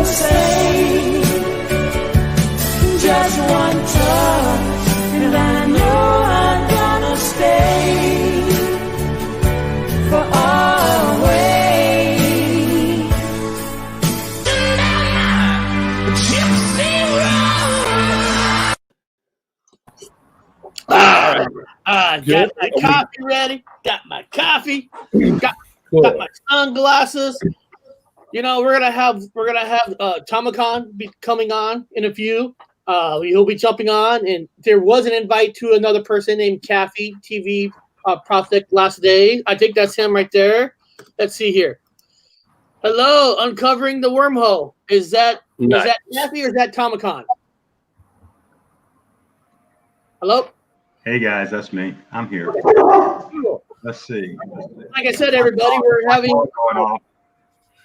say just one touch, and I know I'm gonna stay for always. Gypsy roll. Got my coffee ready. Got my coffee. Got my sunglasses. You know, we're gonna have Tomicon be coming on in a few. He'll be jumping on, and there was an invite to another person named Kathy TV Prospect last day. I think that's him right there. Let's see here. Hello, uncovering the wormhole. Is that Kathy or is that Tomicon? Hello. Hey guys, that's me. I'm here. Let's see. Like I said, everybody,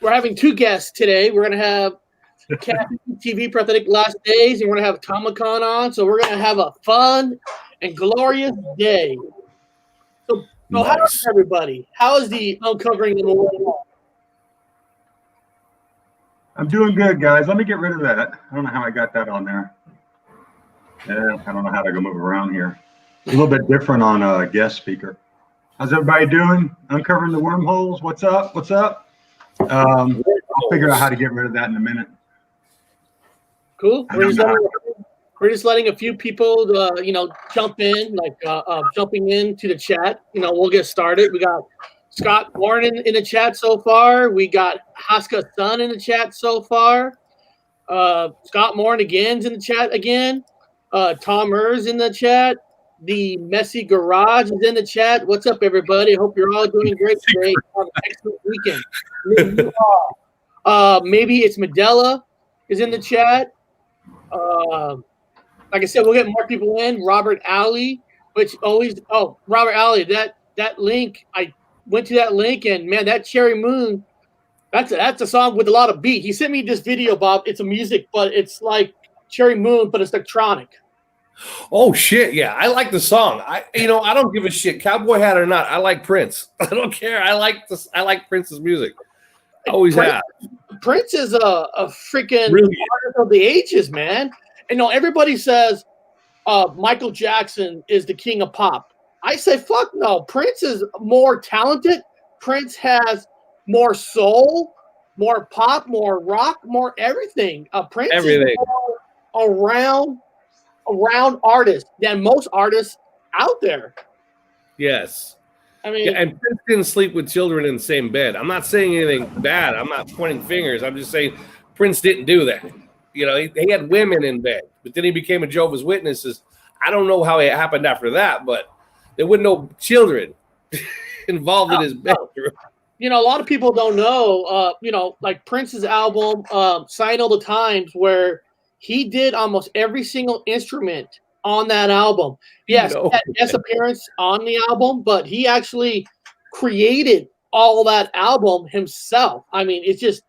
we're having two guests today. We're gonna have Kathy TV Prophetic Last Days, and we're gonna have Tomicon on. So we're gonna have a fun and glorious day. So nice. How is everybody? How is the uncovering the wormhole? I'm doing good, guys. Let me get rid of that. I don't know how I got that on there. Yeah, I don't know how to go move around here. A little bit different on a guest speaker. How's everybody doing? Uncovering the wormholes. What's up? What's up? I'll figure out how to get rid of that in a minute. Cool. We're just letting a few people, jump in, jumping into the chat. We'll get started. We got Scott Warren in the chat so far. We got Haska Sun in the chat so far. Scott Warren again's in the chat again. Tom Ers in the chat. The Messy Garage is in the chat. What's up, everybody? I hope you're all doing great today. Have an excellent weekend. Maybe it's Mandela is in the chat. Like I said, we'll get more people in. Robert Alley, Robert Alley, that link, I went to that link, and man, that Cherry Moon, that's a song with a lot of beat. He sent me this video, Bob. It's a music, but it's like Cherry Moon, but it's electronic. Oh shit, yeah. I like the song. I don't give a shit, cowboy hat or not. I like Prince. I don't care. I like Prince's music. I always have. Prince is a freaking artist of the ages, man. Everybody says Michael Jackson is the king of pop. I say fuck no. Prince is more talented. Prince has more soul, more pop, more rock, more everything. Prince is more around artists than most artists out there. Yes. I mean, and Prince didn't sleep with children in the same bed. I'm not saying anything bad. I'm not pointing fingers. I'm just saying Prince didn't do that. He had women in bed, but then he became a Jehovah's Witnesses. I don't know how it happened after that, but there were no children involved in his bedroom. A lot of people don't know, like Prince's album, Sign of the Times, where he did almost every single instrument on that album. Yes, he had guest appearance on the album, but he actually created all that album himself. I mean, it's just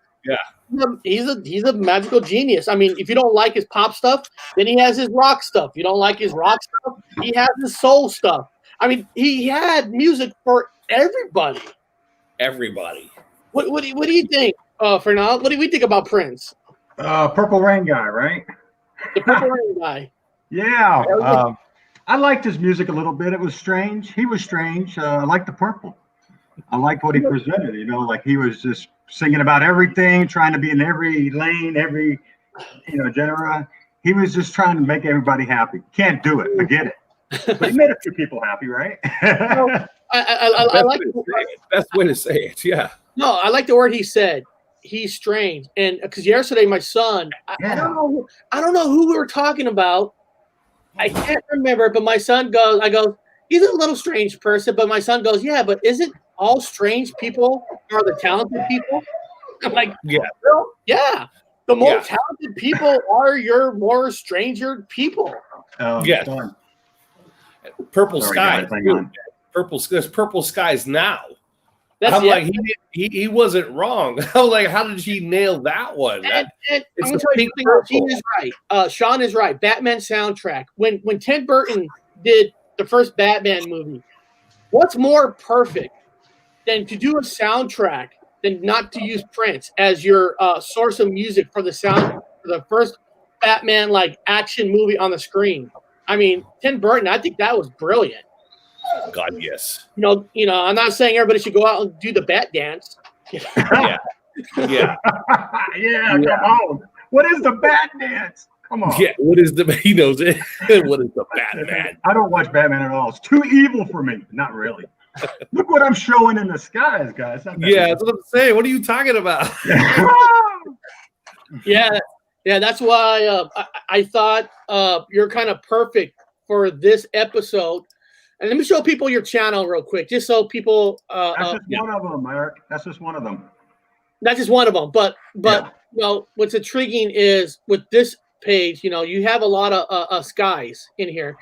he's a magical genius. I mean, if you don't like his pop stuff, then he has his rock stuff. If you don't like his rock stuff, he has his soul stuff. I mean, he had music for everybody. Everybody. What do you think, Fernand? What do we think about Prince? Purple Rain guy, right? The Purple Rain guy. Yeah. I liked his music a little bit. It was strange. He was strange. I liked the purple. I liked what he presented, like he was just singing about everything, trying to be in every lane, every, genre. He was just trying to make everybody happy. Can't do it. I get it. But he made a few people happy, right? I like best way to say it. Yeah. No, I like the word he said. He's strange, and because yesterday my son, I don't know who we were talking about. I can't remember, but my son goes, he's a little strange person, but my son goes, yeah, but isn't all strange people are the talented people? I'm like, yeah, well, yeah. The more talented people are your more stranger people. Yeah. Purple skies. There's purple skies now. I'm like, he wasn't wrong. I was like, how did he nail that one? And I'm going to tell you something. He is right. Sean is right. Batman soundtrack. When Tim Burton did the first Batman movie, what's more perfect than to do a soundtrack than not to use Prince as your source of music for the sound for the first Batman like action movie on the screen. I mean, Tim Burton, I think that was brilliant. God, yes. You know, I'm not saying everybody should go out and do the bat dance. Yeah. Yeah, come on. What is the bat dance? Come on. Yeah, what is the he knows it? What is the Batman? I don't watch Batman at all. It's too evil for me. Not really. Look what I'm showing in the skies, guys. Yeah, that's what I'm saying. What are you talking about? Yeah, that's why I thought you're kind of perfect for this episode. And let me show people your channel real quick, just so people. That's just one of them, Eric. That's just one of them. That's just one of them. But you know, what's intriguing is with this page, you know, you have a lot of skies in here.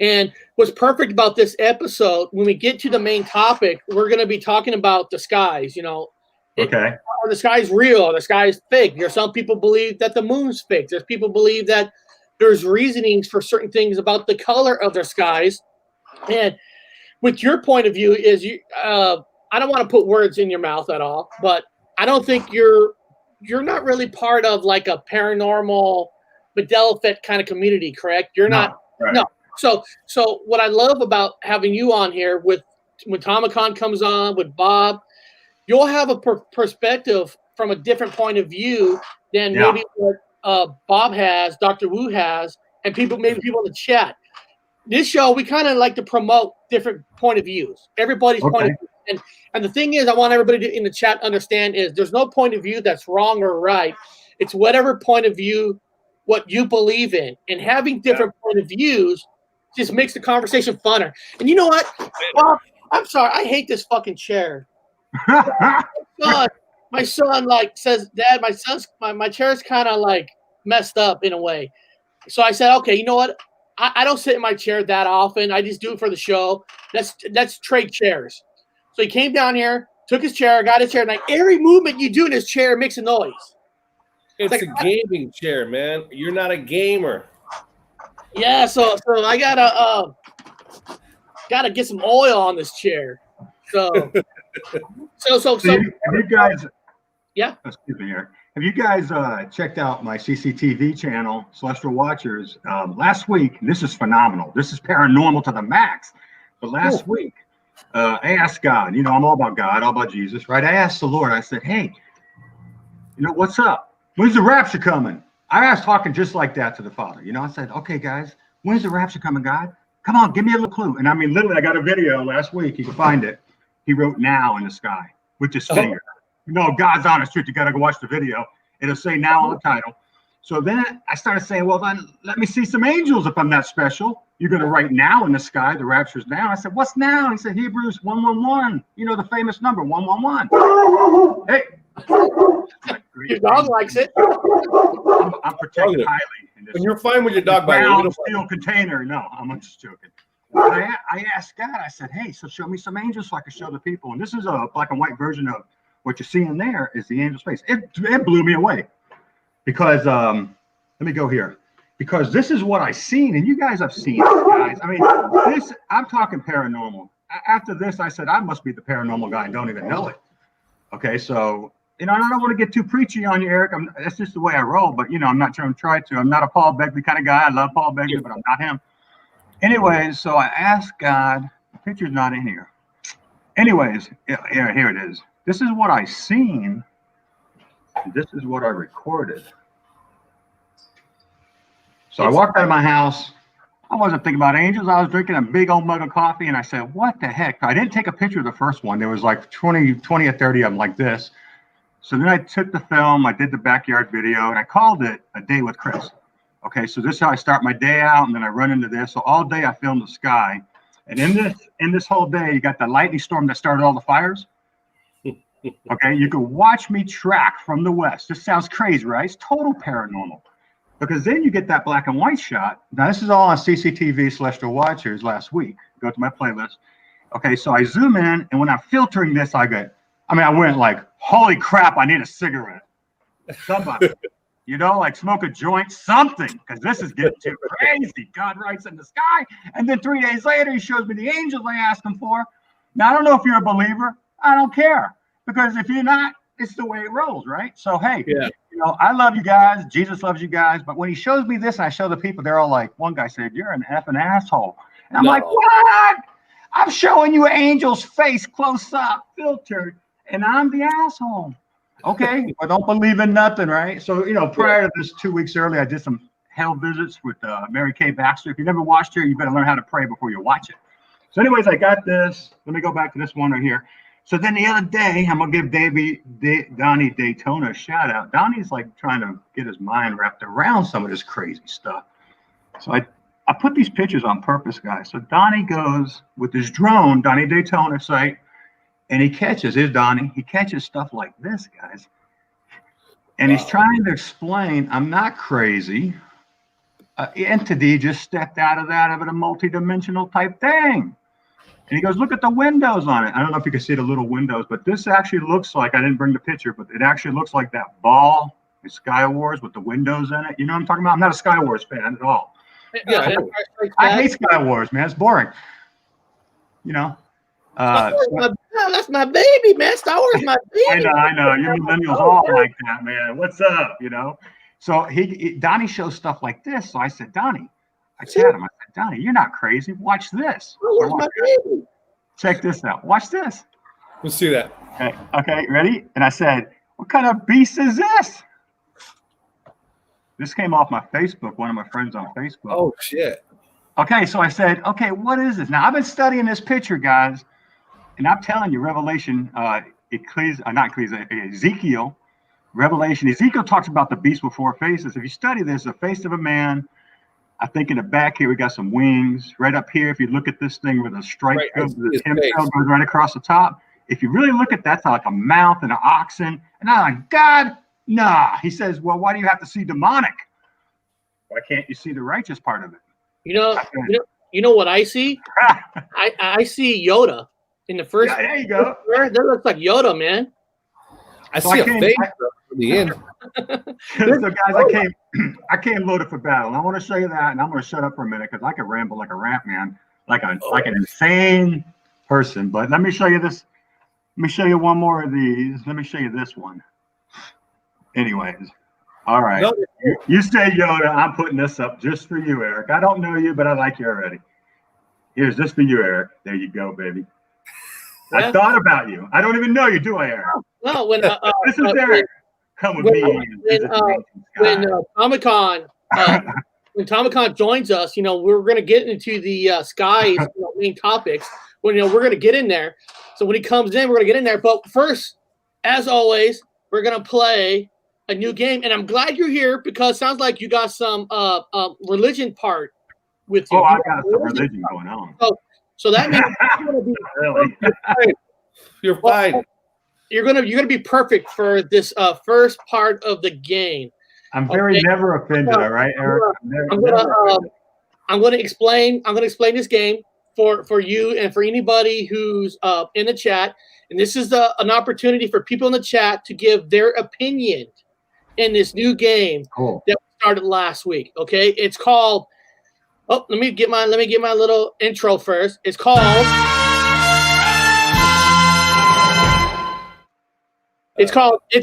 And what's perfect about this episode, when we get to the main topic, we're going to be talking about the skies, you know. Okay. Are the skies real? Are the skies fake? There's some people believe that the moon's fake. There's people believe that there's reasonings for certain things about the color of their skies. And with your point of view is I don't want to put words in your mouth at all, but I don't think you're not really part of like a paranormal Mandela Effect kind of community, correct? You're not. Right. No. So what I love about having you on here when Tomicon comes on with Bob, you'll have a perspective from a different point of view than maybe what Bob has, Dr. Wu has, and maybe people in the chat. This show, we kind of like to promote different point of views, everybody's point of view. And the thing is, I want everybody in the chat to understand is there's no point of view that's wrong or right. It's whatever point of view, what you believe in. And having different point of views just makes the conversation funner. And you know what? Well, I'm sorry. I hate this fucking chair. My son like says, Dad, my chair's kind of like messed up in a way. So I said, okay, you know what? I don't sit in my chair that often. I just do it for the show. Let's trade chairs. So he came down here, took his chair, got his chair, and like every movement you do in his chair makes a noise. It's like a gaming chair, man. You're not a gamer. Yeah, so I gotta get some oil on this chair. So you guys, yeah. Excuse me here. Have you guys checked out my CCTV channel, Celestial Watchers? Last week, this is phenomenal. This is paranormal to the max. But last week, I asked God, you know, I'm all about God, all about Jesus, right? I asked the Lord, I said, hey, you know, what's up? When's the rapture coming? I was talking just like that to the Father. You know, I said, okay, guys, when's the rapture coming, God? Come on, give me a little clue. And I mean, literally, I got a video last week. You can find it. He wrote now in the sky with his finger. You know, God's honest truth. You got to go watch the video. It'll say now on the title. So then I started saying, well, then let me see some angels if I'm that special. You're going to write now in the sky. The rapture's now. I said, what's now? He said, Hebrews 1:11. You know, the famous number 1:11. Hey. Your dog likes it. I'm protected highly. And you're fine with your dog, by the way. Steel container. No, I'm just joking. But I asked God, I said, hey, so show me some angels so I can show the people. And this is a black and white version of what you're seeing there is the angel's face. It blew me away because, let me go here. Because this is what I've seen, and you guys have seen it, guys. I mean, I'm talking paranormal. After this, I said, I must be the paranormal guy and don't even know it. Okay, so, you know, I don't want to get too preachy on you, Eric. That's just the way I roll, but, you know, I'm not trying to try to. I'm not a Paul Begley kind of guy. I love Paul Begley, but I'm not him. Anyways, so I asked God, the picture's not in here. Anyways, here it is. This is what I seen. And this is what I recorded. So I walked out of my house. I wasn't thinking about angels. I was drinking a big old mug of coffee, and I said, what the heck? I didn't take a picture of the first one. There was like 20 or 30 of them like this. So then I took the film. I did the backyard video, and I called it A Day with Chris. Okay, so this is how I start my day out, and then I run into this. So all day I filmed the sky. And in this whole day, you got the lightning storm that started all the fires. Okay, you can watch me track from the west. This sounds crazy, right? It's total paranormal. Because then you get that black and white shot. Now, this is all on CCTV Celestial Watchers last week. Go to my playlist. Okay, so I zoom in, and when I'm filtering this, I went like, holy crap, I need a cigarette. Somebody, you know, like smoke a joint, something, because this is getting too crazy. God writes in the sky, and then 3 days later, he shows me the angels I asked him for. Now, I don't know if you're a believer. I don't care. Because if you're not, it's the way it rolls, right? So hey, Yeah. you know, I love you guys. Jesus loves you guys. But when he shows me this, and I show the people, they're all like, one guy said, "You're an effing asshole," and I'm like, "What? I'm showing you an angel's face close up, filtered, and I'm the asshole." Okay, I don't believe in nothing, right? So, you know, prior to this, 2 weeks earlier, I did some hell visits with Mary Kay Baxter. If you never watched her, you better learn how to pray before you watch it. So, anyways, I got this. Let me go back to this one right here. So then the other day, I'm gonna give Donnie Daytona a shout out. Donnie's like trying to get his mind wrapped around some of this crazy stuff. So I put these pictures on purpose, guys. So Donnie goes with his drone, Donnie Daytona site, and he catches, here's Donnie, he catches stuff like this, guys. And he's trying to explain, I'm not crazy. An entity just stepped out of that of a multi-dimensional type thing. And he goes, look at the windows on it. I don't know if you can see the little windows, but this actually looks like, I didn't bring the picture, but it actually looks like that ball in Sky Wars with the windows in it. You know what I'm talking about? I'm not a Sky Wars fan at all. Yeah, I hate Sky Wars, man. It's boring. You know? That's my baby, man. Star Wars, my baby. I know. You millennials all like that, man. What's up? You know. So Donnie shows stuff like this. So I said, Donnie, I chat him. I said, Donnie, you're not crazy. Watch this. Where's my baby? Check this out. Watch this. Let's see that. Okay, ready? And I said, what kind of beast is this? This came off my Facebook. One of my friends on Facebook. Oh shit. Okay, so I said, okay, what is this? Now I've been studying this picture, guys. And I'm telling you, Revelation, Ezekiel, Revelation, Ezekiel talks about the beast with four faces. If you study this, the face of a man. I think in the back here, we got some wings. Right up here, if you look at this thing with a stripe, the tail goes right across the top. If you really look at that, it's like a mouth and an oxen. And I'm like, God, nah. He says, well, why do you have to see demonic? Why can't you see the righteous part of it? You know what I see? I see Yoda. In the first, yeah, there you go. That looks like Yoda, man. I see a face in the end. So, guys, I came loaded for battle. And I want to show you that, and I'm going to shut up for a minute because I could ramble like a rant, man, like an insane person. But let me show you this. Let me show you one more of these. Let me show you this one. Anyways, all right. You say Yoda. I'm putting this up just for you, Eric. I don't know you, but I like you already. Here's this for you, Eric. There you go, baby. I thought about you. I don't even know you, do I, Eric? No, when this is Eric. Come with me. When Comic-Con joins us, you know, we're going to get into the skies, main topics. When we're going to get in there. So when he comes in, we're going to get in there. But first, as always, we're going to play a new game, and I'm glad you're here because it sounds like you got some religion part with you. Oh, I got some religion going on. So that means you're fine. You're gonna be perfect for this first part of the game. I'm very never offended, all right, Eric. I'm gonna explain this game for you and for anybody who's in the chat. And this is an opportunity for people in the chat to give their opinion in this new game that started last week. Okay, it's called. Oh, let me get my little intro first. It's called It's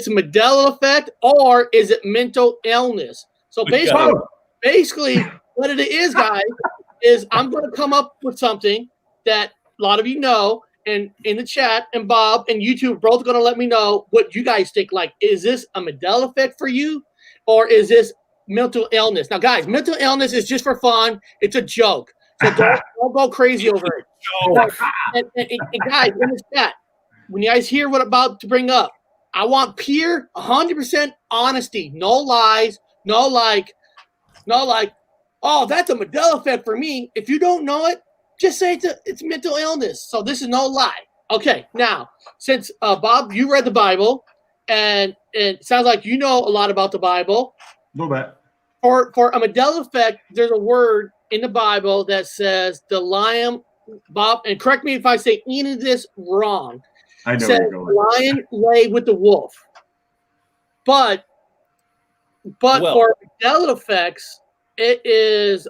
Mandela Effect, or is it mental illness? So basically what it is, guys, is I'm going to come up with something that a lot of you know, and in the chat, and Bob and YouTube both going to let me know what you guys think. Like, is this a Mandela Effect for you, or is this mental illness? Now, guys, mental illness is just for fun. It's a joke. So don't go crazy over it. And guys, in the chat, when you guys hear what I'm about to bring up, I want pure 100% honesty. No lies. No like, oh, that's a Mandela Effect for me. If you don't know it, just say it's mental illness. So this is no lie. Okay, now, since Bob, you read the Bible, and it sounds like you know a lot about the Bible. A little bit. For a Mandela Effect, there's a word in the Bible that says the lion, Bob, and correct me if I say any of this wrong. I know says where you're going. Lion lay with the wolf. But for Mandela Effects, it is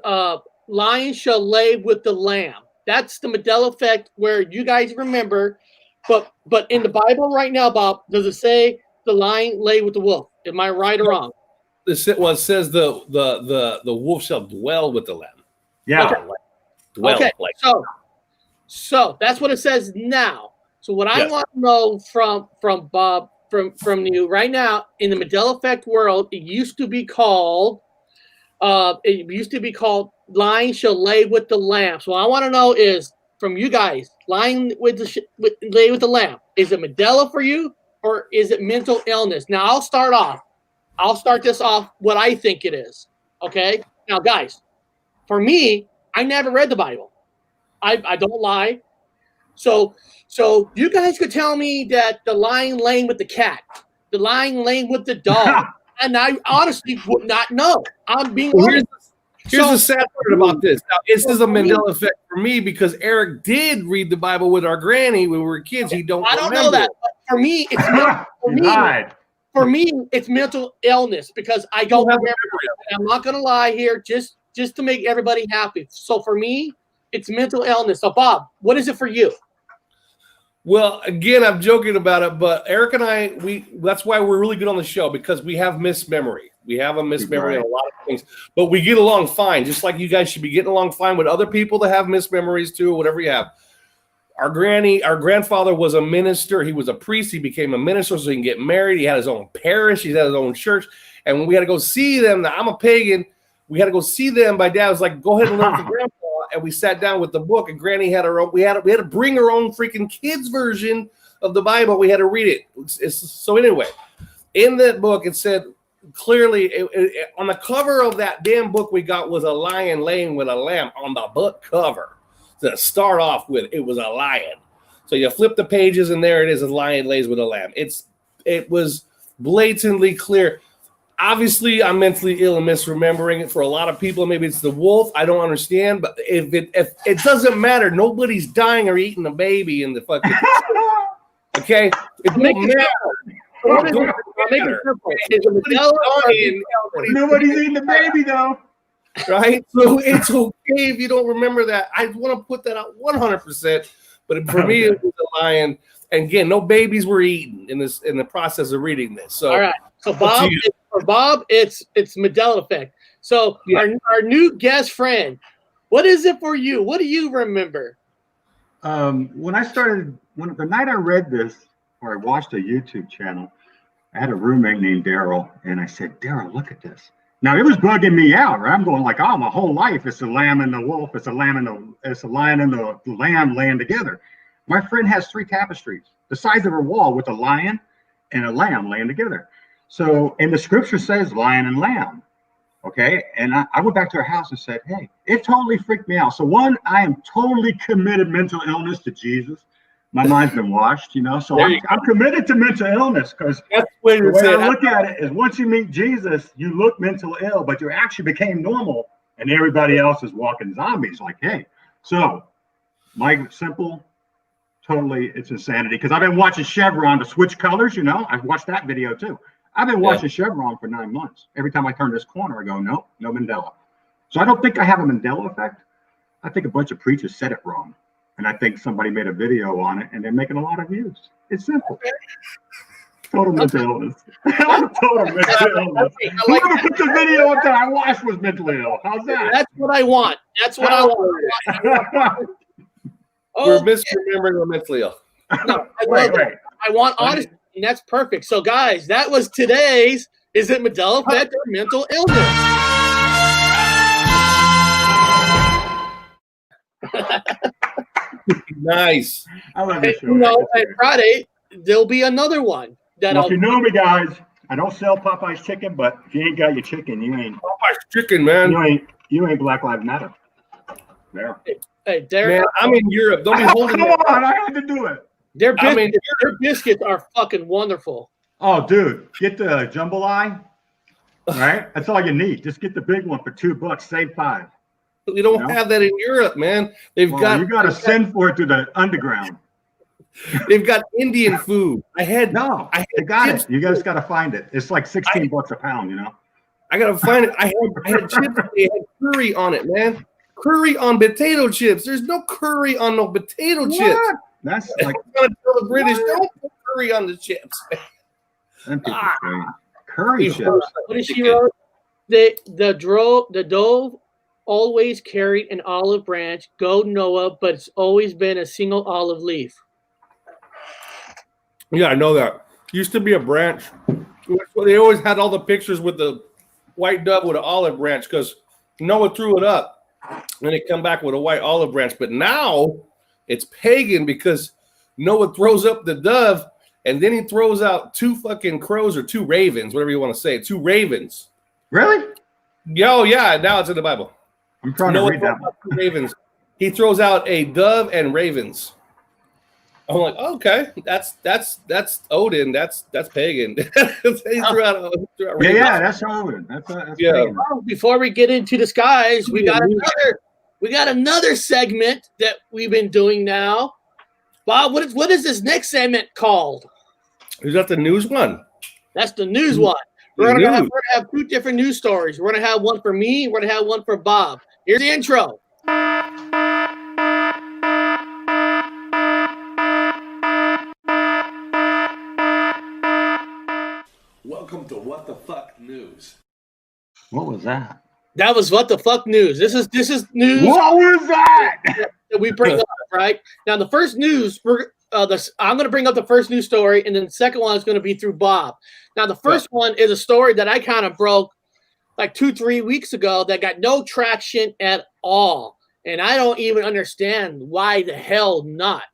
lion shall lay with the lamb. That's the Mandela Effect where you guys remember. But in the Bible right now, Bob, does it say the lion lay with the wolf. Am I right or wrong? It says the wolf shall dwell with the lamb. Yeah. Okay. Dwell. Okay. So that's what it says now. So what I want to know from Bob, from you right now, in the Mandela Effect world, it used to be called lion shall lay with the lamb. So what I want to know is from you guys, lion lay with the lamb. Is it Mandela for you, or is it mental illness? Now I'll start this off what I think it is. Okay. Now, guys, for me, I never read the Bible. I don't lie. So you guys could tell me that the lion laying with the cat, the lion laying with the dog, and I honestly would not know. I'm being honest. Here's the sad part about this. Now, this is a Mandela effect for me because Eric did read the Bible with our granny when we were kids. I don't know that. But for me, it's for me, it's mental illness because I don't remember. I'm not going to lie here, just to make everybody happy. So for me, it's mental illness. So Bob, what is it for you? Well, again, I'm joking about it, but Eric and I, that's why we're really good on the show, because we have mismemory. We have a mismemory on a lot of things, but we get along fine, just like you guys should be getting along fine with other people that have mismemories too, or whatever you have. Our grandfather was a minister. He was a priest. He became a minister so he can get married. He had his own parish. He had his own church. And when we had to go see them, now I'm a pagan. We had to go see them. My dad was like, go ahead and learn from grandpa. And we sat down with the book, and Granny had her own. We had to bring her own freaking kids version of the Bible. We had to read it. So anyway, in that book, it said clearly on the cover of that damn book we got was a lion laying with a lamb on the book cover. To start off with, it was a lion. So you flip the pages, and there it is: a lion lays with a lamb. It was blatantly clear. Obviously, I'm mentally ill and misremembering it. For a lot of people, maybe it's the wolf. I don't understand, but if it doesn't matter, nobody's dying or eating a baby in the fucking. Okay, it won't matter. Nobody's eating the baby though. Right, so it's okay if you don't remember that. I want to put that out 100%. But for me, it was a lion. And again, no babies were eaten in the process of reading this. So all right. So Bob, for Bob, it's Mandela Effect. So our new guest friend, what is it for you? What do you remember? When the night I read this, or I watched a YouTube channel, I had a roommate named Daryl, and I said, Daryl, look at this. Now it was bugging me out, right? I'm going like, oh, my whole life it's a lamb and the wolf, it's a lion and the lamb laying together. My friend has 3 tapestries the size of her wall with a lion and a lamb laying together. So, and the scripture says lion and lamb. Okay. And I went back to her house and said, hey, it totally freaked me out. So one, I am totally committed mental illness to Jesus. My mind's been washed, so I'm committed to mental illness because the way I look at it is once you meet Jesus, you look mental ill, but you actually became normal and everybody else is walking zombies like, hey. So my simple, totally, it's insanity because I've been watching Chevron to switch colors, I've watched that video too. I've been watching Chevron for 9 months. Every time I turn this corner, I go, nope, no Mandela. So I don't think I have a Mandela effect. I think a bunch of preachers said it wrong. And I think somebody made a video on it, and they're making a lot of views. It's simple. Total mental illness. Total mental illness. Whoever put the video up that I watched was mentally ill. How's that? That's what I want. That's what I want. We're misremembering or mentally ill. No, I want honesty, and that's perfect. So, guys, that was today's Is It Mandela Effect or Mental Illness? Nice. I love this show. And Friday there'll be another one. If you know me, guys, I don't sell Popeye's chicken, but if you ain't got your chicken, you ain't Popeye's chicken, man. You ain't Black Lives Matter. There. Hey, Derek. Man, I'm in Europe. Don't be holding Come on, I had to do it. Their biscuits are fucking wonderful. Oh, dude, get the jambalaya. All right, that's all you need. Just get the big one for $2. Save $5. We don't have that in Europe, man. You got to send for it to the underground. They've got Indian food. I got it. You guys got to find it. It's like $16 a pound, I got to find it. I had chips. They had curry on it, man. Curry on potato chips. There's no curry on no potato chips. That's like I'm gonna tell the British, don't put curry on the chips. Curry chips. What did she wrote? The dove always carried an olive branch. Go Noah, but it's always been a single olive leaf. Yeah, I know that. Used to be a branch. They always had all the pictures with the white dove with an olive branch because Noah threw it up. And it come back with a white olive branch. But now it's pagan because Noah throws up the dove and then he throws out 2 fucking crows or 2 ravens, whatever you want to say. 2 ravens. Really? Yo, yeah. Now it's in the Bible. I'm trying to read that one. Ravens. He throws out a dove and ravens. I'm like, okay, that's Odin. That's pagan. He threw out ravens. Yeah, that's Odin. That's yeah. pagan. Well, before we get into the skies, we got another segment that we've been doing now. Bob, what is this next segment called? Is that the news one? That's the news one. We're gonna have 2 different news stories. We're gonna have one for me. We're gonna have one for Bob. Here's the intro. Welcome to What the Fuck News. What was that? That was What the Fuck News. This is news. What was that? That we bring up, right? Now the first news, I'm going to bring up the first news story, and then the second one is going to be through Bob. Now the first one is a story that I kind of broke like 2-3 weeks ago that got no traction at all, and I don't even understand why the hell not.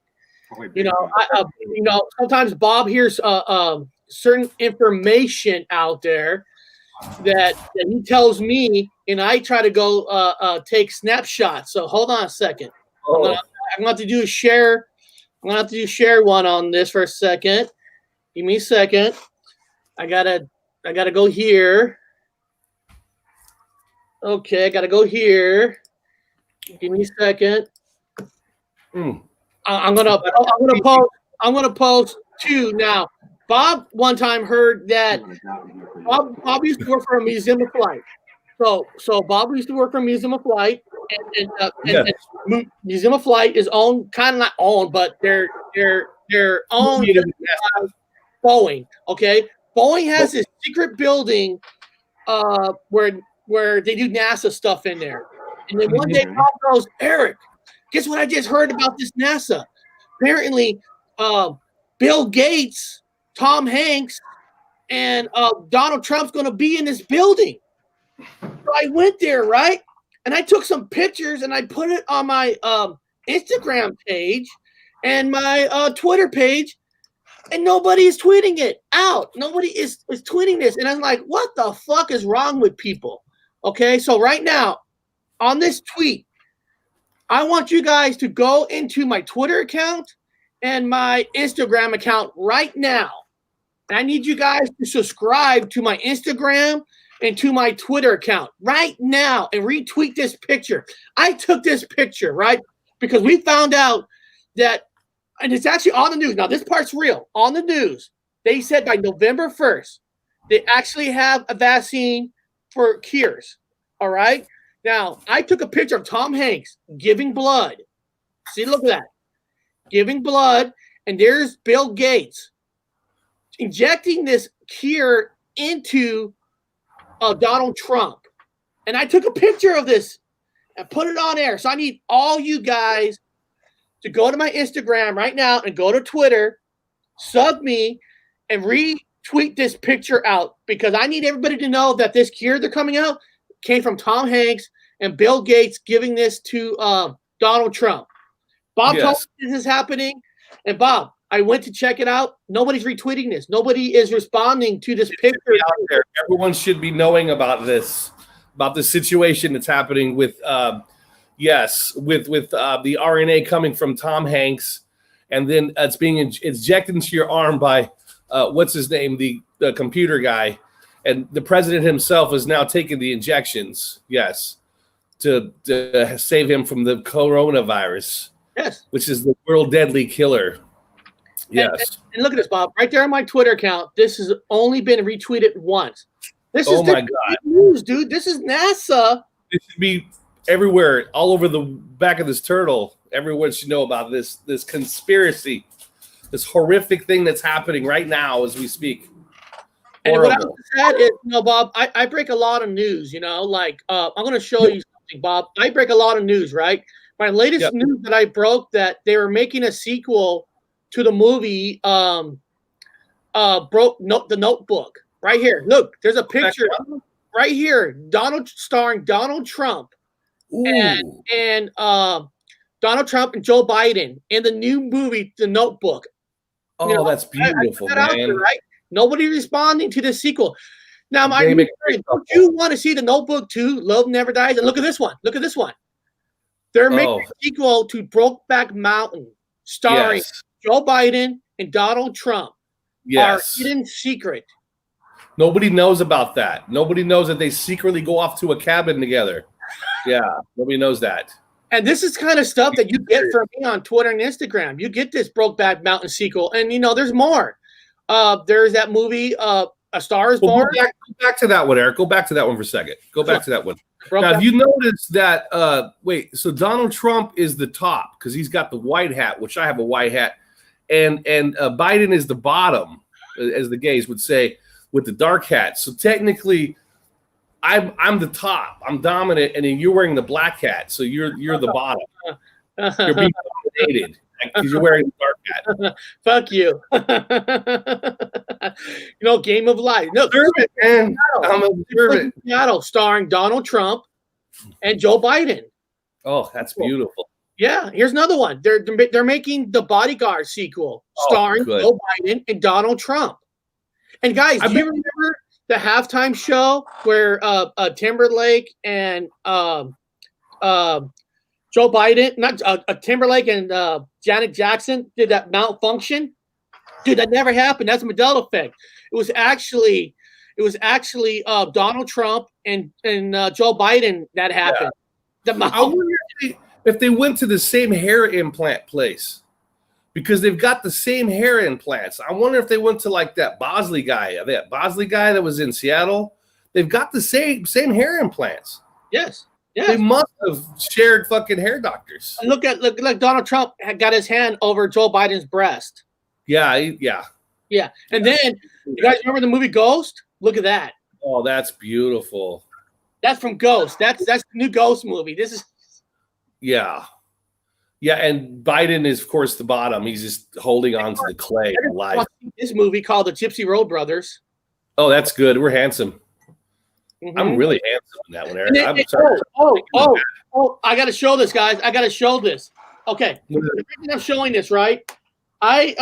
Sometimes Bob hears certain information out there that he tells me, and I try to go take snapshots. So hold on a second. I'm gonna have to do a share. I'm gonna have to do share one on this for a second. Give me a second. I gotta go here. Okay, I gotta go here. Give me a second. I'm gonna post 2 now. Bob one time heard that Bob used to work for a museum of flight. So Bob used to work for a museum of flight, and museum of flight is owned, kind of not owned, but they're owned by Boeing. Okay, Boeing has this secret building where they do NASA stuff in there. And then one day Bob goes, Eric, guess what I just heard about this NASA? Apparently, Bill Gates, Tom Hanks, and Donald Trump's going to be in this building. So I went there, right? And I took some pictures and I put it on my Instagram page and my Twitter page, and nobody is tweeting it out. Nobody is tweeting this. And I'm like, what the fuck is wrong with people? Okay, so right now, on this tweet, I want you guys to go into my Twitter account and my Instagram account right now. And I need you guys to subscribe to my Instagram and to my Twitter account right now and retweet this picture. I took this picture, right? Because we found out that, and it's actually on the news. Now, this part's real. On the news, they said by November 1st, they actually have a vaccine for cures. All right? Now, I took a picture of Tom Hanks giving blood. See, look at that. Giving blood. And there's Bill Gates injecting this cure into Donald Trump. And I took a picture of this and put it on air. So I need all you guys to go to my Instagram right now and go to Twitter, sub me, and retweet this picture out, because I need everybody to know that this cure they're coming out came from Tom Hanks and Bill Gates giving this to Donald Trump. Bob told me this is happening. And Bob, I went to check it out. Nobody's retweeting this. Nobody is responding to this picture. Out there. Everyone should be knowing about this situation that's happening with, the RNA coming from Tom Hanks, and then it's being injected into your arm by what's his name, the computer guy, and the president himself is now taking the injections. To save him from the coronavirus. Which is the world deadly killer. Yes. And look at this, Bob. Right there on my Twitter account, this has only been retweeted once. This is my God. News, dude. This is NASA. It should be everywhere, all over the back of this turtle. Everyone should know about this conspiracy, this horrific thing that's happening right now as we speak. And what I said is, Bob, I break a lot of news. Like I'm going to show you something, Bob. I break a lot of news, right? My latest news that I broke that they were making a sequel to the movie the Notebook. Right here. Look, there's a picture right here. Starring Donald Trump and Donald Trump and Joe Biden in the new movie, The Notebook. Oh, that's beautiful, man. There, right? Nobody responding to the sequel. Now, don't you want to see The Notebook 2, Love Never Dies? And look at this one. Look at this one. They're making a sequel to Brokeback Mountain, starring Joe Biden and Donald Trump. Our hidden secret. Nobody knows about that. Nobody knows that they secretly go off to a cabin together. Yeah, nobody knows that. And this is kind of stuff that you get from me on Twitter and Instagram. You get this Brokeback Mountain sequel, and there's more. There's that movie, A Star Is Born. Go back to that one, Eric. Go back to that one for a second. Go back to that one. Now, have you noticed that? So Donald Trump is the top because he's got the white hat, which I have a white hat, and Biden is the bottom, as the gays would say, with the dark hat. So technically, I'm the top. I'm dominant, and then you're wearing the black hat. So you're the bottom. You're being dominated because you're wearing the dark hat. Fuck you. Game of Life. No, man. I'm observant. Seattle, starring Donald Trump and Joe Biden. Oh, that's beautiful. Yeah, here's another one. They're making the Bodyguard sequel, starring Joe Biden and Donald Trump. And guys, do you remember the halftime show where Timberlake and Joe Biden, not Timberlake and Janet Jackson did that malfunction? Dude, that never happened. That's a Mandela Effect. It was actually Donald Trump and Joe Biden that happened. Yeah. I wonder if they went to the same hair implant place. Because they've got the same hair implants. I wonder if they went to like that Bosley guy that was in Seattle. They've got the same hair implants. Yes. They must have shared fucking hair doctors. Look like Donald Trump had got his hand over Joe Biden's breast. Yeah. And then you guys remember the movie Ghost? Look at that. Oh, that's beautiful. That's from Ghost. That's the new Ghost movie. This is Yeah, and Biden is, of course, the bottom. He's just holding on to the clay of life. This movie called The Gypsy Road Brothers. Oh, that's good. We're handsome. Mm-hmm. I'm really handsome in that one, Eric. I'm sorry. I got to show this, guys. I got to show this. Okay, the reason I'm showing this, right? I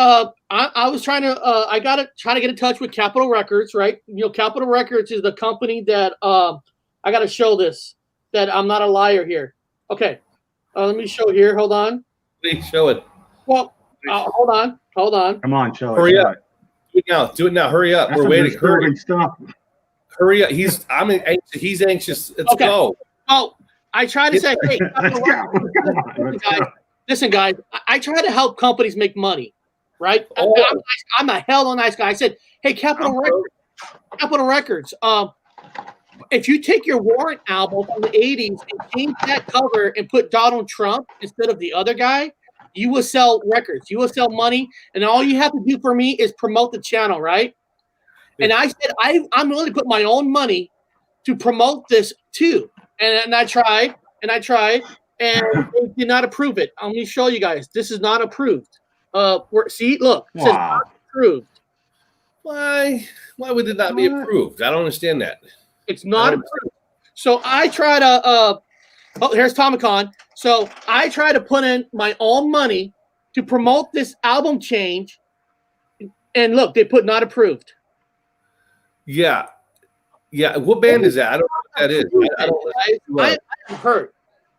was trying to I got to try to get in touch with Capitol Records, right? Capitol Records is the company that I got to show this. That I'm not a liar here. Okay. Let me show here. Hold on. Please show it. Well, hold on. Come on, show it. Hurry up. Do it now. Hurry up. We're waiting. Hurry. Hurry up. He's anxious. Let's go. Oh, I try to say, hey, listen, guys. I try to help companies make money, right? I'm a hell of a nice guy. I said, hey, Capitol Records. If you take your Warrant album from the 80s and change that cover and put Donald Trump instead of the other guy, you will sell records. You will sell money. And all you have to do for me is promote the channel, right? And I said, I'm willing to put my own money to promote this too. And I tried, and they did not approve it. Let me show you guys. This is not approved. See, look. It says not approved. Why would it not be approved? I don't understand that. It's not approved. So I try to here's Tomicon. So I try to put in my own money to promote this album change. And look, they put not approved. Yeah. What band is that? I don't know what that is. I'm hurt.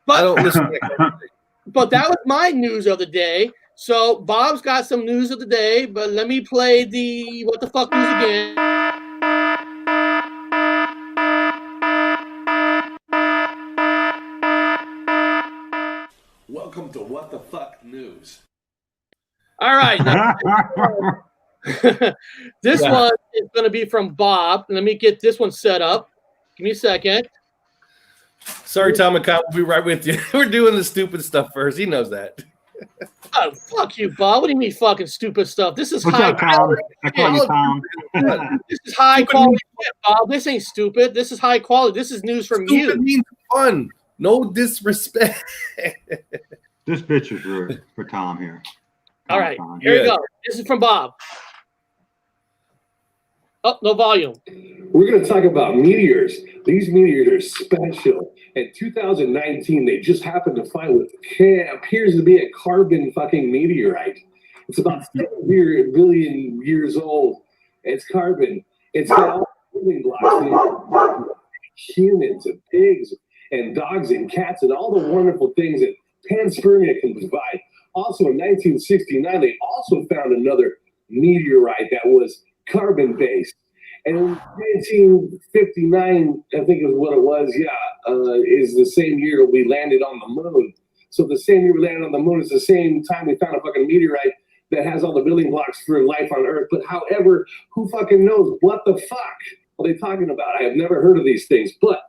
But I don't listen to that. But that was my news of the day. So Bob's got some news of the day, but let me play the what the fuck news again. Welcome to What the Fuck News. All right. This one is going to be from Bob. Let me get this one set up. Give me a second. Sorry, Tomicon. We'll be right with you. We're doing the stupid stuff first. He knows that. Oh, fuck you, Bob. What do you mean fucking stupid stuff? This is What's high up, Tom? quality. I call you Tom. This is high quality shit, Bob. This ain't stupid. This is high quality. This is news from Stupid you. means fun. No disrespect. This bitch is rude for Tom here. All right, here you go. This is from Bob. Oh, no volume. We're going to talk about meteors. These meteors are special. In 2019, they just happened to find what appears to be a carbon fucking meteorite. It's about 7 billion years old. It's carbon. It's got all the building blocks. Humans and pigs and dogs and cats and all the wonderful things that panspermia can provide. Also, in 1969, they also found another meteorite that was carbon-based. And in 1959, I think is what it was, is the same year we landed on the moon. So the same year we landed on the moon is the same time we found a fucking meteorite that has all the building blocks for life on Earth. But however, who fucking knows? What the fuck are they talking about? I have never heard of these things. But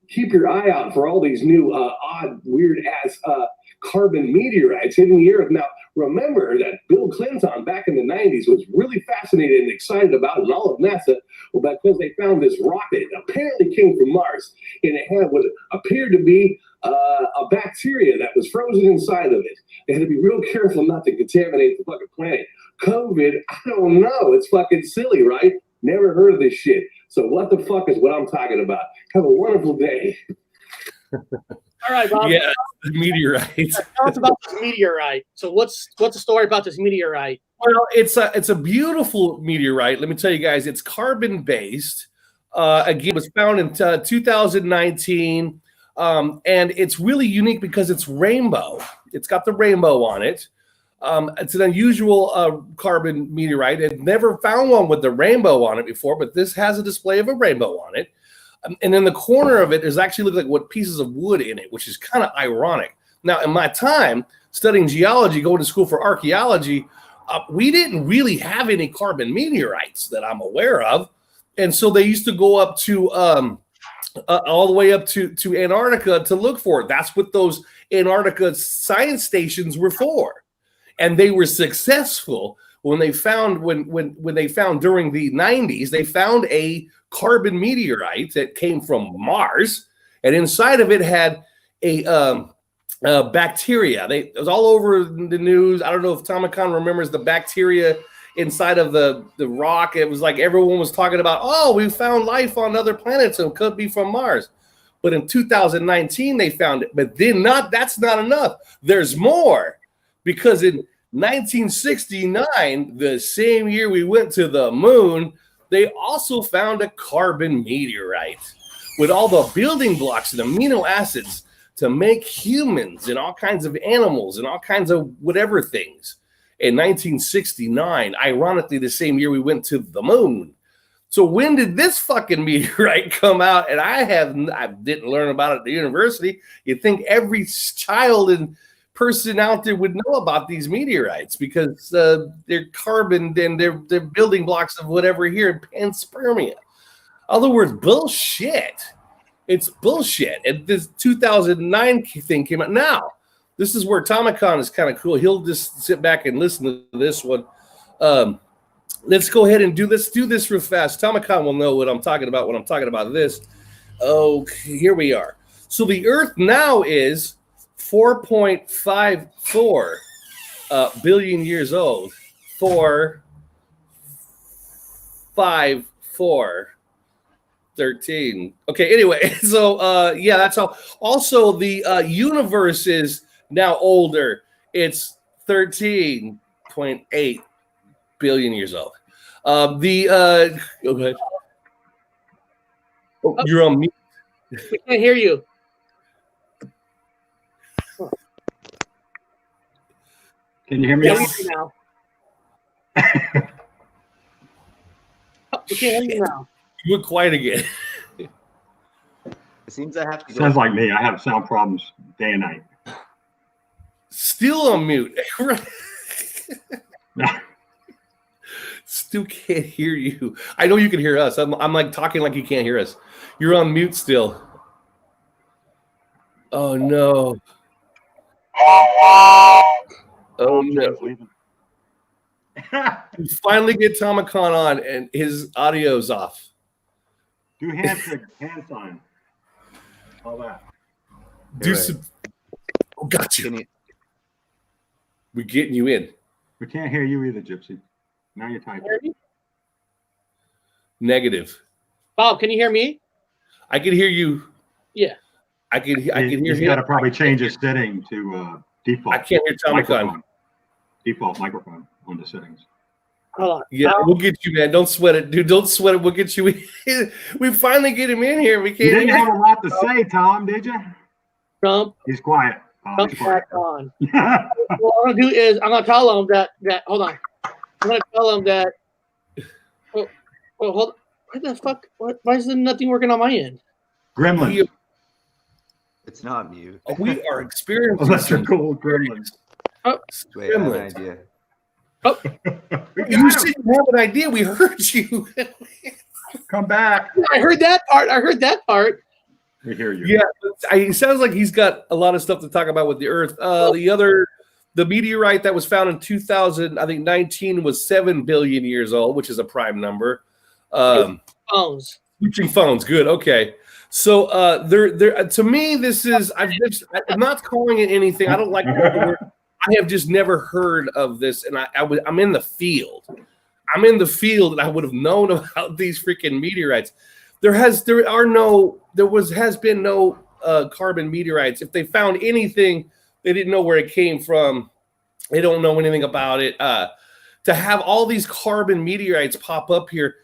keep your eye out for all these new odd, weird-ass carbon meteorites hitting the Earth. Now, remember that Bill Clinton back in the 90s was really fascinated and excited about it, and all of NASA, well, because they found this rocket apparently came from Mars, and it had what appeared to be a bacteria that was frozen inside of it. They had to be real careful not to contaminate the fucking planet. COVID, I don't know. It's fucking silly, right? Never heard of this shit. So what the fuck is what I'm talking about? Have a wonderful day. All right, Bob. Yeah, meteorite. Tell us about this meteorite. So what's the story about this meteorite? Well, it's a beautiful meteorite. Let me tell you guys, it's carbon based. Again, it was found in 2019, and it's really unique because it's rainbow. It's got the rainbow on it. It's an unusual carbon meteorite. I've never found one with the rainbow on it before, but this has a display of a rainbow on it. And in the corner of it is actually look like what pieces of wood in it, which is kind of ironic. Now, in my time studying geology, going to school for archaeology, we didn't really have any carbon meteorites that I'm aware of. And so they used to go up to all the way up to Antarctica to look for it. That's what those Antarctica science stations were for. And they were successful when they found when they found during the 90s, they found a carbon meteorite that came from Mars, and inside of it had a bacteria. It was all over the news. I don't know if Tomicon remembers the bacteria inside of the rock. It was like everyone was talking about, oh, we found life on other planets and it could be from Mars. But in 2019, they found it. But then that's not enough. There's more, because in 1969, the same year we went to the moon, they also found a carbon meteorite with all the building blocks and amino acids to make humans and all kinds of animals and all kinds of whatever things. In 1969, ironically, the same year we went to the moon. So when did this fucking meteorite come out? And I didn't learn about it at the university. You'd think every child and person out there would know about these meteorites because they're carbon and they're building blocks of whatever here in panspermia. In other words, bullshit. It's bullshit. And this 2009 thing came out. Now, this is where Tomicon is kind of cool. He'll just sit back and listen to this one. Let's go ahead and do this real fast. Tomicon will know what I'm talking about when I'm talking about this. Okay, here we are. So the Earth now is 4.54 billion years old. 13. Okay, anyway, so yeah, that's all. Also, the universe is now older. It's 13.8 billion years old. Okay. Oh, you're on mute. We can't hear you. Can you hear me now? We can't hear you now. You went quiet again. It seems I have to go. Sounds like me. I have sound problems day and night. Still on mute. Still can't hear you. I know you can hear us. I'm like talking like you can't hear us. You're on mute still. Oh no. Oh no! We finally get Tomicon on, and his audio's off. Do hand sign. All that. Do some. Oh, gotcha. We're getting you in. We can't hear you either, Gypsy. Now you're typing. Negative. Bob, can you hear me? I can hear you. Yeah. I can hear him. He's got to probably change his setting to default. I can't hear Tomicon. Default microphone on the settings. Hold on. Yeah, we'll get you, man. Don't sweat it, dude. Don't sweat it. We'll get you in. We finally get him in here. We can't. You didn't have a lot to say, Tom, did you? Trump. He's quiet. Jump back on. What I'm gonna do is I'm gonna tell him that hold on. I'm gonna tell him that. Well, hold on. What the fuck? Why is there nothing working on my end? Gremlins. It's not mute. We are experiencing electrical gremlins. Oh, wait, I have an idea. Oh, you said you have an idea. We heard you. Come back. I heard that part. We hear you. Yeah, it sounds like he's got a lot of stuff to talk about with the Earth. The meteorite that was found in 2019 was 7 billion years old, which is a prime number. Phones. Switching phones. Good. Okay. So to me, this is I'm not calling it anything. I don't like the word. I have just never heard of this, and I'm in the field. I'm in the field, and I would have known about these freaking meteorites. There has been no carbon meteorites. If they found anything, they didn't know where it came from. They don't know anything about it. To have all these carbon meteorites pop up here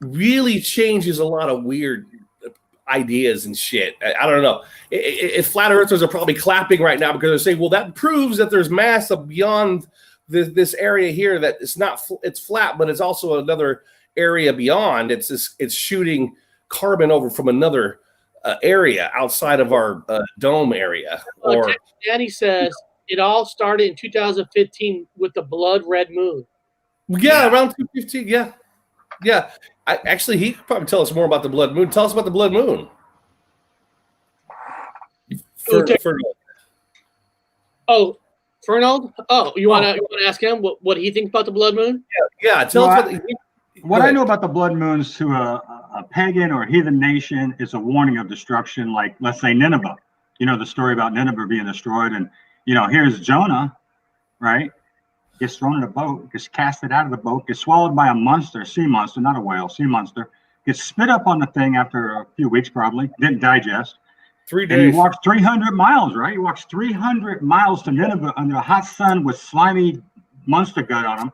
really changes a lot of weird ideas and shit. I don't know. If flat earthers are probably clapping right now because they're saying, well, that proves that there's mass beyond this area here, that it's flat, but it's also another area beyond. It's shooting carbon over from another area outside of our dome area. Or Danny says it all started in 2015 with the blood red moon. Yeah, around 2015. Yeah. Actually, he could probably tell us more about the blood moon. Tell us about the blood moon. Fernald? Oh, you want to ask him what he thinks about the blood moon? Yeah. Tell us what I know about the blood moons to a pagan or heathen nation is a warning of destruction. Like, let's say Nineveh. You know the story about Nineveh being destroyed, and here's Jonah, right? Gets thrown in a boat, gets casted out of the boat, gets swallowed by a monster, sea monster, not a whale, sea monster, gets spit up on the thing after a few weeks, probably didn't digest. 3 days. And he walks 300 miles, right? He walks 300 miles to Nineveh under a hot sun with slimy monster gut on him.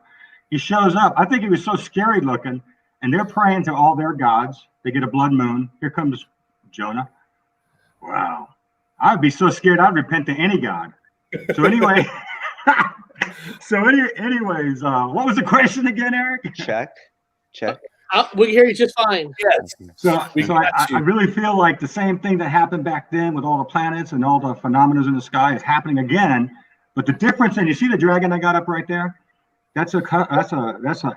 He shows up. I think he was so scary looking, and they're praying to all their gods. They get a blood moon. Here comes Jonah. Wow. I'd be so scared I'd repent to any god. So anyway. Anyways, what was the question again, Eric? Check. We can hear you just fine. Yes. So I really feel like the same thing that happened back then with all the planets and all the phenomena in the sky is happening again. But the difference, and you see the dragon I got up right there? That's an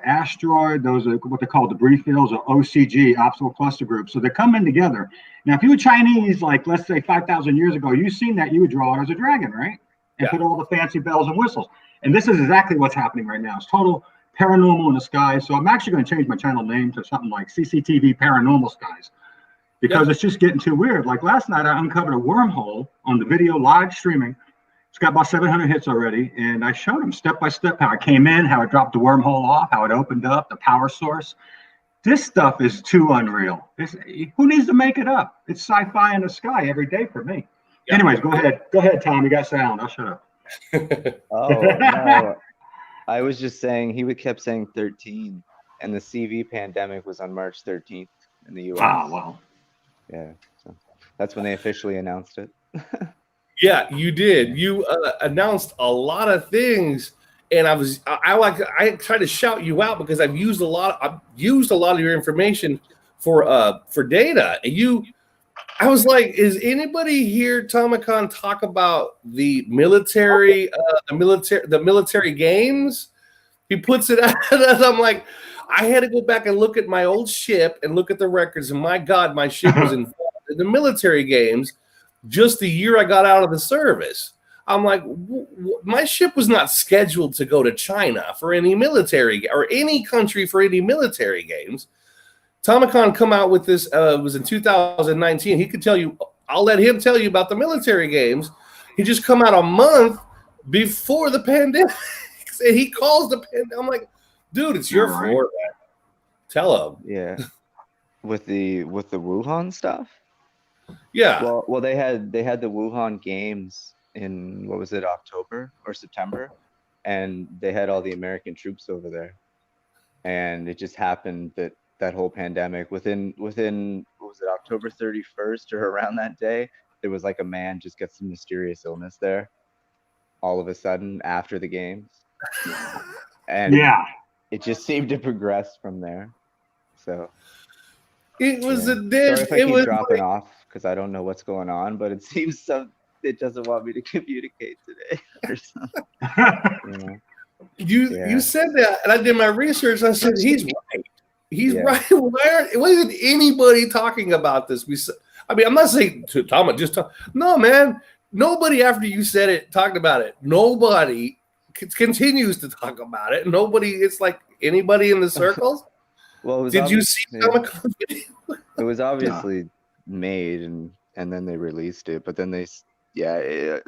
asteroid. Those are what they call debris fields, or OCG, optical cluster groups. So they're coming together. Now, if you were Chinese, like let's say 5,000 years ago, you've seen that, you would draw it as a dragon, right? And put all the fancy bells and whistles. And this is exactly what's happening right now. It's total paranormal in the sky. So I'm actually going to change my channel name to something like CCTV Paranormal Skies, because it's just getting too weird. Like last night, I uncovered a wormhole on the video live streaming. It's got about 700 hits already. And I showed them step by step how I came in, how I dropped the wormhole off, how it opened up, the power source. This stuff is too unreal. Who needs to make it up? It's sci-fi in the sky every day for me. Yeah. Anyways, go ahead, Tom. You got sound. I'll shut up. No. I was just saying he kept saying 13, and the CV pandemic was on March 13th in the U.S. Wow. Yeah, so that's when they officially announced it. Yeah, you did. You announced a lot of things, and I tried to shout you out because I've used a lot of your information for data. I was like, is anybody here, Tomicon, talk about the military games? He puts it out, and I'm like, I had to go back and look at my old ship and look at the records, and my God, my ship was involved in the military games just the year I got out of the service. I'm like, my ship was not scheduled to go to China for any military or any country for any military games. Tomicon come out with this, it was in 2019. He could tell you, I'll let him tell you about the military games. He just come out a month before the pandemic. And he calls the pandemic. I'm like, dude, it's your fault. Man. Tell him. Yeah. With the Wuhan stuff? Yeah. Well, they had the Wuhan games in, what was it, October or September? And they had all the American troops over there. And it just happened that whole pandemic within what was it, October 31st or around that day, there was like a man just got some mysterious illness there all of a sudden after the games. And yeah, it just seemed to progress from there. So it was yeah. a dish. Sorry if I keep dropping off because I don't know what's going on, but it seems it doesn't want me to communicate today or something. You said that, and I did my research. I said he's right. He's right. Why wasn't anybody talking about this? I mean, I'm not saying to Tom, no, man. Nobody after you said it talked about it. Nobody continues to talk about it. Nobody. It's like anybody in the circles. Well, did you see Comic-Con video? It was obviously made, and then they released it. But then the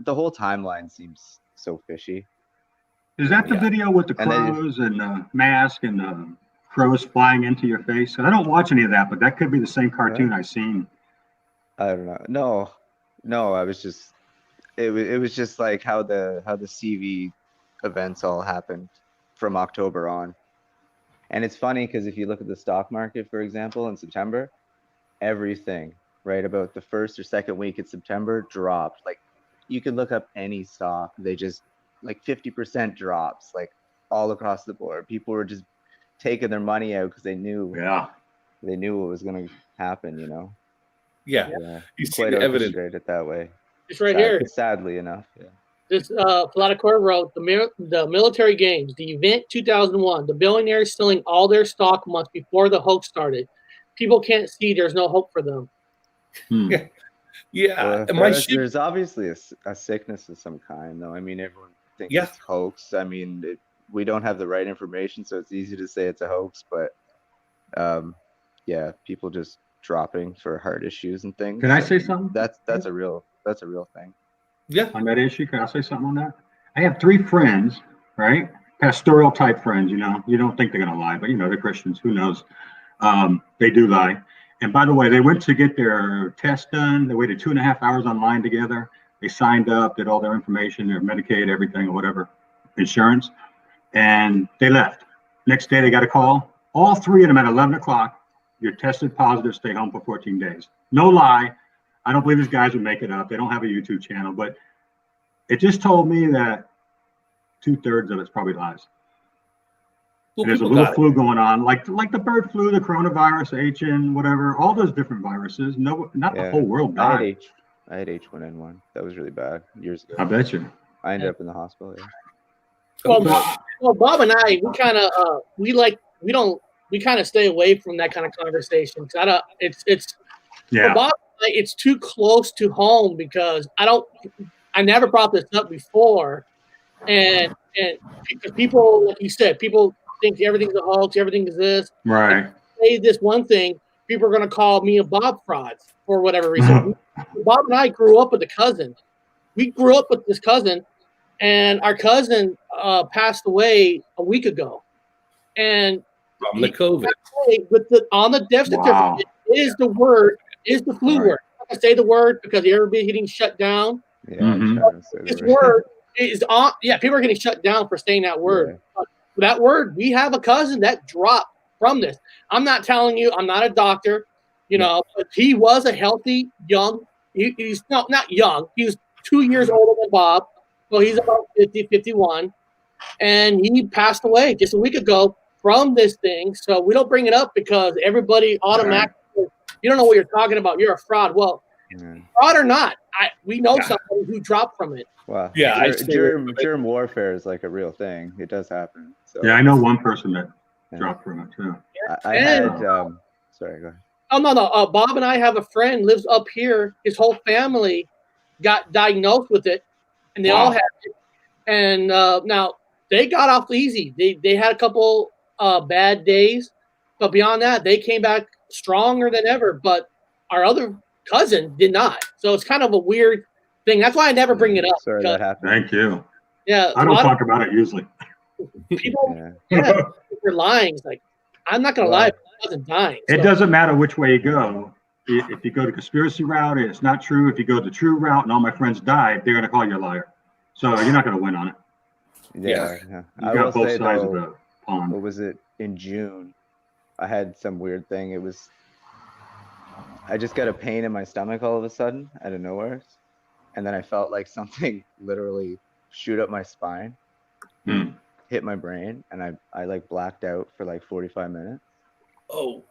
whole timeline seems so fishy. Is that the video with the crows and mask and crows flying into your face? And I don't watch any of that, but that could be the same cartoon I seen. I don't know. No. I was just. It was just like how the CV events all happened from October on. And it's funny because if you look at the stock market, for example, in September, everything right about the first or second week in September dropped. Like you could look up any stock, they just like 50% drops, like all across the board. People were just taking their money out because they knew what was going to happen, you know. Yeah. You see quite the evidence it that way. It's right here. Sadly enough, yeah. This Politicore wrote the military games, the event 2001. The billionaires selling all their stock months before the hoax started. People can't see. There's no hope for them. Yeah. There's obviously a sickness of some kind, though. I mean, everyone thinks it's hoax. I mean, we don't have the right information, so it's easy to say it's a hoax. But people just dropping for heart issues and things. Can I say something? That's a real thing. Yeah. On that issue, can I say something on that? I have 3 friends, right? Pastoral type friends, you know. You don't think they're going to lie, but, you know, they're Christians. Who knows? They do lie. And by the way, they went to get their test done. They waited 2.5 hours online together. They signed up, did all their information, their Medicaid, everything, or whatever, insurance. And they left. Next day, they got a call. All 3 of them at 11 o'clock, you're tested positive, stay home for 14 days. No lie. I don't believe these guys would make it up. They don't have a YouTube channel, but it just told me that 2/3 of it's probably lies. Well, there's a little flu going on, like the bird flu, the coronavirus, HN, whatever, all those different viruses. No, not the whole world died. I had H1N1. That was really bad years ago. I bet you. I ended up in the hospital. Yeah. Well, Bob and I, we kind of we kind of stay away from that kind of conversation. For Bob, it's too close to home because I never brought this up before, and because people, like you said, people think everything's a hoax, everything is this. Right. Say this one thing, people are going to call me and Bob frauds for whatever reason. Bob and I grew up with a cousin. We grew up with this cousin, and our cousin passed away a week ago, and from the COVID. On the death certificate is the flu word. I say the word because everybody's getting shut down. Yeah, this word is on. Yeah, people are getting shut down for saying that word. Yeah. That word, we have a cousin that dropped from this. I'm not telling you, I'm not a doctor, you know, but he was a healthy, young, he's not young. He was 2 years older than Bob. So he's about 50, 51. And he passed away just a week ago from this thing. So we don't bring it up because everybody automatically, you don't know what you're talking about. You're a fraud. Well, fraud or not, we know somebody who dropped from it. Wow. Yeah, germ warfare is like a real thing. It does happen. So. Yeah, I know one person that dropped from it too. I had. Sorry, go ahead. Oh no. Bob and I have a friend lives up here. His whole family got diagnosed with it, and they all had it. And now they got off easy. They had a couple bad days, but beyond that, they came back stronger than ever. But our other cousin did not. So it's kind of a weird thing. That's why I never bring it up. Sorry that happened. Thank you. Yeah, I don't talk about it usually. People, they're lying. It's like, I'm not gonna lie, my cousin dying. It doesn't matter which way you go. If you go the conspiracy route, it's not true. If you go the true route and all my friends died, they're gonna call you a liar. So you're not gonna win on it. Yeah. You got both sides of the pond. What was it? In June, I had some weird thing. I just got a pain in my stomach all of a sudden out of nowhere. And then I felt like something literally shoot up my spine, hit my brain, and I like blacked out for like 45 minutes. Oh.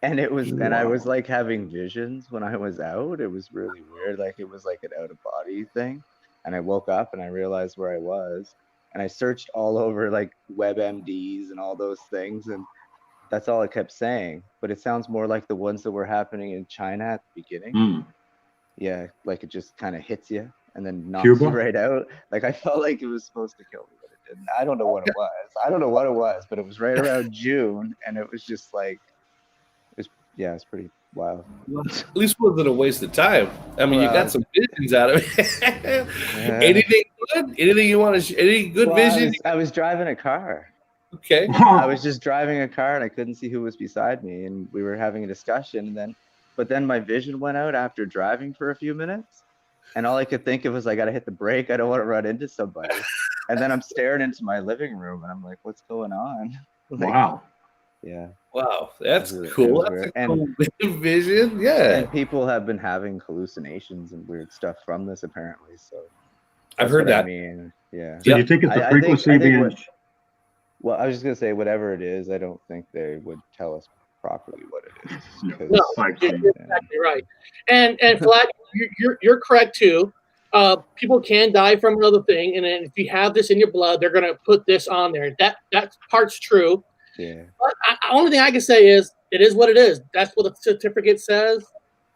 And it was, and I was like having visions when I was out. It was really weird. Like it was like an out of body thing. And I woke up and I realized where I was. And I searched all over like WebMDs and all those things. And that's all I kept saying. But it sounds more like the ones that were happening in China at the beginning. Yeah, like it just kind of hits you and then knocks you right out. Like I felt like it was supposed to kill me, but it didn't. I don't know what it was. But it was right around June. And it was just like, it's pretty wild. At least it wasn't a waste of time. I mean, you got some visions out of it. Anything good? Anything you want to? Any good vision? I was driving a car. Okay. I was just driving a car and I couldn't see who was beside me, and we were having a discussion. But then my vision went out after driving for a few minutes, and all I could think of was I got to hit the brake. I don't want to run into somebody. And then I'm staring into my living room and I'm like, what's going on? Like, wow. Yeah. Wow, that's cool. That's a cool vision. Yeah. And people have been having hallucinations and weird stuff from this apparently. So I've heard that. I mean, yeah. So you think it's the frequency being? Well, I was just gonna say, whatever it is, I don't think they would tell us properly what it is. No, you're exactly right. And Flat, you're correct too. People can die from another thing, and then if you have this in your blood, they're gonna put this on there. That part's true. Yeah. But only thing I can say is it is what it is. That's what the certificate says,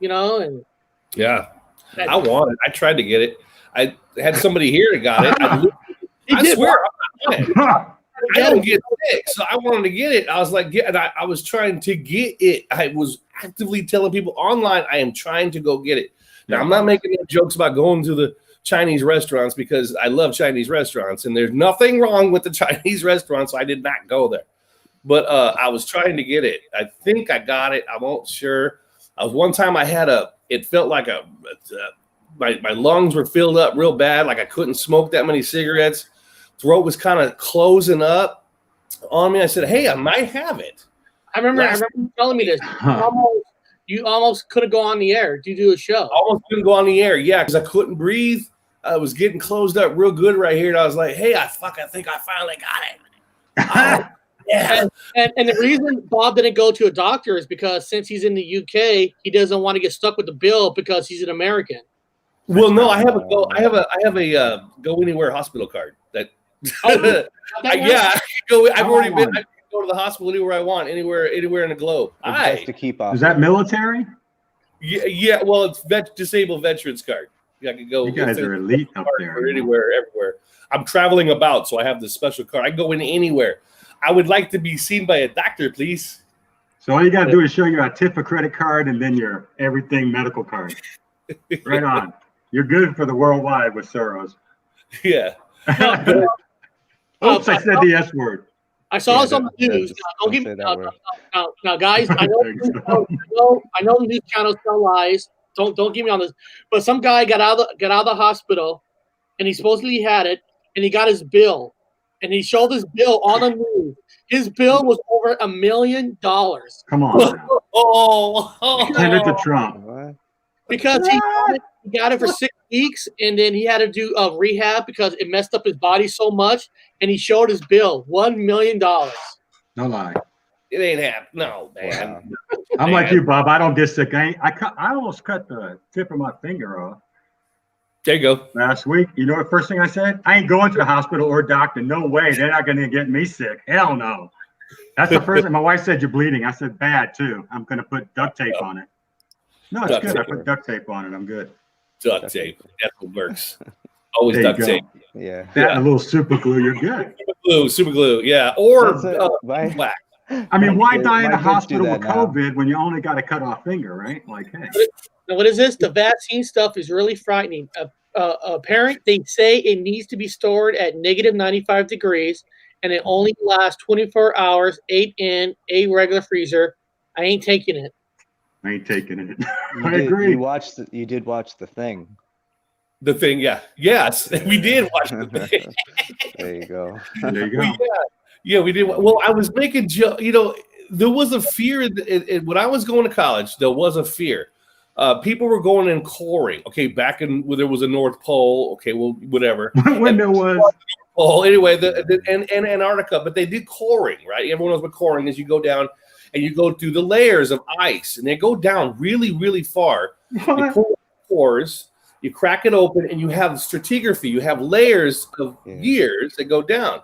and yeah, I want it. I tried to get it. I had somebody here that got it. I swear, I don't get sick, so I wanted to get it. I was like, and I was trying to get it. I was actively telling people online, I am trying to go get it. Now, I'm not making any jokes about going to the Chinese restaurants because I love Chinese restaurants, and there's nothing wrong with the Chinese restaurants, so I did not go there. But I was trying to get it. I think I got it. I wasn't sure. One time I had it felt like my lungs were filled up real bad. Like I couldn't smoke that many cigarettes. Throat was kind of closing up on me. I said, hey, I might have it. I remember you telling me this. You almost couldn't go on the air. Do you do a show? Almost couldn't go on the air. Yeah, because I couldn't breathe. I was getting closed up real good right here. And I was like, hey, I think I finally got it. Yeah. And the reason Bob didn't go to a doctor is because since he's in the UK, he doesn't want to get stuck with the bill because he's an American. Well, no, I have a go anywhere hospital card. That I've already been. I can go to the hospital anywhere I want, anywhere in the globe. To keep off. Is that military? Yeah. Well, it's disabled veterans card. I can go. You guys are elite up there. Or anywhere, everywhere. I'm traveling about, so I have this special card. I can go in anywhere. I would like to be seen by a doctor, please. So all you got to do is show your TIFA credit card and then your everything medical card. Right on. You're good for the worldwide with Soros. Yeah. Oops, I said the S word. I saw this on the news. Don't give me now, guys. I know the news channels tell lies. Don't give me on this. But some guy got out of the hospital, and he supposedly had it, and he got his bill. And he showed his bill on the news. His bill was over $1 million. Come on. Send it to Trump. Because he got it for 6 weeks, and then he had to do rehab because it messed up his body so much. And he showed his bill, $1 million. No lie. It ain't happening. No, man. Wow. I'm like you, Bob. I don't get sick. I almost cut the tip of my finger off. There you go. Last week, you know the first thing I said? I ain't going to the hospital or doctor. No way. They're not going to get me sick. Hell no. That's the first thing. My wife said, you're bleeding. I said, bad too. I'm going to put duct tape on it. No, it's good. I put duct tape on it. I'm good. Duct tape. That's what works. Always There duct you go. tape. Yeah. That and a little super glue, you're good. Super glue, yeah. Or Why- wax. I mean, why kids- die in my a kids do hospital that with now. COVID when you only got a cut off finger, right? Like, hey. Now, what is this? The vaccine stuff is really frightening. Apparently, they say it needs to be stored at negative 95 degrees, and it only lasts 24 hours, 8 in a regular freezer. I ain't taking it. I ain't taking it. You I did, agree. you did watch The Thing. The Thing, yeah. Yes, we did watch The Thing. There you go. There you go. Yeah, we did. Well, I was making there was a fear when I was going to college. There was a fear. People were going in coring. Okay, back in when there was a North Pole. Okay, well, whatever. When there was. Oh, anyway, and Antarctica, but they did coring, right? Everyone knows what coring is. You go down and you go through the layers of ice, and they go down really, really far. You pull the cores, you crack it open, and you have stratigraphy. You have layers of years that go down.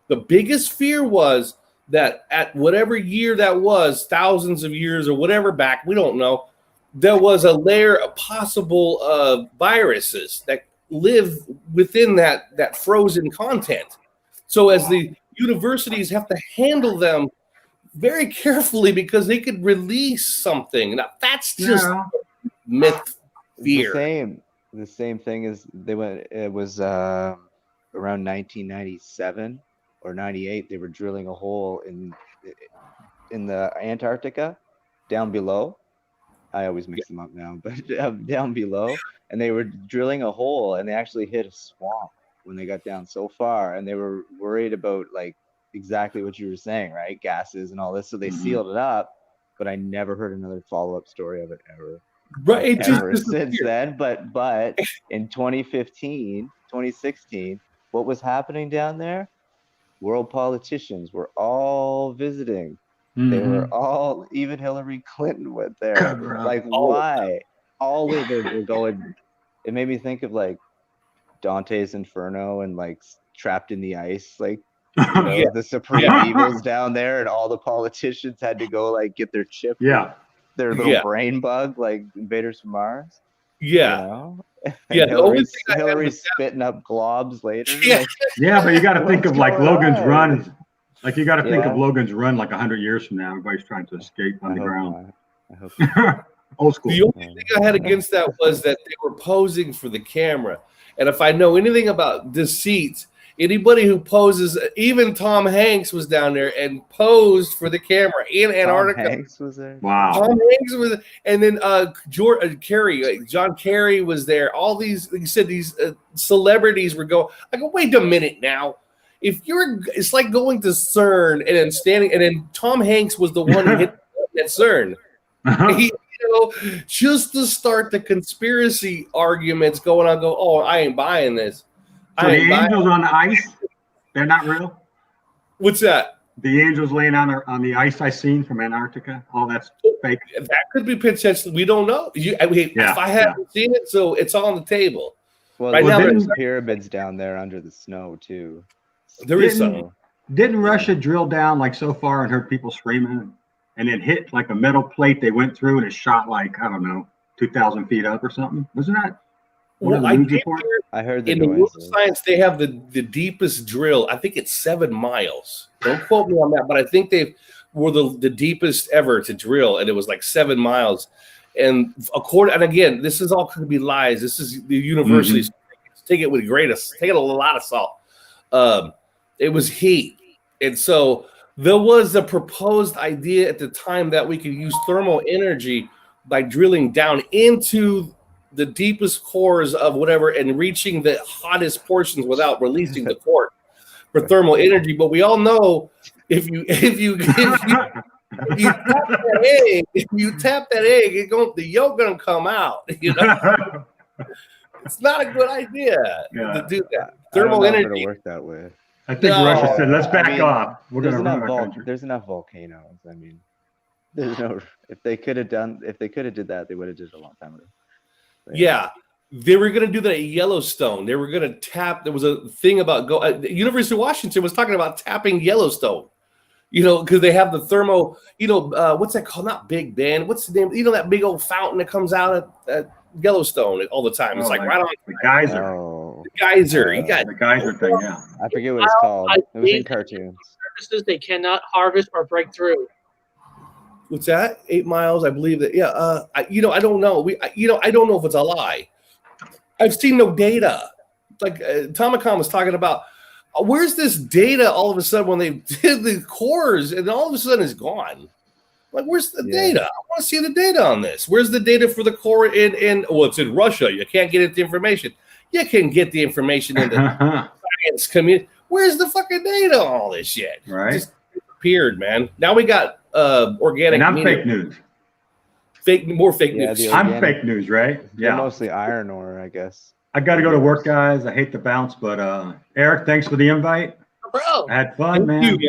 The biggest fear was that at whatever year that was, thousands of years or whatever back, we don't know, there was a layer of possible viruses that live within that frozen content. So as the universities have to handle them very carefully because they could release something. Now that's just myth fear. The same thing as it was around 1997 or 98. They were drilling a hole in the Antarctica down below. I always mix them up now, but down below, and they were drilling a hole, and they actually hit a swamp when they got down so far, and they were worried about like exactly what you were saying, right? Gases and all this, so they sealed it up. But I never heard another follow-up story of it ever. Right, ever since then. But in 2015, 2016, what was happening down there? World politicians were all visiting. They were all, even Hillary Clinton went there. Like, why? All of them were going. It made me think of like Dante's Inferno and like Trapped in the Ice, like the supreme evils down there, and all the politicians had to go like get their chip, their little brain bug, like invaders from Mars. Hillary's spitting up globs later. But you got to think of like Logan's Run. Like you got to think of Logan's Run like 100 years from now. Everybody's trying to escape on the ground. I hope so. Old school. The only thing I had against that was that they were posing for the camera. And if I know anything about deceit, anybody who poses, even Tom Hanks was down there and posed for the camera in Antarctica. Tom Hanks was there. Wow. Tom Hanks was, and then John Kerry was there. All these, like you said, these celebrities were going. I go, wait a minute now. If it's like going to CERN and then standing, and then Tom Hanks was the one who hit at CERN. He, just to start the conspiracy arguments going on. I ain't buying this. So the angels on the ice, they're not real? What's that? The angels laying on the ice I seen from Antarctica, all that's fake. That could be potentially. We don't know. If I haven't seen it, so it's on the table. Well, there's pyramids down there under the snow too. There is some. Didn't Russia drill down like so far and heard people screaming, and it hit like a metal plate they went through and it shot like, I don't know, 2,000 feet up or something? Wasn't that? I heard the in the world of science, they have the deepest drill. I think it's 7 miles. Don't quote me on that, but I think they were the deepest ever to drill, and it was like 7 miles. And again, this is all could be lies. This is the universities. Take it with take it a lot of salt. It was heat, and so there was a proposed idea at the time that we could use thermal energy by drilling down into the deepest cores of whatever and reaching the hottest portions without releasing the core for thermal energy. But we all know if you tap that egg, the yolk gonna come out. It's not a good idea to do that. Thermal energy work that way. I think Russia said, "Let's back off. We're going to run our country." There's enough volcanoes. I mean, there's no. If they could have did that, they would have did it a long time ago. Yeah, they were going to do that at Yellowstone. They were going to tap. There was a thing about the University of Washington was talking about tapping Yellowstone. Because they have the thermo. What's that called? Not Big Bend. What's the name? That big old fountain that comes out at Yellowstone all the time. It's right on the geyser. Oh. The geyser. You got the geyser thing, yeah. I forget what it's called. It was in cartoons. Surfaces they cannot harvest or break through. what's that? 8 miles, I believe that. Yeah. I don't know. I don't know if it's a lie. I've seen no data. Like Tomicon was talking about. Where's this data all of a sudden when they did the cores and all of a sudden it's gone? Like, where's the data? I want to see the data on this. Where's the data for the core it's in Russia. You can't get the information. You can get the information in the science community. Where's the fucking data on all this shit? Right. Just disappeared, man. Now we got organic. And I'm media. fake news. More fake news. I'm fake news, right? Yeah. Mostly iron ore, I guess. I got to go to work, guys. I hate to bounce, but Eric, thanks for the invite. Bro, I had fun, man.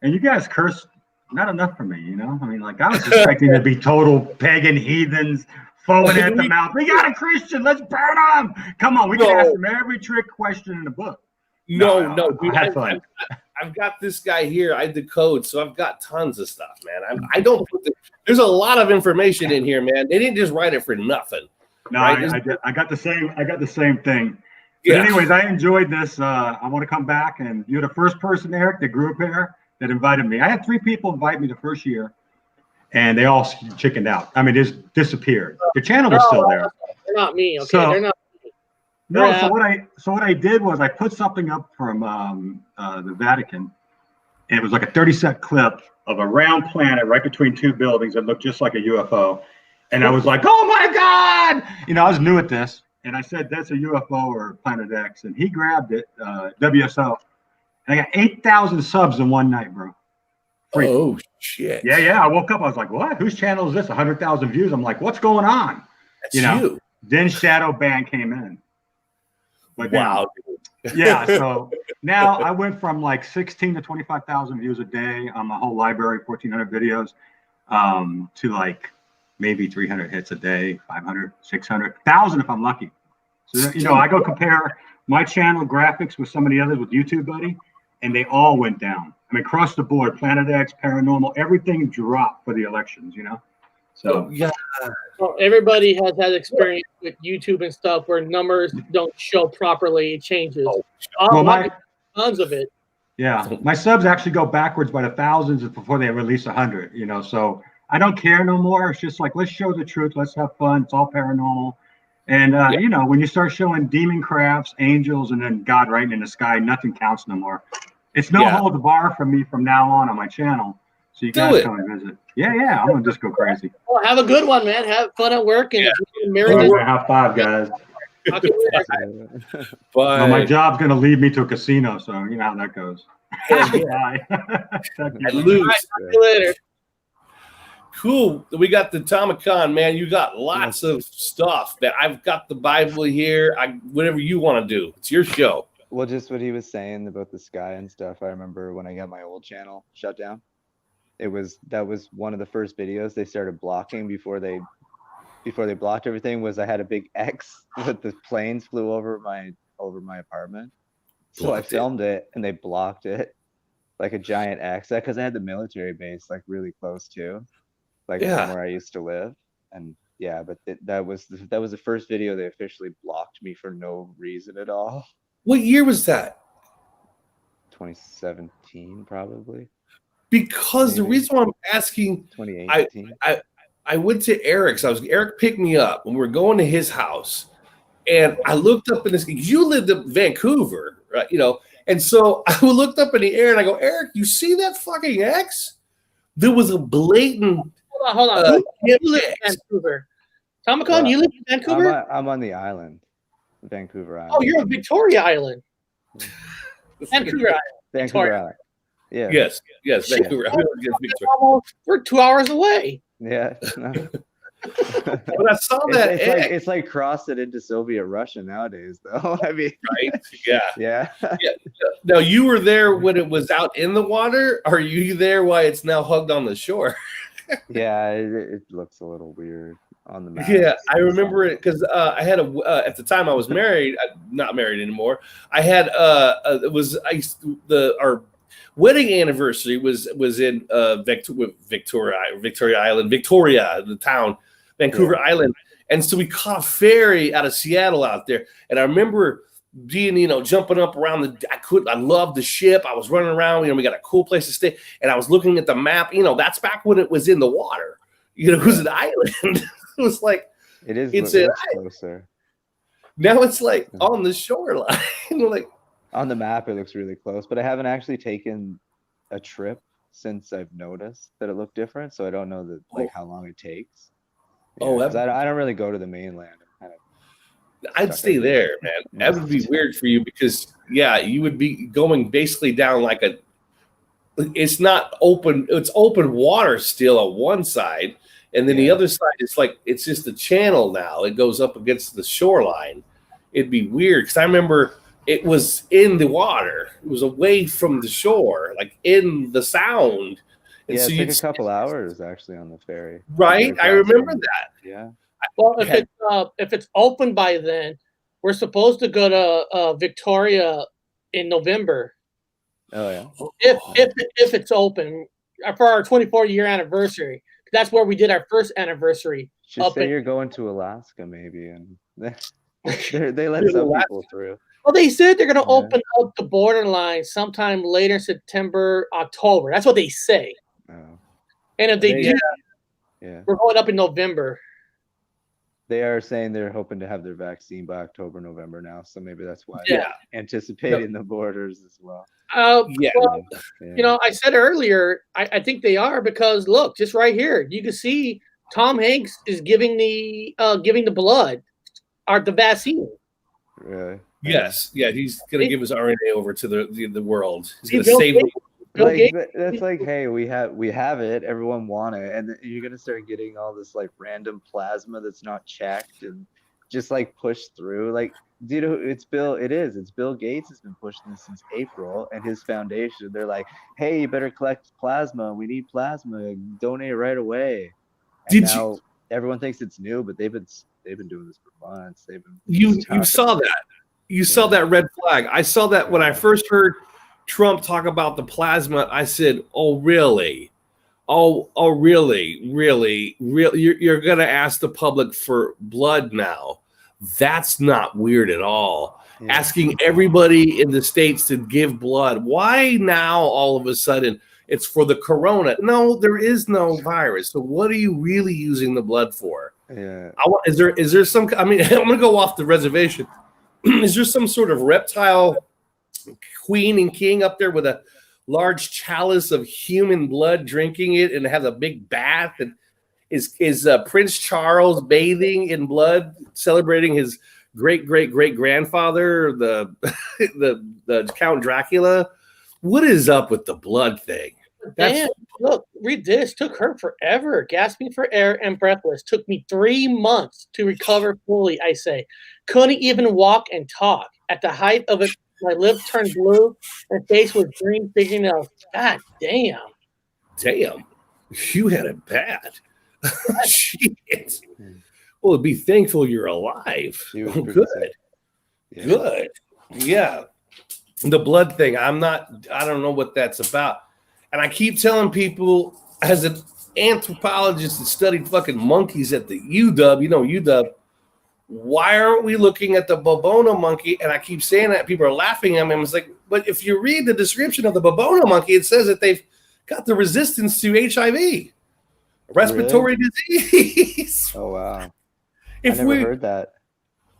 And you guys cursed not enough for me, you know? I mean, like, I was expecting to be total pagan heathens foaming at the mouth. We got a Christian. Let's burn them. Come on. We can ask them every trick question in the book. No, dude. I had fun. I've got this guy here. I decode, so I've got tons of stuff, man. I don't put there's a lot of information in here, man. They didn't just write it for nothing. No, right? I got the same thing. But anyways, I enjoyed this. I want to come back, and you're the first person, Eric, that grew up here that invited me. I had 3 people invite me the first year, and they all chickened out. I mean, just disappeared. The channel was still there. They're not me. Okay, So- they're not. No, Yeah. so what I did was I put something up from the Vatican, and it was like a 30-second clip of a round planet right between 2 buildings that looked just like a UFO. And I was like, oh my God! You know, I was new at this. And I said, that's a UFO or Planet X. And he grabbed it, WSO. And I got 8,000 subs in one night, bro. Free. Oh, shit. Yeah. I woke up, I was like, what? Whose channel is this? 100,000 views. I'm like, what's going on? That's you. Then Shadow Ban came in. But wow. Yeah, so now I went from like 16 to 25,000 views a day on my whole library, 1,400 videos, to like maybe 300 hits a day, 500, 600, 1,000 if I'm lucky. So, you know, I go compare my channel graphics with some of the others with YouTube, buddy, and they all went down. I mean, across the board, Planet X, Paranormal, everything dropped for the elections, you know? So, yeah. Well, everybody has had experience with YouTube and stuff where numbers don't show properly. It changes. Tons of it. Yeah, my subs actually go backwards by the thousands before they release 100. You know, so I don't care no more. It's just like, let's show the truth. Let's have fun. It's all paranormal. And you know, when you start showing demon crafts, angels, and then God writing in the sky, nothing counts no more. It's no hold the bar for me from now on my channel. So you guys come and visit. Yeah, I'm gonna just go crazy. Well, have a good one, man. Have fun at work and high five, guys. Well, my job's gonna lead me to a casino, so you know how that goes. Later. Cool. We got the Tomicon, man. You got lots of stuff. That I've got the Bible here. Whatever you want to do. It's your show. Well, just what he was saying about the sky and stuff. I remember when I got my old channel shut down. That was one of the first videos they started blocking before they blocked everything. Was I had a big X with the planes flew over my apartment. So I filmed it and they blocked it, like a giant X, because I had the military base like really close to, like from where I used to live. And yeah, but that was the first video they officially blocked me for no reason at all. What year was that? 2017, probably. Because maybe. The reason why I'm asking, 2018. I went to Eric's. Eric picked me up when we were going to his house, and I looked up in this. You lived in Vancouver, right? You know, and so I looked up in the air and I go, Eric, you see that fucking X? There was a blatant. Hold on. You live in Vancouver. Tomicon, you live in Vancouver? I'm on the island, Vancouver Island. Oh, you're on Victoria Vancouver Island. Vancouver Island. Yeah. Yes, Vancouver. We're 2 hours away. Yeah. But I saw that. It's like crossed it into Soviet Russia nowadays, though. I mean, right? Yeah. Now, you were there when it was out in the water. Are you there while it's now hugged on the shore? Yeah, it looks a little weird on the map. Yeah, I remember it because I had at the time I was married, not married anymore. I had our wedding anniversary was in Victoria Island, the town, Vancouver Island, and so we caught a ferry out of Seattle out there. And I remember being, jumping up around I loved the ship. I was running around, we got a cool place to stay. And I was looking at the map, that's back when it was in the water. It was an island. It was like, it's closer. Now it's like on the shoreline. Like on the map, it looks really close, but I haven't actually taken a trip since I've noticed that it looked different. So I don't know how long it takes. I don't really go to the mainland. I'd stay there, man. That would be weird for you because, you would be going basically down it's not open. It's open water still on one side. And then the other side is it's just a channel now. It goes up against the shoreline. It'd be weird because I remember it was in the water. It was away from the shore, in the sound. And so it took a couple hours actually on the ferry. Right? I remember that. Yeah. Well, if it's open by then, we're supposed to go to Victoria in November. Oh yeah. If it's open for our 24-year anniversary, that's where we did our first anniversary. Should say you're going to Alaska maybe, and they let some people through. Well, they said they're going to open up the borderline sometime later, September, October. That's what they say. Oh. And if they do, we're going up in November. They are saying they're hoping to have their vaccine by October, November now. So maybe that's why they're anticipating the borders as well. Well, I said earlier, I think they are because look, just right here, you can see Tom Hanks is giving the blood, or the vaccine. Really? Yes. Yeah, he's going to give his RNA over to the world. He's going to save the world. That's hey, we have it, everyone want it, and then you're gonna start getting all this random plasma that's not checked and just pushed through. It's Bill Gates has been pushing this since April, and his foundation, they're like, hey, you better collect plasma, we need plasma, donate right away. And now everyone thinks it's new, but they've been doing this for months. You saw that. You saw that red flag. I saw that when I first heard Trump talk about the plasma. I said, "Oh, really? Oh, really? You're going to ask the public for blood now? That's not weird at all. Yeah. Asking everybody in the States to give blood. Why now all of a sudden it's for the corona? No, there is no virus. So what are you really using the blood for? Yeah. Is there some? I mean, I'm going to go off the reservation. Is there some sort of reptile queen and king up there with a large chalice of human blood, drinking it, and have a big bath? And is Prince Charles bathing in blood, celebrating his great grandfather, the Count Dracula? What is up with the blood thing? Damn, look, read this. Took her forever, gasping for air and breathless. Took me 3 months to recover fully, I say. Couldn't even walk and talk. At the height of it, my lips turned blue and face was green, thinking of, God damn. Damn, you had it bad. Shit. Well, be thankful you're alive. Oh, good. Yeah. Good. Yeah. The blood thing, I don't know what that's about. And I keep telling people, as an anthropologist that studied fucking monkeys at the UW, why aren't we looking at the Bobono monkey? And I keep saying that, people are laughing at me. It's like, but if you read the description of the Bobono monkey, it says that they've got the resistance to HIV, respiratory disease. Oh, wow. I never heard that.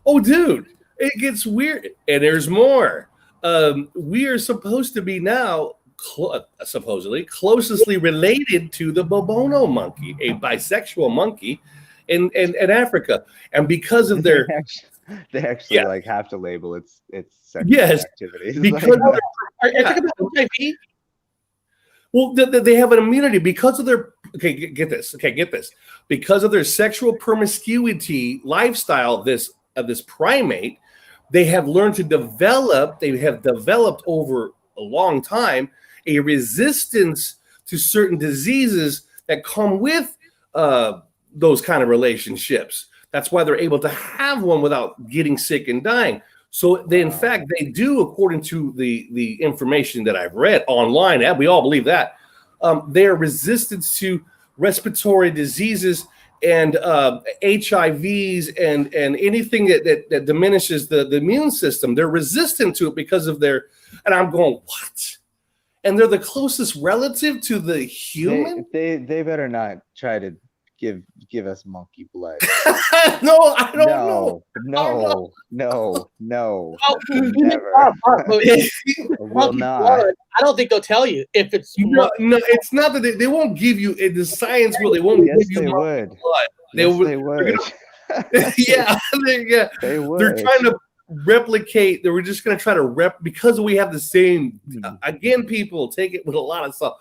Oh, dude, it gets weird. And there's more. We are supposed to be now supposedly closely related to the Bobono monkey, a bisexual monkey in Africa. And because of their they actually have to label its sexual activities. Because are you talking about HIV? Well, they have an immunity because of their get this. Because of their sexual promiscuity lifestyle, this primate, they have learned to develop. They have developed over a long time a resistance to certain diseases that come with those kind of relationships. That's why they're able to have one without getting sick and dying. So they, in fact, they do, according to the information that I've read online, we all believe that, their resistance to respiratory diseases and HIVs and anything that diminishes the immune system. They're resistant to it because of their. And I'm going, what? And they're the closest relative to the human. They better not try to give us monkey blood. No, I don't know. No. Never. Will not. Blood, I don't think they'll tell you if it's no. It's not that they won't give you the science. Will they won't yes, give you they would. blood. They would. Yeah, they would. They're trying to replicate. They were just going to try to because we have the same. Again, people take it with a lot of stuff.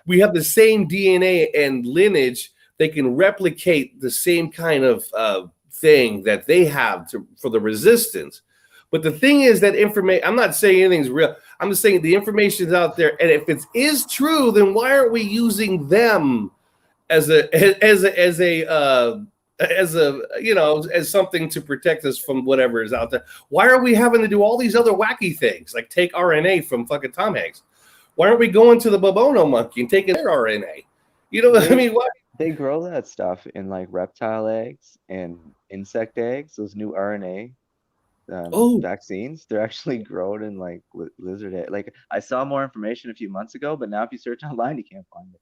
We have the same DNA and lineage. They can replicate the same kind of thing that they have for the resistance. But the thing is that information, I'm not saying anything's real. I'm just saying the information's out there. And if it is true, then why aren't we using them as something to protect us from whatever is out there? Why are we having to do all these other wacky things, like take RNA from fucking Tom Hanks? Why aren't we going to the babono monkey and taking their RNA? You know what I mean? Why? They grow that stuff in like reptile eggs and insect eggs. Those new RNA vaccines, they're actually grown in like lizard egg. Like I saw more information a few months ago, but now if you search online, you can't find it.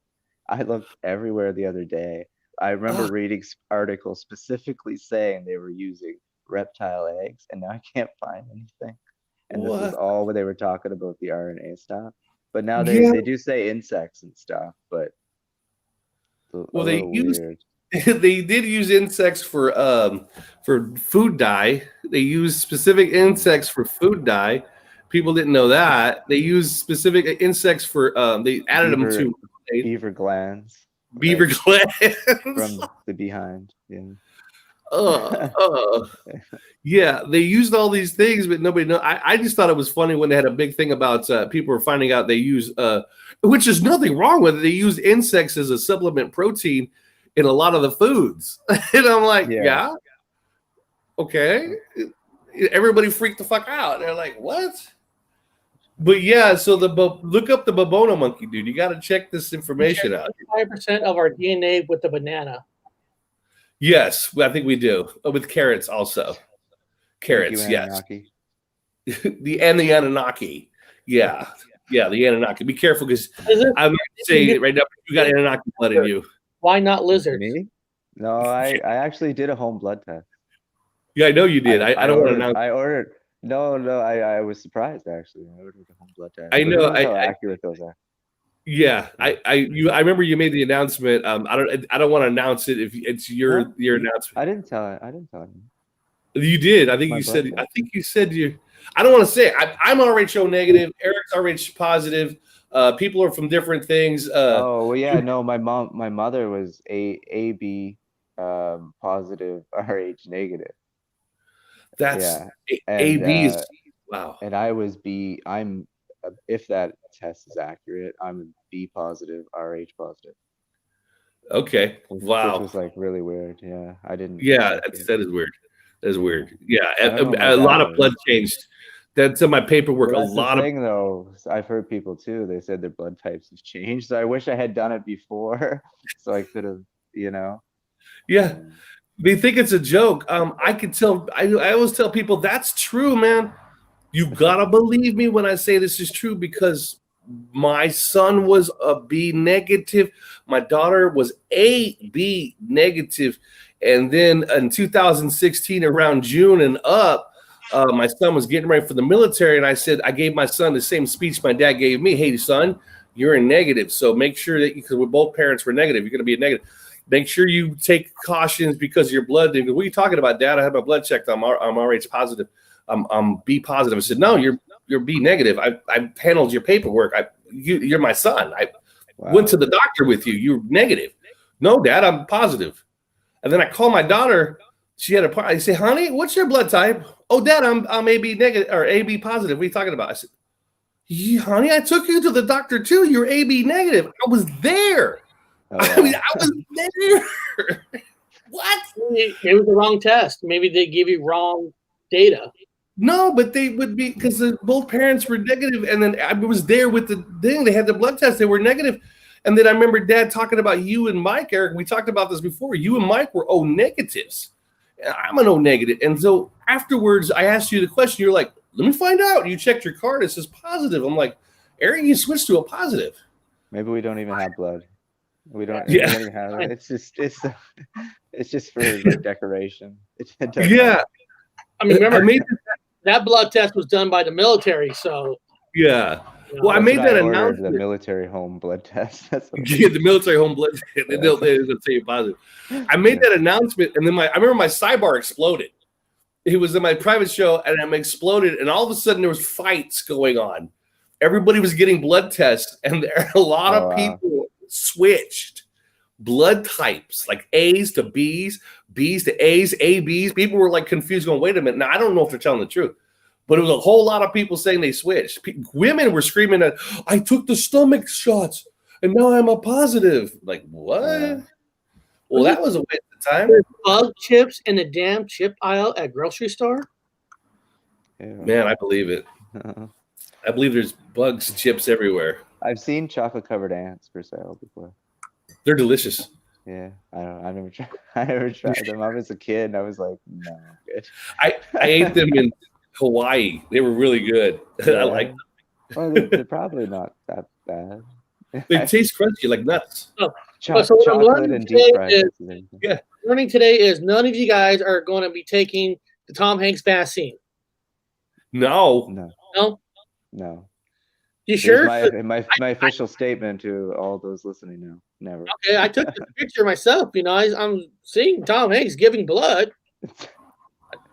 I looked everywhere the other day. I remember reading articles specifically saying they were using reptile eggs, and now I can't find anything. And this is all what they were talking about, the RNA stuff. But now they do say insects and stuff, but they did use insects for food dye. They used specific insects for food dye. People didn't know that. They used specific insects for they added them to beaver glands. Beaver glands from the behind. Yeah. Yeah, they used all these things, but nobody knows. I just thought it was funny when they had a big thing about people were finding out they use, which is nothing wrong with it. They use insects as a supplement protein in a lot of the foods. And I'm like, yeah, okay. Everybody freaked the fuck out. They're like, what? But yeah, so look up the babono monkey, dude. You got to check this information out. 5% of our DNA with the banana. Yes, I think we do. With carrots also. Carrots, yes. The Anunnaki. Yeah, the Anunnaki. Be careful because I'm saying it right now. You got Anunnaki blood in you. Why not lizards? Me? No, I actually did a home blood test. Yeah, I know you did. I don't want to know. I ordered. No, I was surprised actually. I ordered a home blood test. I know how accurate those are. Yeah, I remember you made the announcement. I don't want to announce it if it's your announcement. I didn't tell him. You did. I think you said you. I don't want to say it. I'm RH negative. Eric's RH positive. People are from different things. My mother was AB positive, RH negative. That's AB is wow. And I was B. If that test is accurate, I'm B positive, RH positive. Okay. Wow. Which was like really weird. Yeah, I didn't. Yeah, that is weird. That is weird. Yeah, a lot of blood changed. That's in my paperwork. Well, though, I've heard people too. They said their blood types have changed. So I wish I had done it before, so I could have, Yeah, they think it's a joke. I could tell. I always tell people that's true, man. You gotta believe me when I say this is true because my son was a B negative. My daughter was a B negative. And then in 2016, around June and up, my son was getting ready for the military. And I gave my son the same speech my dad gave me. Hey, son, you're a negative. So make sure that because both parents were negative, you're going to be a negative. Make sure you take cautions because of your blood. What are you talking about, Dad? I had my blood checked. I'm RH positive. I'm B positive. I said, no, you're B negative. I handled your paperwork. You're my son. I went to the doctor with you. You're negative. No, Dad, I'm positive. And then I call my daughter. She had a part. I say, honey, what's your blood type? Oh, Dad, I'm AB negative or AB positive. What are you talking about? I said, yeah, honey, I took you to the doctor too. You're AB negative. I was there. I was there. What? It was the wrong test. Maybe they give you wrong data. No, but they would be because both parents were negative, and then I was there with the thing. They had the blood test; they were negative, And then I remember Dad talking about you and Mike, Eric. We talked about this before. You and Mike were O negatives. I'm an O negative. And so afterwards, I asked you the question. You're like, let me find out. You checked your card. It says positive. I'm like, Eric, you switched to a positive. Maybe we don't even have blood. We don't. Yeah. We don't even have it. It's just for like decoration. Yeah. I mean, remember that blood test was done by the military, so yeah. you know, Well, I made that ordered, announcement. the military home blood test. That's what Yeah, the military home blood. They'll say you're positive. I made that announcement, and then I remember my sidebar exploded. It was in my private show, and it exploded, and all of a sudden there was fights going on. Everybody was getting blood tests, and a lot of people switched blood types, like A's to B's, B's to A's, A, B's. People were like confused, going, wait a minute. Now, I don't know if they're telling the truth, but it was a whole lot of people saying they switched. Women were screaming that I took the stomach shots and now I'm a positive. Like, what? Well, that was a waste of time. There's bug chips in the damn chip aisle at grocery store. Man, I believe it. I believe there's bugs, chips everywhere. I've seen chocolate covered ants for sale before. They're delicious. Yeah, I never tried. I never tried them. I was a kid, and I was like, no, I'm good. I ate them in Hawaii. They were really good. Yeah. I like them. Well, they're probably not that bad. They taste crunchy like nuts. So what I'm Chocolate learning and today deep fried. is, learning today is none of you guys are going to be taking the Tom Hanks vaccine. No. No. You sure? My official statement to all those listening now. Never. Okay, I took the picture myself. You know, I'm seeing Tom Hanks giving blood.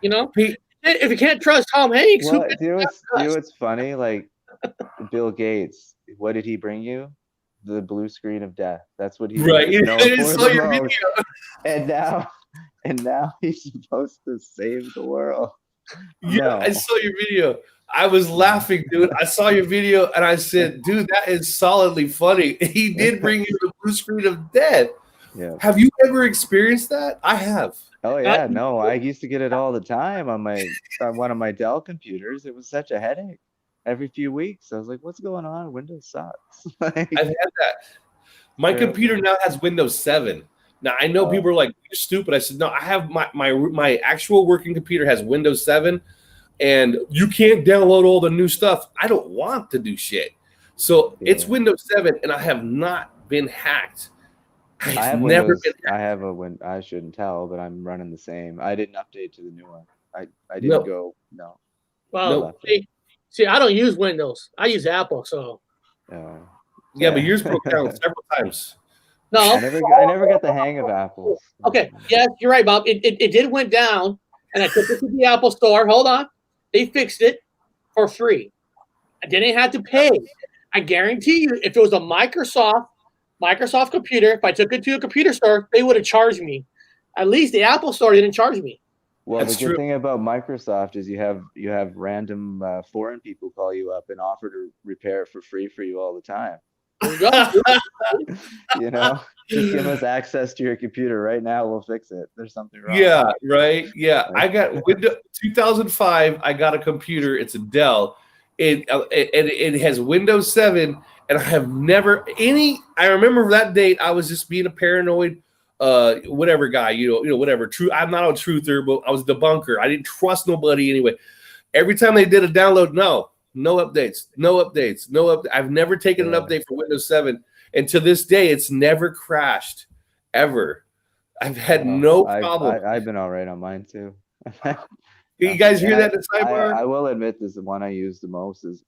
You know, if you can't trust Tom Hanks, Well, you know what's funny? Like Bill Gates, what did he bring you? The blue screen of death. That's what he Right. known I for saw the your most. video. And now he's supposed to save the world. Yeah, No. I saw your video. I was laughing, dude. I saw your video and I said, dude, that is solidly funny. He did bring you the blue screen of death. Yeah. Have you ever experienced that? I have. Oh yeah, no, I used to get it all the time on one of my Dell computers. It was such a headache. Every few weeks, I was like, "What's going on? Windows sucks." I've had that. My computer now has Windows 7. Now I know people are like, "You're stupid." I said, "No, I have my actual working computer has Windows 7, and you can't download all the new stuff. I don't want to do shit. So it's Windows 7, and I have not been hacked. I have never been hacked. I shouldn't tell, but I'm running the same. I didn't update to the new one. I didn't go. No. Well, see, I don't use Windows. I use Apple. So. Yeah, but yours broke down several times. No, I never got the hang of Apple. Okay, yes, you're right, Bob. It did went down, and I took it to the Apple store. Hold on, they fixed it for free. I didn't have to pay. I guarantee you, if it was a Microsoft computer, if I took it to a computer store, they would have charged me. At least the Apple store didn't charge me. Well, That's the good true. thing about Microsoft is you have random foreign people call you up and offer to repair it for free for you all the time. There you go. You know, just give us access to your computer right now. We'll fix it. There's something wrong. Yeah, right. Yeah, I got Windows 2005. I got a computer. It's a Dell. It has Windows 7, and I have never any. I remember that date. I was just being a paranoid, whatever guy. You know, whatever. True. I'm not a truther, but I was a debunker. I didn't trust nobody anyway. Every time they did a download, no updates. I've never taken an update for Windows 7, and to this day, it's never crashed, ever. I've had no problem. I've been all right on mine too. You guys hear that in the sidebar? I will admit this: the one I use the most is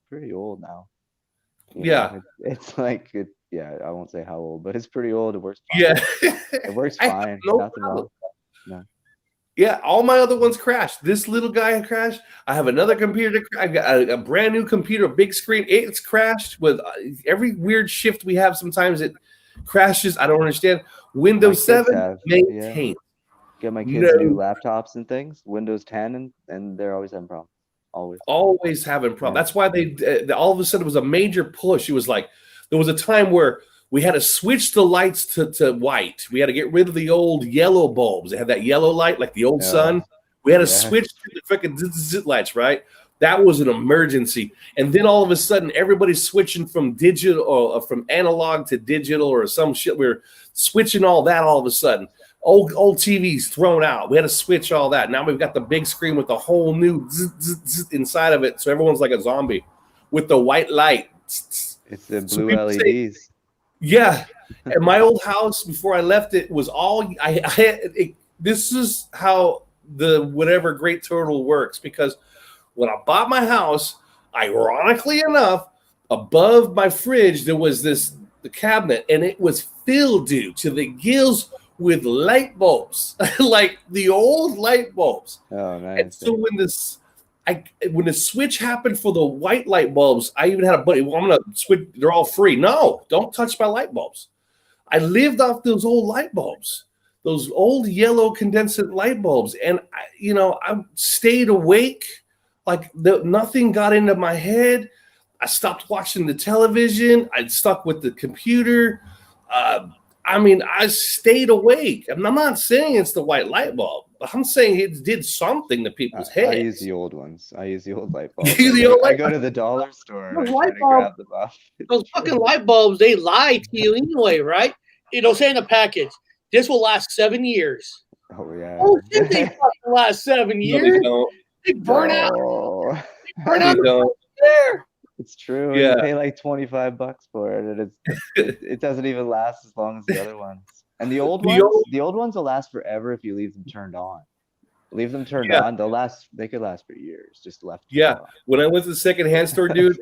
pretty old now. It's like it. Yeah, I won't say how old, but it's pretty old. It works fine. Yeah, it works fine. Nothing wrong. No. Yeah, all my other ones crashed. This little guy crashed. I have another computer. I got a brand new computer, a big screen. It's crashed with every weird shift we have. Sometimes it crashes. I don't understand. Windows 7 maintained. Get my kids new laptops and things. Windows 10 and they're always having problems. Always having problems. That's why they all of a sudden it was a major push. It was like there was a time where we had to switch the lights to white. We had to get rid of the old yellow bulbs. They had that yellow light like the old sun. We had to switch to the freaking zit lights, right? That was an emergency. And then all of a sudden, everybody's switching from digital or from analog to digital or some shit. We're switching all that all of a sudden. Old TVs thrown out. We had to switch all that. Now we've got the big screen with the whole new inside of it. So everyone's like a zombie with the white light. It's the blue LEDs. Yeah. And my old house, before I left it, was all this is how the whatever Great Turtle works, because when I bought my house, ironically enough, above my fridge there was the cabinet, and it was filled, dude, to the gills with light bulbs, like the old light bulbs. Oh, nice. And so when the switch happened for the white light bulbs, I even had a buddy. Well, I'm gonna switch. They're all free. No, don't touch my light bulbs. I lived off those old light bulbs, those old yellow condensate light bulbs, and I stayed awake. Like nothing got into my head. I stopped watching the television. I stuck with the computer. I stayed awake. I'm not saying it's the white light bulb, but I'm saying it did something to people's heads. I use the old ones. I use the old light bulbs. I go to the dollar store and I grab the buff. Those fucking light bulbs, they lie to you anyway, right? Say in the package, this will last 7 years. Oh, yeah. Oh, shit, they fucking last 7 years. They burn out. They burn out there. It's true. Yeah. You pay like $25 for it, and it doesn't even last as long as the other ones. And the old ones will last forever if you leave them turned on. Leave them turned on, they could last for years, just left. Yeah. When I went to the secondhand store, dude,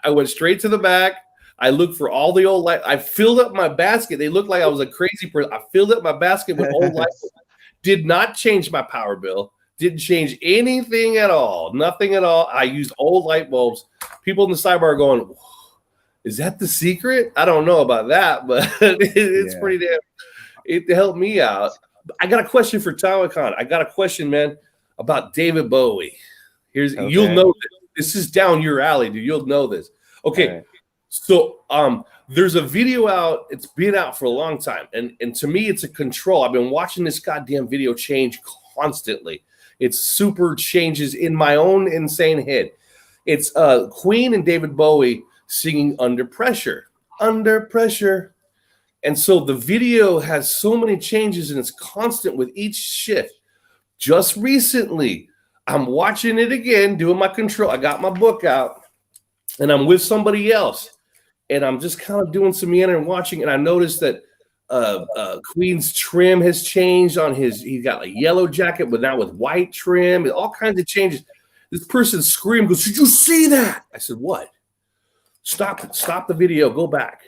I went straight to the back. I looked for all the old light. I filled up my basket. They looked like I was a crazy person. I filled up my basket with old lights. Did not change my power bill. Didn't change anything at all. Nothing at all. I used old light bulbs. People in the sidebar are going, is that the secret? I don't know about that, but it's pretty damn. It helped me out. I got a question for Tawakan. I got a question, man, about David Bowie. You'll know this. This is down your alley, dude. You'll know this. Okay. Right. So there's a video out. It's been out for a long time. And to me, it's a control. I've been watching this goddamn video change constantly. It's super changes in my own insane head. It's Queen and David Bowie singing Under Pressure. Under Pressure. And so the video has so many changes, and it's constant with each shift. Just recently, I'm watching it again, doing my control. I got my book out, and I'm with somebody else. And I'm just kind of doing some meandering and watching, and I noticed that Queen's trim has changed on he's got a yellow jacket, but now with white trim, and all kinds of changes. This person screamed, goes, "Did you see that?" I said, "What?" Stop the video, go back.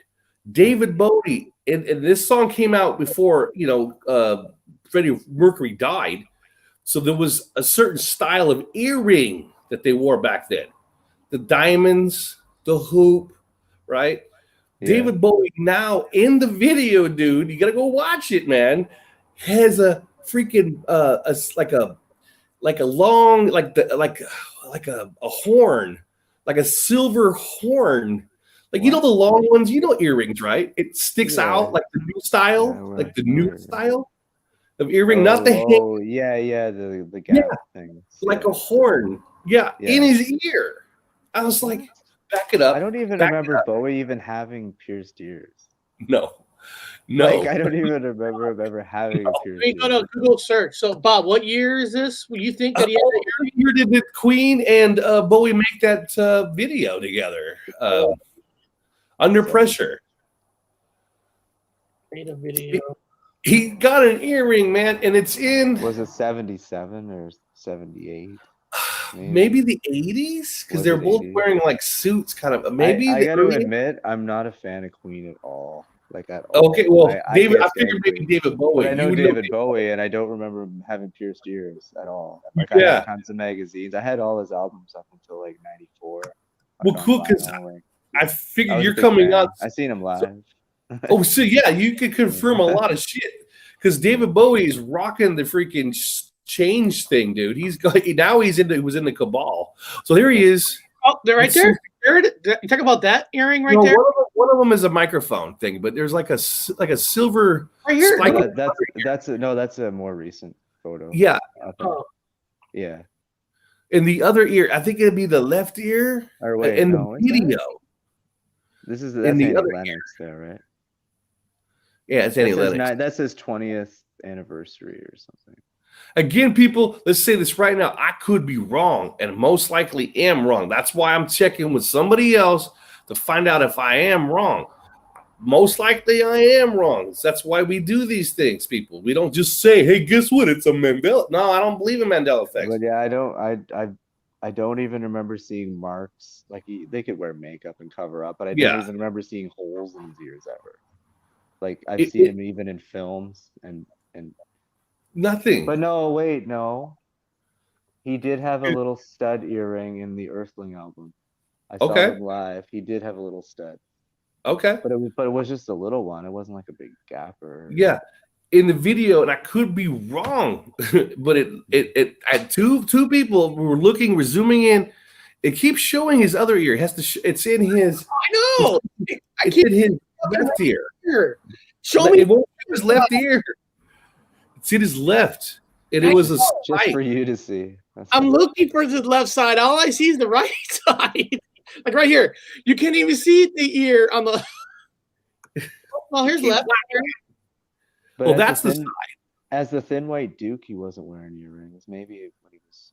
David Bowie, and this song came out before, Freddie Mercury died. So there was a certain style of earring that they wore back then. The diamonds, the hoop, right? Yeah. David Bowie now in the video, dude, you got to go watch it, man, has a freaking a horn, like a silver horn. Like, the long ones, earrings, right? It sticks out like the new style, style of earring, not the hang. Oh, the gap thing. Like a horn. Yeah, in his ear. I was like, back it up. I don't even remember Bowie even having pierced ears. No. Like, I don't even remember him ever having a pierced ear. Go to Google search. So, Bob, what year is this? Will you think that he had what year did the Queen and Bowie make that video together? Under Pressure. Made a video. He got an earring, man, and it's in. Was it 77 or 78? Maybe the 80s, because they're both wearing like suits, kind of. Maybe I got to admit, I'm not a fan of Queen at all. Like at all. Okay, well, I figured maybe David Bowie. But I know David Bowie, and I don't remember him having pierced ears at all. Like, I had tons of magazines. I had all his albums up until like '94. Well, cool, because I figured you're coming out. I seen him live. Oh, so yeah, you could confirm a lot of shit, because David Bowie is rocking the freaking change thing, dude. He was in the Cabal. So here he is. Oh, they're right there. You talk about that earring right there. One of them is a microphone thing, but there's like a silver right here. That's a more recent photo. Yeah. Yeah. In the other ear, I think it'd be the left ear. Or wait, in no, the video. That's in Annie the other Lennox there, right? Yeah, it's Annie Lennox. That's his 20th anniversary or something. Again, people, let's say this right now. I could be wrong, and most likely am wrong. That's why I'm checking with somebody else to find out if I am wrong. Most likely I am wrong. That's why we do these things, people. We don't just say, hey, guess what? It's a Mandela. No, I don't believe in Mandela effects. But yeah, I don't even remember seeing marks. Like they could wear makeup and cover up, but I don't even remember seeing holes in his ears ever. Like I've seen him even in films and nothing. But no, wait, no. He did have a little stud earring in the Earthling album. I saw him live. He did have a little stud. Okay. But it was just a little one. It wasn't like a big gap or in the video, and I could be wrong, but it had two people we're zooming in. It keeps showing his other ear. It has to. It's in his. I know. It's in his left ear. Show me. It won't show his left ear. It's in his left. And it was a just for you to see. I'm looking for the left side. All I see is the right side. Like right here. You can't even see the ear on the. Well, here's left. But well, that's the side. As the Thin White Duke, he wasn't wearing earrings. Maybe when he was.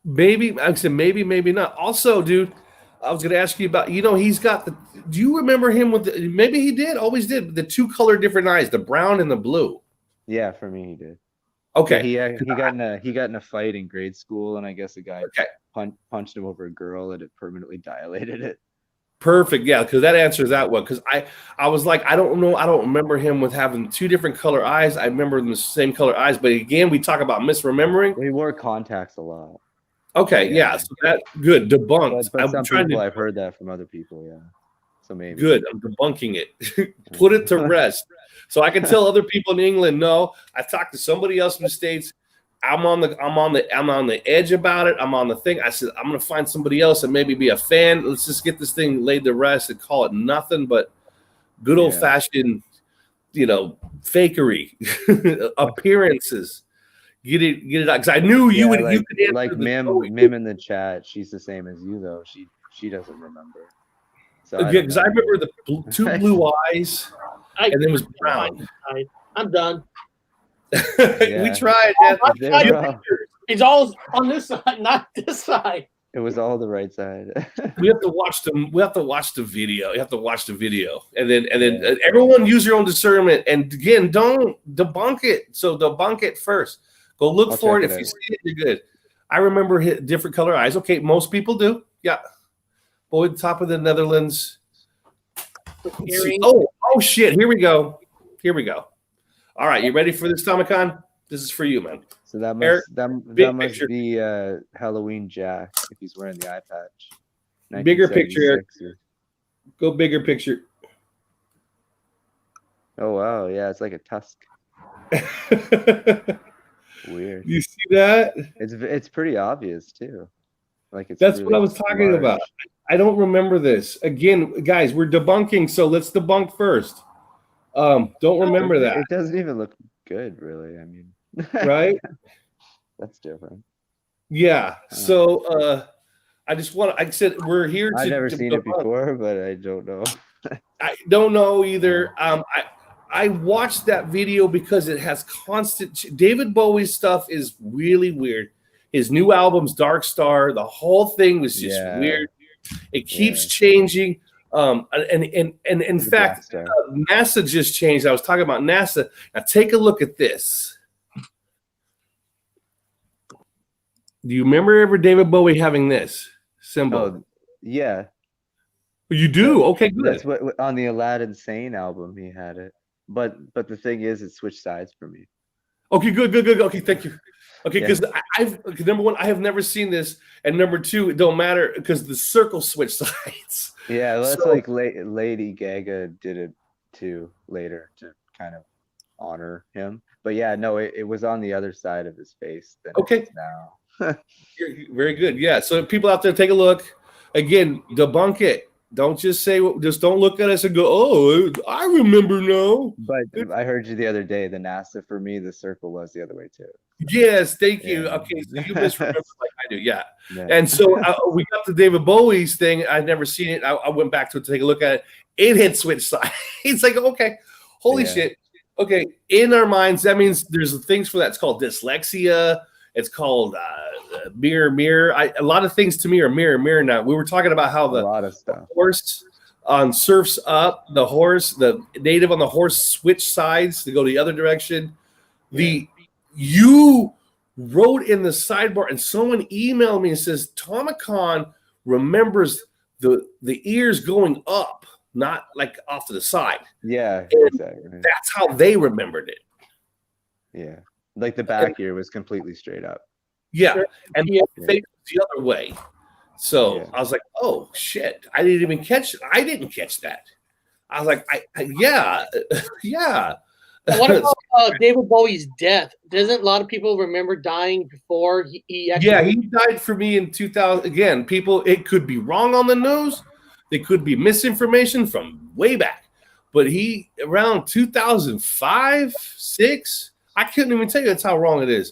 Maybe I said maybe not. Also, dude, I was going to ask you about. He's got the. Do you remember him with the? Maybe he did. Always did. The two color different eyes, the brown and the blue. Yeah, for me, he did. Okay. He got in a fight in grade school, and I guess a guy punched him over a girl, and it permanently dilated it. Perfect. Yeah, because that answers that one. Because I was like, I don't know. I don't remember him with having two different color eyes. I remember the same color eyes. But again, we talk about misremembering. He wore contacts a lot. Okay. Yeah. So that good. Debunked. But I've heard that from other people. Yeah. So maybe. Good. I'm debunking it. Put it to rest. So I can tell other people in England, no. I've talked to somebody else in the States. I'm on the edge about it. I'm on the thing. I said, I'm gonna find somebody else and maybe be a fan. Let's just get this thing laid to rest and call it nothing but good old fashioned, fakery, appearances. Get it out. Because I knew you would. Like, you could answer like Mim in the chat. She's the same as you though. She doesn't remember. So because I remember the two blue eyes, and then it was brown. I'm done. We tried. It's all on this side, not this side. It was all the right side. We have to watch them. We have to watch the video. You have to watch the video, and then everyone use your own discernment. And again, don't debunk it. So debunk it first. Go look for it. If you see it, you're good. I remember different color eyes. Okay, most people do. Yeah. Boy, top of the Netherlands. Oh shit! Here we go. All right, you ready for this, Tomicon? This is for you, man. So that must be Halloween Jack if he's wearing the eye patch. Bigger picture. Go bigger picture. Oh wow, yeah, it's like a tusk. Weird. You see that? It's pretty obvious too. Like that's really what I was talking about. I don't remember this. Again, guys, we're debunking, so let's debunk first. Don't remember that. It doesn't even look good, really. I mean, right? That's different. Yeah. So I just want to. I said we're here. I've never seen it before, but I don't know. I don't know either. I watched that video because it has constant. David Bowie's stuff is really weird. His new album's Dark Star. The whole thing was just weird. It keeps changing. And in fact, NASA just changed. I was talking about NASA. Now take a look at this. Do you remember ever David Bowie having this symbol? Oh, yeah. You do? Okay, good. That's what on the Aladdin Sane album he had it. But the thing is, it switched sides for me. Okay, good. Okay, thank you. Okay, because number one, I have never seen this, and number two, it don't matter because the circle switched sides. Yeah, well, that's like Lady Gaga did it too later to kind of honor him. But yeah, no, it was on the other side of his face than it is now. Very good. Yeah. So people out there, take a look. Again, debunk it. Don't just say, just don't look at us and go, oh, I remember now. But I heard you the other day, the NASA for me, the circle was the other way too. Yes, thank you. Okay, so you misremember like I do, yeah. And so we got the David Bowie's thing. I'd never seen it. I went back to it to take a look at it. It had switched sides. It's like, okay, holy shit. Okay, in our minds, that means there's things for that. It's called dyslexia. It's called mirror, mirror. A lot of things to me are mirror, mirror now. We were talking about how the horse on Surf's Up, the native on the horse switched sides to go the other direction. You wrote in the sidebar, and someone emailed me and says Tomicon remembers the ears going up, not like off to the side. Yeah, and exactly. That's how they remembered it. Yeah, like the back ear was completely straight up. Yeah, and the face was the other way. So I was like, oh shit, I didn't even catch it. I didn't catch that. I was like, yeah. What about David Bowie's death? Doesn't a lot of people remember dying before he actually? Yeah, he died for me in 2000. Again, people, it could be wrong on the news. They could be misinformation from way back. But he, around 2005, 6, I couldn't even tell you that's how wrong it is.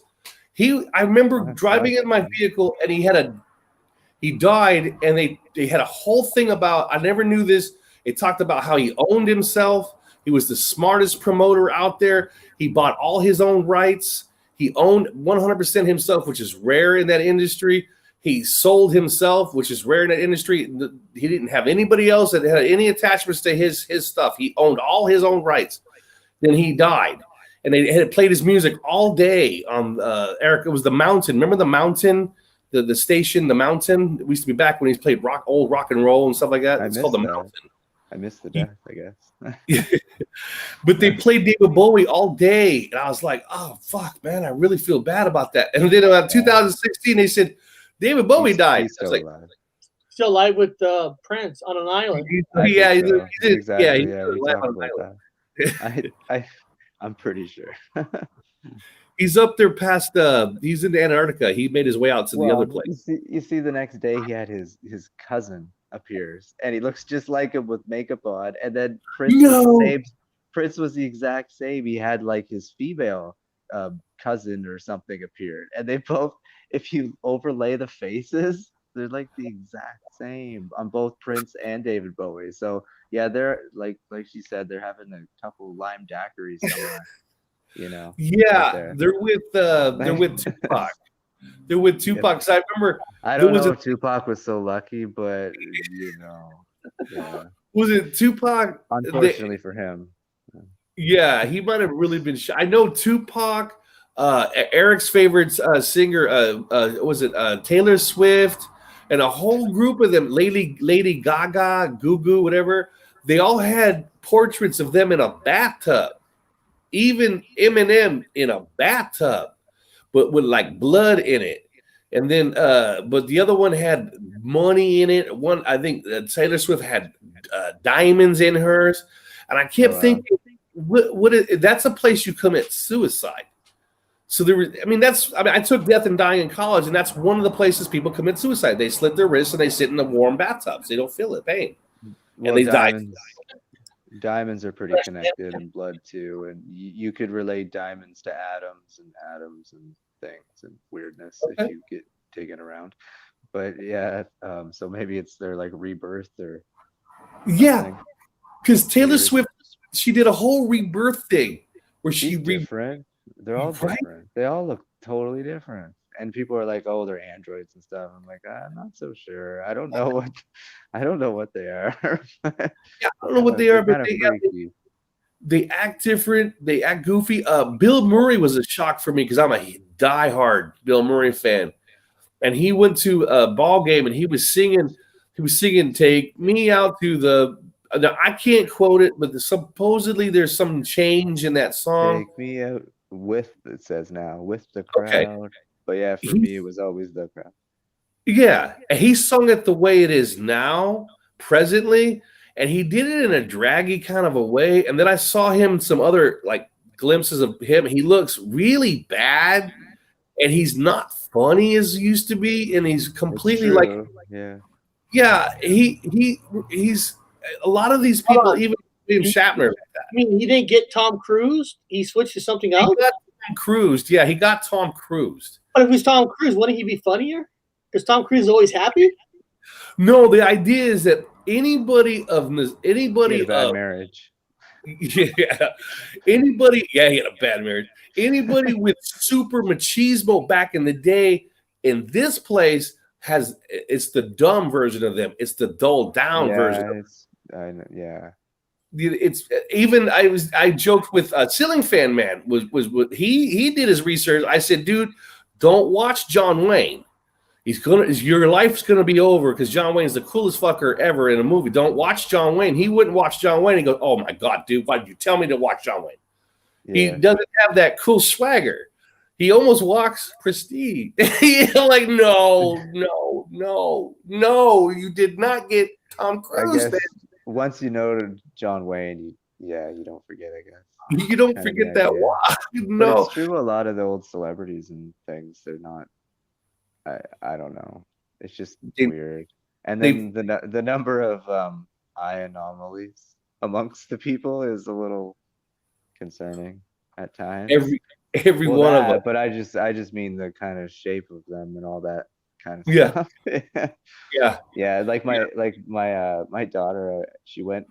I remember driving in my vehicle, and he died, and they had a whole thing about, I never knew this. It talked about how he owned himself. He was the smartest promoter out there. He bought all his own rights. He owned 100% himself, which is rare in that industry. He sold himself, which is rare in that industry. He didn't have anybody else that had any attachments to his stuff. He owned all his own rights. Then he died. And they had played his music all day on Eric. It was The Mountain. Remember The Mountain? The station, The Mountain? It used to be back when he played old rock and roll and stuff like that. It's called The Mountain. I missed the death, I guess. But they played David Bowie all day. And I was like, oh, fuck, man, I really feel bad about that. And then about 2016, they said, David Bowie died. He's I was like, still alive with Prince on an island. I'm pretty sure. He's up there past, he's in Antarctica. He made his way out to the other place. You see the next day he had his cousin appears, and he looks just like him with makeup on, and then Prince was the exact same. He had like his female cousin or something appeared, and they both, if you overlay the faces, they're like the exact same on both Prince and David Bowie. So yeah, they're like she said, they're having a couple lime daiquiris somewhere. Yeah, right they're with Tupac. They're with Tupac. Because I remember, I don't know if Tupac was so lucky, but was it Tupac? Unfortunately for him. Yeah, he might have really been shot. I know Tupac, Eric's favorite singer, was it Taylor Swift, and a whole group of them, Lady Gaga, Goo, whatever. They all had portraits of them in a bathtub. Even Eminem in a bathtub, but with like blood in it. And then, but the other one had money in it. One, I think Taylor Swift had diamonds in hers. And I kept thinking, that's a place you commit suicide. So I took Death and Dying in college, and that's one of the places people commit suicide. They slit their wrists and they sit in the warm bathtubs. They don't feel the pain. And they die. Diamonds are pretty connected in blood too, and you could relate diamonds to atoms and things and weirdness if you get digging around. But yeah, so maybe it's their like rebirth or because Taylor Swift, she did a whole rebirth thing where she's different. They're all different. They all look totally different. And people are like, "Oh, they're androids and stuff." I'm like, I'm not so sure. I don't know what they are. I don't know what they are, but they act different. They act goofy. Bill Murray was a shock for me because I'm a diehard Bill Murray fan, and he went to a ball game and he was singing. "Take Me Out to the." Now, I can't quote it, but supposedly there's some change in that song. Take me out with, it says now, with the crowd. Okay. But yeah, for me, it was always the crowd. Yeah, and he sung it the way it is now, presently, and he did it in a draggy kind of a way. And then I saw him some other like glimpses of him. He looks really bad, and he's not funny as he used to be, and he's completely Yeah, he's a lot of these people, even William Shatner. Like that. I mean, he didn't get Tom Cruise. He switched to something else. He got Tom Cruise. Yeah, he got Tom Cruise. But if it was Tom Cruise, wouldn't he be funnier? Because Tom Cruise is always happy. No, the idea is that anybody bad marriage. Yeah, anybody. Yeah, he had a bad marriage. Anybody with super machismo back in the day in this place it's the dumb version of them. It's the dulled down version. It's even I joked with Ceiling Fan Man was he did his research. I said, dude, don't watch John Wayne. Your life's gonna be over because John Wayne's the coolest fucker ever in a movie. Don't watch John Wayne. He wouldn't watch John Wayne. He goes, oh my god, dude, why did you tell me to watch John Wayne? Yeah. He doesn't have that cool swagger. He almost walks Prestige. Like, no, you did not get Tom Cruise. I guess once you know John Wayne, you don't forget, I guess. You don't forget that walk. No. But it's true, a lot of the old celebrities and things, they're not, I don't know. It's just weird. And then the number of eye anomalies amongst the people is a little concerning at times. Every one of them. But I just mean the kind of shape of them and all that kind of stuff. Yeah. Like my daughter, she went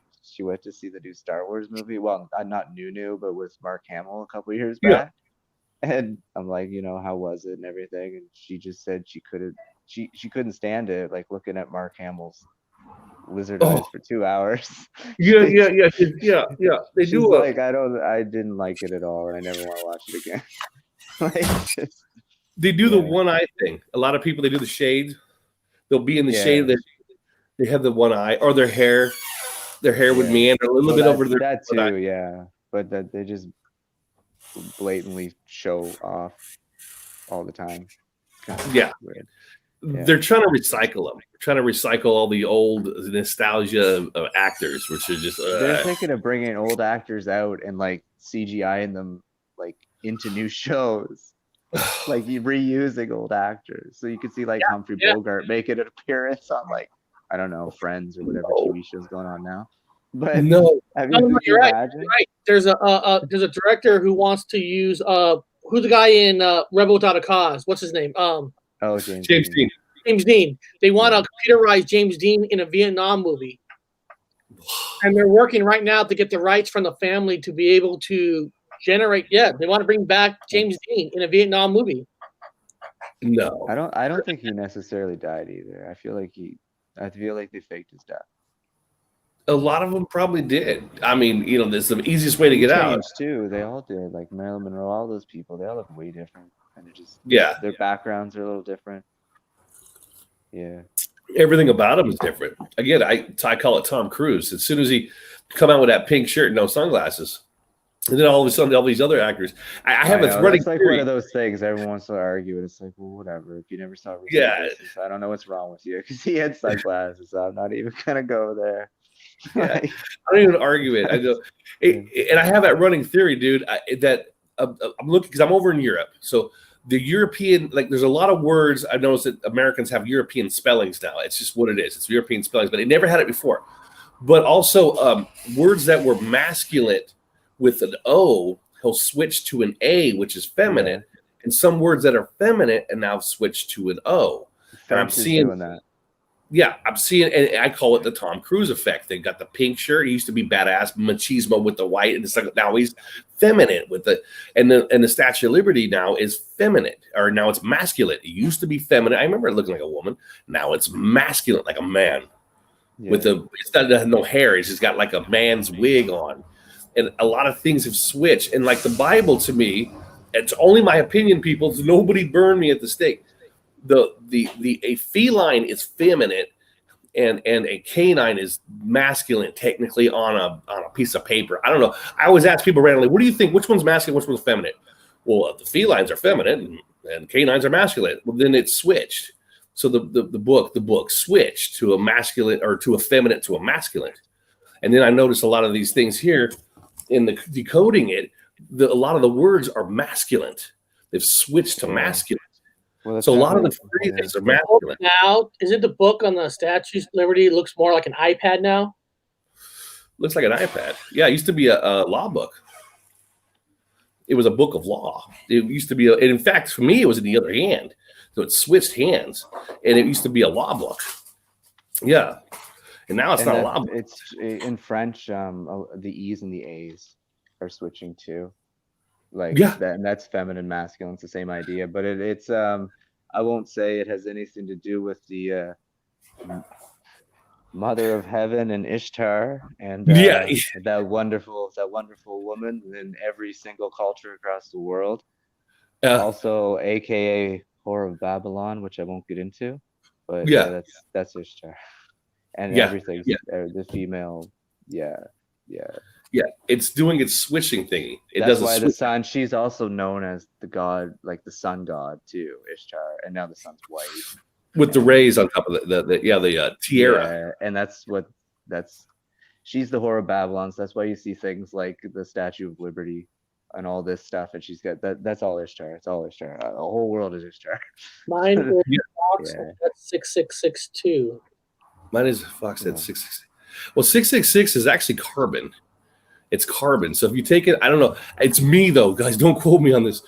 to see the new Star Wars movie. Well, not new, but with Mark Hamill a couple years back. And I'm like, how was it and everything? And she just said she couldn't stand it, like looking at Mark Hamill's lizard eyes for 2 hours. Yeah. They She's do like, I didn't like it at all, and I never want to watch it again. They do the one eye thing. A lot of people, they do the shade. They'll be in the shade. They have the one eye, or their hair would meander a little bit over their. That too, yeah. But that they just blatantly show off all the time. Yeah. They're trying to recycle them. They're trying to recycle all the old nostalgia of actors, which are just. They're thinking of bringing old actors out and like CGIing them like into new shows, like reusing old actors. So you could see like Humphrey Bogart making an appearance on like, I don't know, Friends or whatever TV show's going on now. But you're right. There's a director who wants to use who's the guy in Rebel Without a Cause? What's his name? James Dean. James Dean. They want to computerize James Dean in a Vietnam movie, and they're working right now to get the rights from the family to be able to generate. Yeah, they want to bring back James Dean in a Vietnam movie. No, I don't think he necessarily died either. I feel like they faked his death. A lot of them probably did. I mean, this is the easiest way to get out. Too. They all did. Like Marilyn Monroe, all those people, they all look way different. And it just their backgrounds are a little different. Yeah. Everything about him is different. Again, I call it Tom Cruise. As soon as he come out with that pink shirt and no sunglasses, and then all of a sudden all these other actors. I have a running. It's like one of those things everyone wants to argue, and it's like, well, whatever. If you never saw Basis, I don't know what's wrong with you because he had sunglasses. So I'm not even gonna go there. I don't even argue it. I know, and I have that running theory, dude. I'm looking because I'm over in Europe, so the European, like, there's a lot of words I've noticed that Americans have European spellings now. It's just what it is. It's European spellings, but they never had it before. But also words that were masculine with an O, he'll switch to an A, which is feminine, and some words that are feminine and now switch to an O. And I'm seeing that. Yeah, I'm seeing, and I call it the Tom Cruise effect. They got the pink shirt. He used to be badass, machismo with the white, and now he's feminine with the, and the Statue of Liberty now is feminine, or now it's masculine. It used to be feminine. I remember it looking like a woman. Now it's masculine, like a man. Yeah. It's not no hair. It's just got like a man's wig on, and a lot of things have switched. And like the Bible, to me, it's only my opinion, people. So nobody burn me at the stake. A feline is feminine, and a canine is masculine, technically on a piece of paper. I don't know. I always ask people randomly, what do you think? Which one's masculine? Which one's feminine? Well, the felines are feminine and canines are masculine. Well, then it's switched. So the book switched to a masculine, or to a feminine to a masculine. And then I noticed a lot of these things here in the decoding it. A lot of the words are masculine. They've switched to masculine. Well, So a lot of the furry things are masculine. Now, isn't the book on the Statues of Liberty looks more like an iPad now? Looks like an iPad. Yeah, it used to be a law book. It was a book of law. It used to be, and in fact, for me, it was in the other hand. So it switched hands, and it used to be a law book. Yeah, and now it's not a law book. It's in French. The E's and the A's are switching too. Like that, and that's feminine, masculine. It's the same idea, but it's I won't say it has anything to do with the Mother of Heaven and Ishtar and that wonderful woman in every single culture across the world. Also, AKA Whore of Babylon, which I won't get into, but that's Ishtar, and everything. The female, it's doing its switching thingy. That's why the sun. She's also known as the god, like the sun god too, Ishtar, and now the sun's white. With the rays on top of the tiara. And she's the Whore of Babylon. So that's why you see things like the Statue of Liberty and all this stuff. And she's got that's all Ishtar. It's all Ishtar. The whole world is Ishtar. Mine is that's 6662. Mine is Fox at 666. Well, 666 is actually carbon. It's carbon. So if you take it, I don't know. It's me though, guys. Don't quote me on this.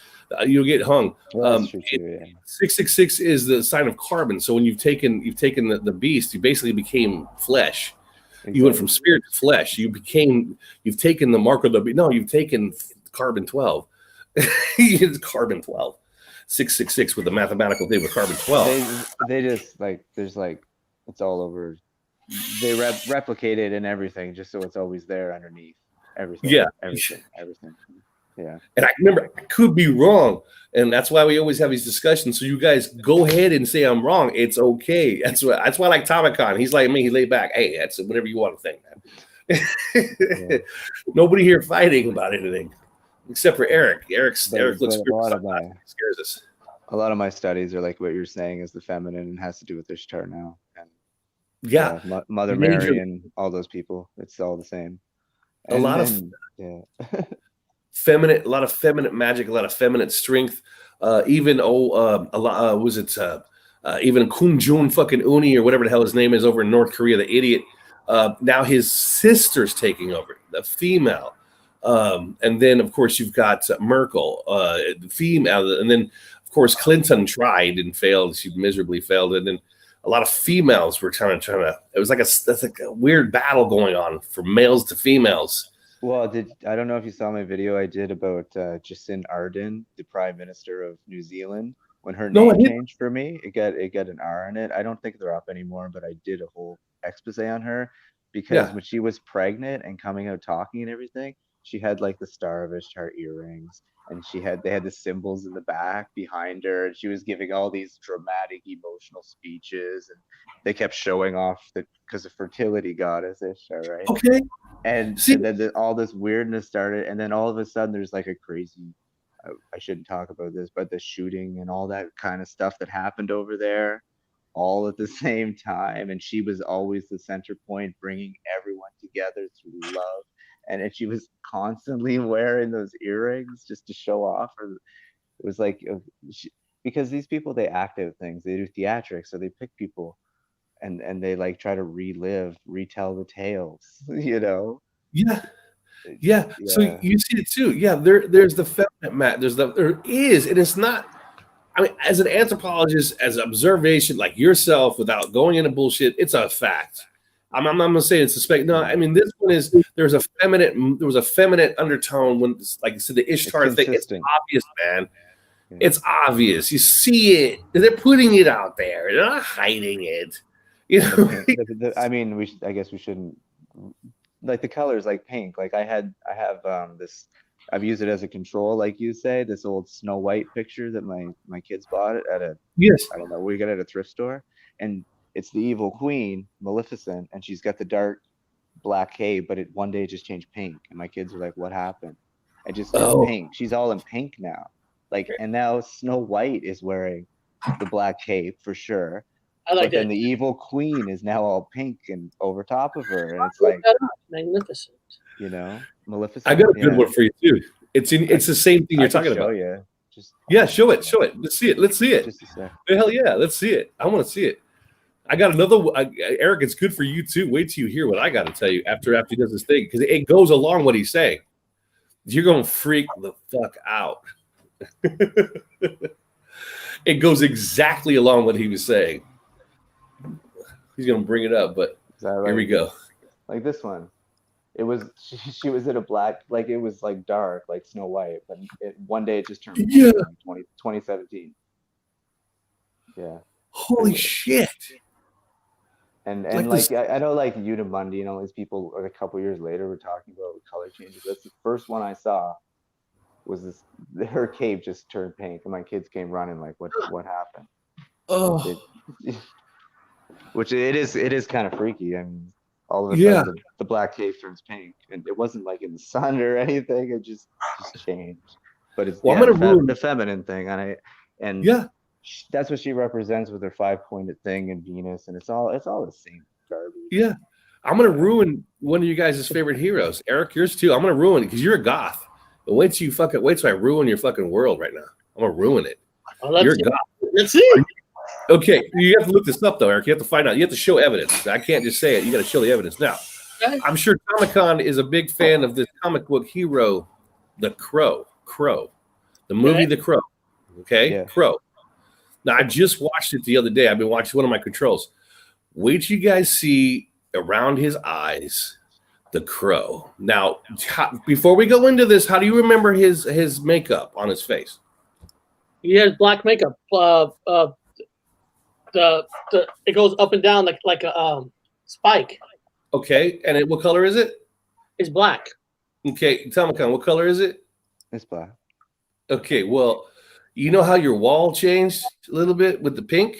You'll get hung. 666 is the sign of carbon. So when you've taken the beast, you basically became flesh. Exactly. You went from spirit to flesh. You've taken the mark of the beast. No, you've taken carbon 12. It's carbon 12. 666 with the mathematical thing with carbon 12. They just there's it's all over. They replicate it in everything just so it's always there underneath everything. Yeah, everything. Yeah, and I remember I could be wrong, and that's why we always have these discussions. So you guys go ahead and say I'm wrong. It's okay. That's why I like Tomicon. He's like me. He laid back. Hey, that's whatever you want to think, man. Nobody here fighting about anything except for Eric. Eric looks scares us. A lot of my studies are like what you're saying is the feminine and has to do with Ishtar now. And Mother Mary and all those people. It's all the same. And, a lot of feminine, a lot of feminine magic, a lot of feminine strength. Even a lot was it even Kun Jun fucking Uni or whatever the hell his name is over in North Korea, the idiot. Now his sister's taking over, the female. And then of course you've got Merkel, the female, and then of course Clinton tried and failed. She miserably failed, and then a lot of females were trying to. It was like a weird battle going on from males to females. Well, I don't know if you saw my video I did about Jacinda Ardern, the Prime Minister of New Zealand. When her name changed for me, it got an R in it. I don't think they're up anymore, but I did a whole expose on her because when she was pregnant and coming out talking and everything, she had like the Star of Ishtar earrings, and they had the symbols in the back behind her, and she was giving all these dramatic emotional speeches, and they kept showing off because the fertility goddess Ishtar, right? Okay. And then all this weirdness started, and then all of a sudden there's like a crazy, I shouldn't talk about this, but the shooting and all that kind of stuff that happened over there all at the same time, and she was always the center point, bringing everyone together through love. And she was constantly wearing those earrings just to show off. It was like, because these people, they act out things. They do theatrics, so they pick people, and they like try to retell the tales, you know? Yeah. So you see it too. Yeah, there's the feminine there is, and it's not. I mean, as an anthropologist, as an observation, like yourself, without going into bullshit, it's a fact. I'm not gonna say it's suspect. No, I mean this one is there was a feminine undertone when, like I said, the Ishtar thing. It's obvious, man. Yeah. It's obvious. You see it. They're putting it out there. They're not hiding it. You know. I mean, I guess we shouldn't. Like the colors, like pink. Like I have this. I've used it as a control, like you say. This old Snow White picture that my kids bought at a. Yes. I don't know. We got it at a thrift store, and it's the evil queen, Maleficent, and she's got the dark black cape, but one day it just changed pink. And my kids were like, what happened? It just pink. She's all in pink now. Like, and now Snow White is wearing the black cape for sure. I like that. And the evil queen is now all pink and over top of her. And it's like magnificent. You know, Maleficent. I got a good one for you too. It's the same thing you're talking about. Just show it. Let's see it. Just a sec. Hell yeah, let's see it. I want to see it. I got another. Eric, it's good for you too. Wait till you hear what I got to tell you after he does this thing, because it goes along what he's saying. You're gonna freak the fuck out. It goes exactly along what he was saying. He's gonna bring it up, but here we go. Like this one. It was she was in a black, like it was like dark, like Snow White, but one day it just turned 2017. Yeah. Holy shit. And like I know, like Unimundi and all these people, like a couple years later, were talking about color changes. That's the first one I saw. Was this? Her cape just turned pink, and my kids came running like, "What happened?" Oh, which it is kind of freaky. I mean, all of a sudden the black cape turns pink, and it wasn't like in the sun or anything. It just changed. But it's I'm gonna ruin the feminine thing, and that's what she represents with her 5-pointed thing and Venus, and it's all the same garbage. Yeah, I'm gonna ruin one of you guys' favorite heroes, Eric. Yours too. I'm gonna ruin it because you're a goth. But wait till I ruin your fucking world right now. I'm gonna ruin it. You're a goth. Let's see. Okay, you have to look this up though, Eric. You have to find out. You have to show evidence. I can't just say it. You got to show the evidence. Now, I'm sure Comic-Con is a big fan of this comic book hero, the Crow. The movie The Crow. Okay, yeah. Crow. Now, I just watched it the other day. I've been watching one of my controls. Wait till you guys see around his eyes the Crow. Now, before we go into this, how do you remember his makeup on his face? He has black makeup. It goes up and down like a spike. Okay, and what color is it? It's black. Okay, Comic-Con, what color is it? It's black. Okay, well, you know how your wall changed a little bit with the pink?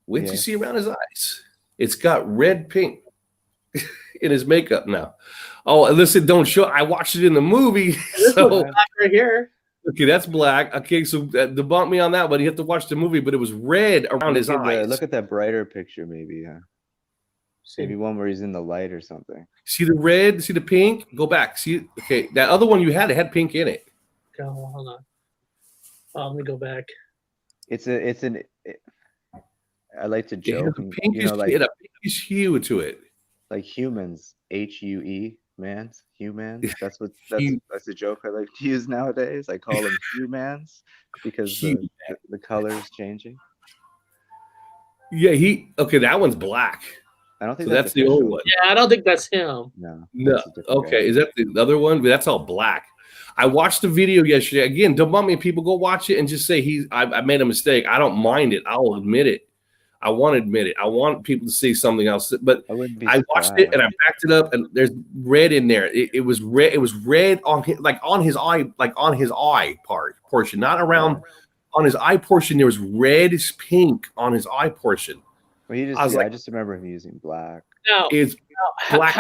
Wait till you see around his eyes. It's got red pink in his makeup now. Oh, listen, don't show. I watched it in the movie. So black right here. Okay, that's black. Okay, so debunk me on that, but you have to watch the movie. But it was red around his eyes. Look at that brighter picture, maybe. Yeah. Maybe one where he's in the light or something. See the red? See the pink? Go back. See? Okay, that other one you had, it had pink in it. Okay, hold on. Let me go back. I like to joke. Pinkish, like a pinkish hue to it. Like humans, HUE, mans, humans. That's a joke I like to use nowadays. I call them humans because the color is changing. Yeah, that one's black. I don't think that's the old one. Yeah, I don't think that's him. No. Okay, guy. Is that the other one? That's all black. I watched the video yesterday. Again, don't want me. People go watch it and just say I made a mistake. I don't mind it. I'll admit it. I want to admit it. I want people to see something else. But I watched it and I backed it up, and there's red in there. It was red. It was red on his eye portion, not around on his eye portion. There was reddish pink on his eye portion. Well, I just remember him using black. Now, it's black.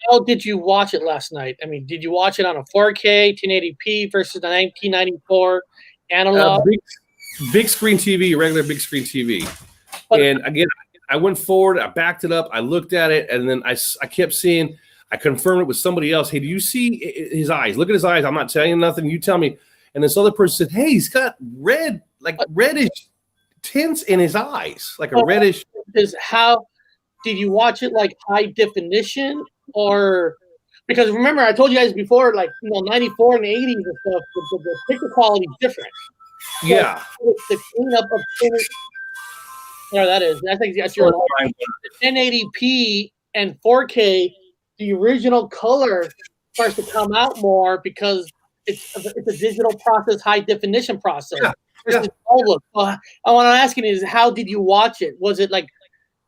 How did you watch it last night? I mean, did you watch it on a 4K 1080p versus the 1994 analog? Big screen TV, regular big screen TV. And again, I went forward, I backed it up, I looked at it, and then I kept seeing, I confirmed it with somebody else. Hey, do you see his eyes? Look at his eyes. I'm not telling you nothing. You tell me. And this other person said, hey, he's got reddish tints in his eyes, like a reddish. How did you watch it, like high definition, or because remember I told you guys before, like 94 and 80s and stuff, the picture quality is different. Yeah. So the cleanup of that's your 1080p and 4K. The original color starts to come out more because it's a digital process, high definition process. Yeah. What I want to ask you is, how did you watch it? Was it like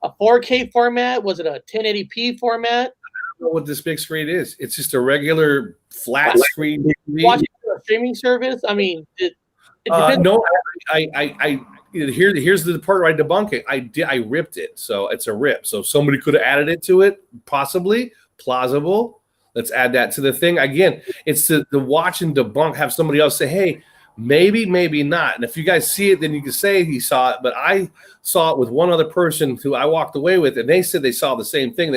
a 4K format? Was it a 1080p format? I don't know what this big screen is. It's just a regular flat screen. Watching a streaming service? I mean, no, here's the part where I debunk it. I ripped it, so it's a rip. So somebody could have added it to it, possibly plausible. Let's add that to the thing. Again, it's the watch and debunk. Have somebody else say, hey, maybe not. And if you guys see it, then you can say he saw it. But I saw it with one other person who I walked away with, and they said they saw the same thing.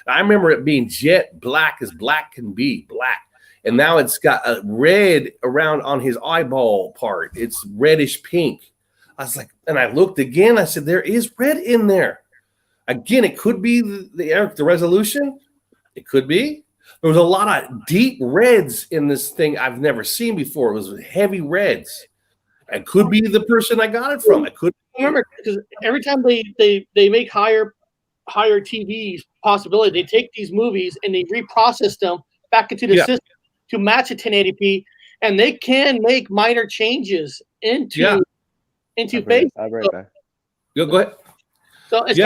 I remember it being jet black as black can be, black. and now it's got a red around on his eyeball part. It's reddish pink. I was like, and I looked again. I said, there is red in there. Again, it could be the resolution. It could be. There was a lot of deep reds in this thing I've never seen before. It was heavy reds. It could be the person I got it from. It could remember, because every time they make higher TVs possibility, they take these movies and they reprocess them back into the system to match a 1080p, and they can make minor changes into face. I'll be right back. Go ahead. So it's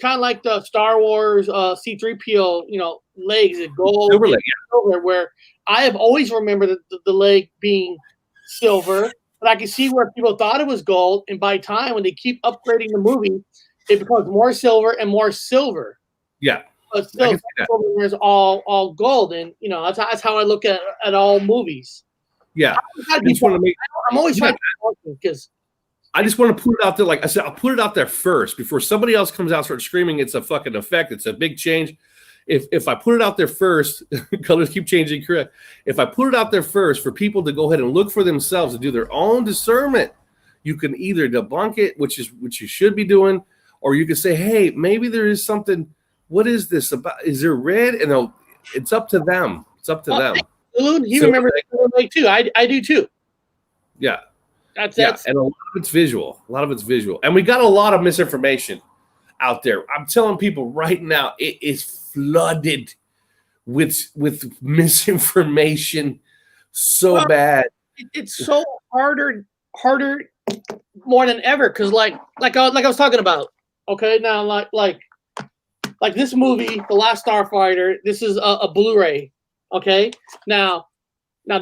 kind of like the Star Wars C-3PO, legs, gold, silver, where I have always remembered the leg being silver, but I can see where people thought it was gold, and by time when they keep upgrading the movie, it becomes more silver and more silver. Yeah, but still, silver is all gold, and that's how I look at all movies. Yeah, I'm always trying to because. I just want to put it out there. Like I said, I'll put it out there first before somebody else comes out and starts screaming. It's a fucking effect. It's a big change. If I put it out there first, colors keep changing. Correct. If I put it out there first for people to go ahead and look for themselves and do their own discernment, you can either debunk it, which you should be doing, or you can say, hey, maybe there is something. What is this about? Is there red? And it's up to them. It's up to them. He remembers it too. I do too. Yeah. That's and a lot of it's visual. And we got a lot of misinformation out there. I'm telling people right now, it is flooded with misinformation so bad. It's so harder more than ever because like I was talking about. Okay, now like this movie, The Last Starfighter. This is a Blu-ray. Okay, now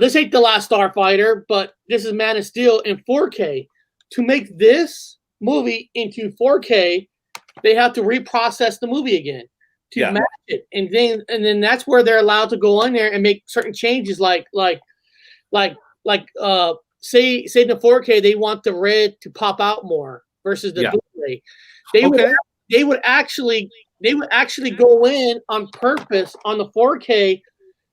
this ain't The Last Starfighter, but this is Man of Steel in 4K. To make this movie into 4K, they have to reprocess the movie again to match it, and then that's where they're allowed to go in there and make certain changes, like say in the 4K they want the red to pop out more versus the Blu-ray. They would actually go in on purpose on the 4K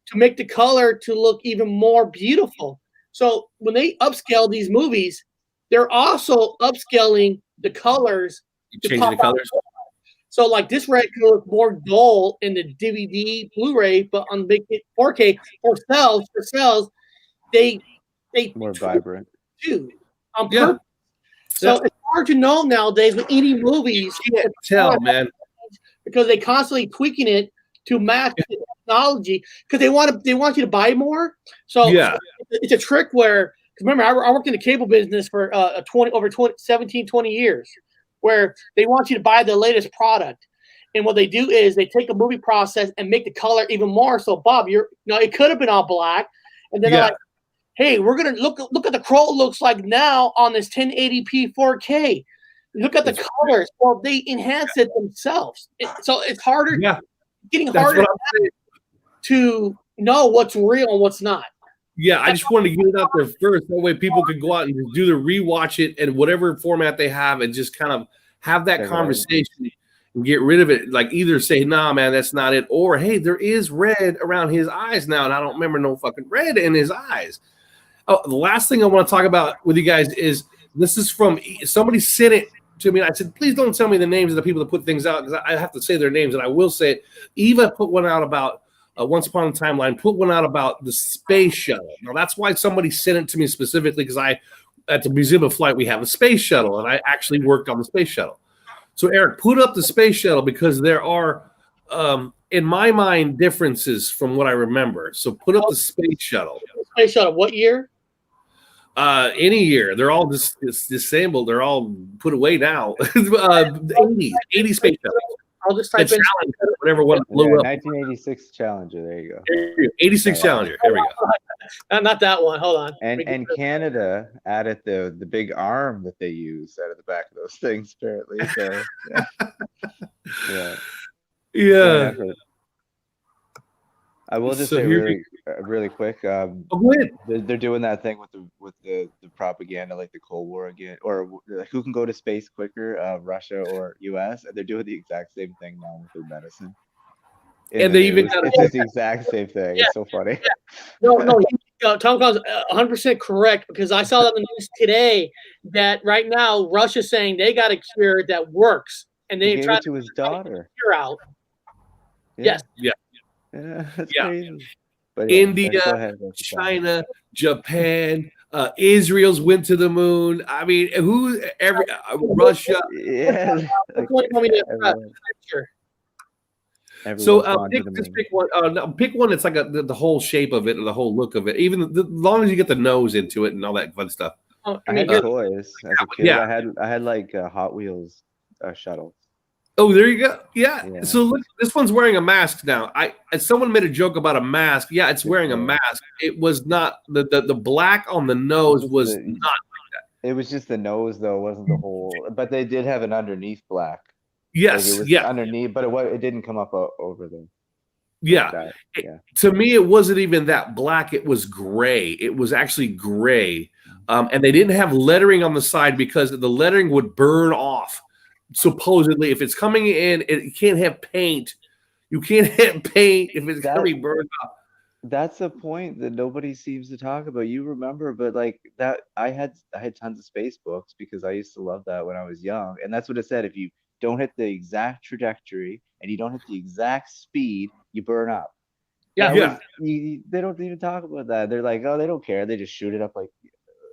to make the color to look even more beautiful. So when they upscale these movies, they're also upscaling the colors. Changing the colors. So like this red can look more dull in the DVD, Blu-ray, but on the big 4K for sales, they more vibrant too on purpose. So it's hard to know nowadays with any movies. You can't tell, man, because they constantly tweaking it to match the technology because they want you to buy more. So it's a trick where, remember, I worked in the cable business for 20 years, where they want you to buy the latest product. And what they do is they take a movie process and make the color even more. So Bob, it could have been all black. And then they're like, hey, we're going to look at the Crow looks like now on this 1080p 4K. Look at the colors. Well, they enhance it themselves. So it's harder. Yeah. Getting harder to know what's real and what's not. Yeah, I just wanted to get it out there first. That way people could go out and do the rewatch it in whatever format they have and just kind of have that conversation and get rid of it. Like either say, nah, man, that's not it. Or, hey, there is red around his eyes now, and I don't remember no fucking red in his eyes. Oh, the last thing I want to talk about with you guys is this is from somebody sent it to me. And I said, please don't tell me the names of the people that put things out because I have to say their names, and I will say it. Eva put one out about Once Upon a Timeline, put one out about the space shuttle. Now, that's why somebody sent it to me specifically because at the Museum of Flight, we have a space shuttle, and I actually worked on the space shuttle. So, Eric, put up the space shuttle because there are, in my mind, differences from what I remember. So, put up the space shuttle. Space shuttle, what year? Any year. They're all disabled. They're all put away now. 80 space shuttles. I'll just type in Challenger, whatever one blew up. 1986 Challenger. There you go. 86 Challenger. There we go. Not that one. Hold on. And Canada added the big arm that they use out of the back of those things, apparently. So, yeah. I will just say really quick. Go ahead. They're doing that thing with the propaganda, like the Cold War again, or like who can go to space quicker, Russia or U.S. And they're doing the exact same thing now with their medicine. And they even got it's the exact same thing. Yeah. It's so funny. Yeah. No, Tom Collins 100% correct, because I saw that in the news today that right now Russia's saying they got a cure that works, and He they gave tried it to his daughter. cure out. Yeah. Yes. Yeah, that's Yeah. crazy. But yeah, India, go ahead, go China, Japan, Israel's went to the moon. I mean, Russia. Yeah. Which one do you want me to everyone, sure. everyone's gone to the Just moon. pick one. No, pick one that's like the whole shape of it and the whole look of it. Even as long as you get the nose into it and all that fun stuff. I I mean, had toys as a kid. Yeah. I had like Hot Wheels shuttles. Oh, there you go. Yeah. Yeah. So look, this one's wearing a mask now. Someone made a joke about a mask. Yeah, it's wearing a mask. It was not the black on the nose was not. It was just the nose, though. It wasn't the whole. But they did have an underneath black. Yes. Like it was Yeah. underneath, but it didn't come up over them. Yeah. Like yeah. To me, it wasn't even that black. It was gray. It was actually gray. And they didn't have lettering on the side because the lettering would burn off. Supposedly, if it's coming in, it can't have paint. You can't have paint if it's going to be burned off. That's a point that nobody seems to talk about. You remember, but like that, I had tons of space books because I used to love that when I was young, and that's what it said. If you don't hit the exact trajectory and you don't hit the exact speed, you burn up. Yeah. They don't even talk about that. They're like, oh, they don't care. They just shoot it up like.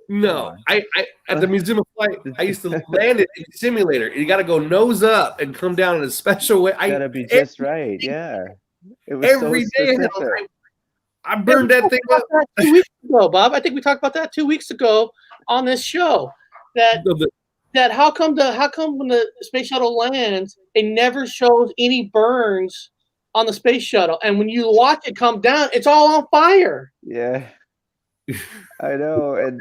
No, I at the Museum of Flight, I used to land it in a simulator. You got to go nose up and come down in a special way. Gotta be just right. Yeah. It was Every so day specific. I burned that thing up. 2 weeks ago, Bob. I think we talked about that 2 weeks ago on this show. That how come when the space shuttle lands, it never shows any burns on the space shuttle, and when you watch it come down, it's all on fire. Yeah. I know, and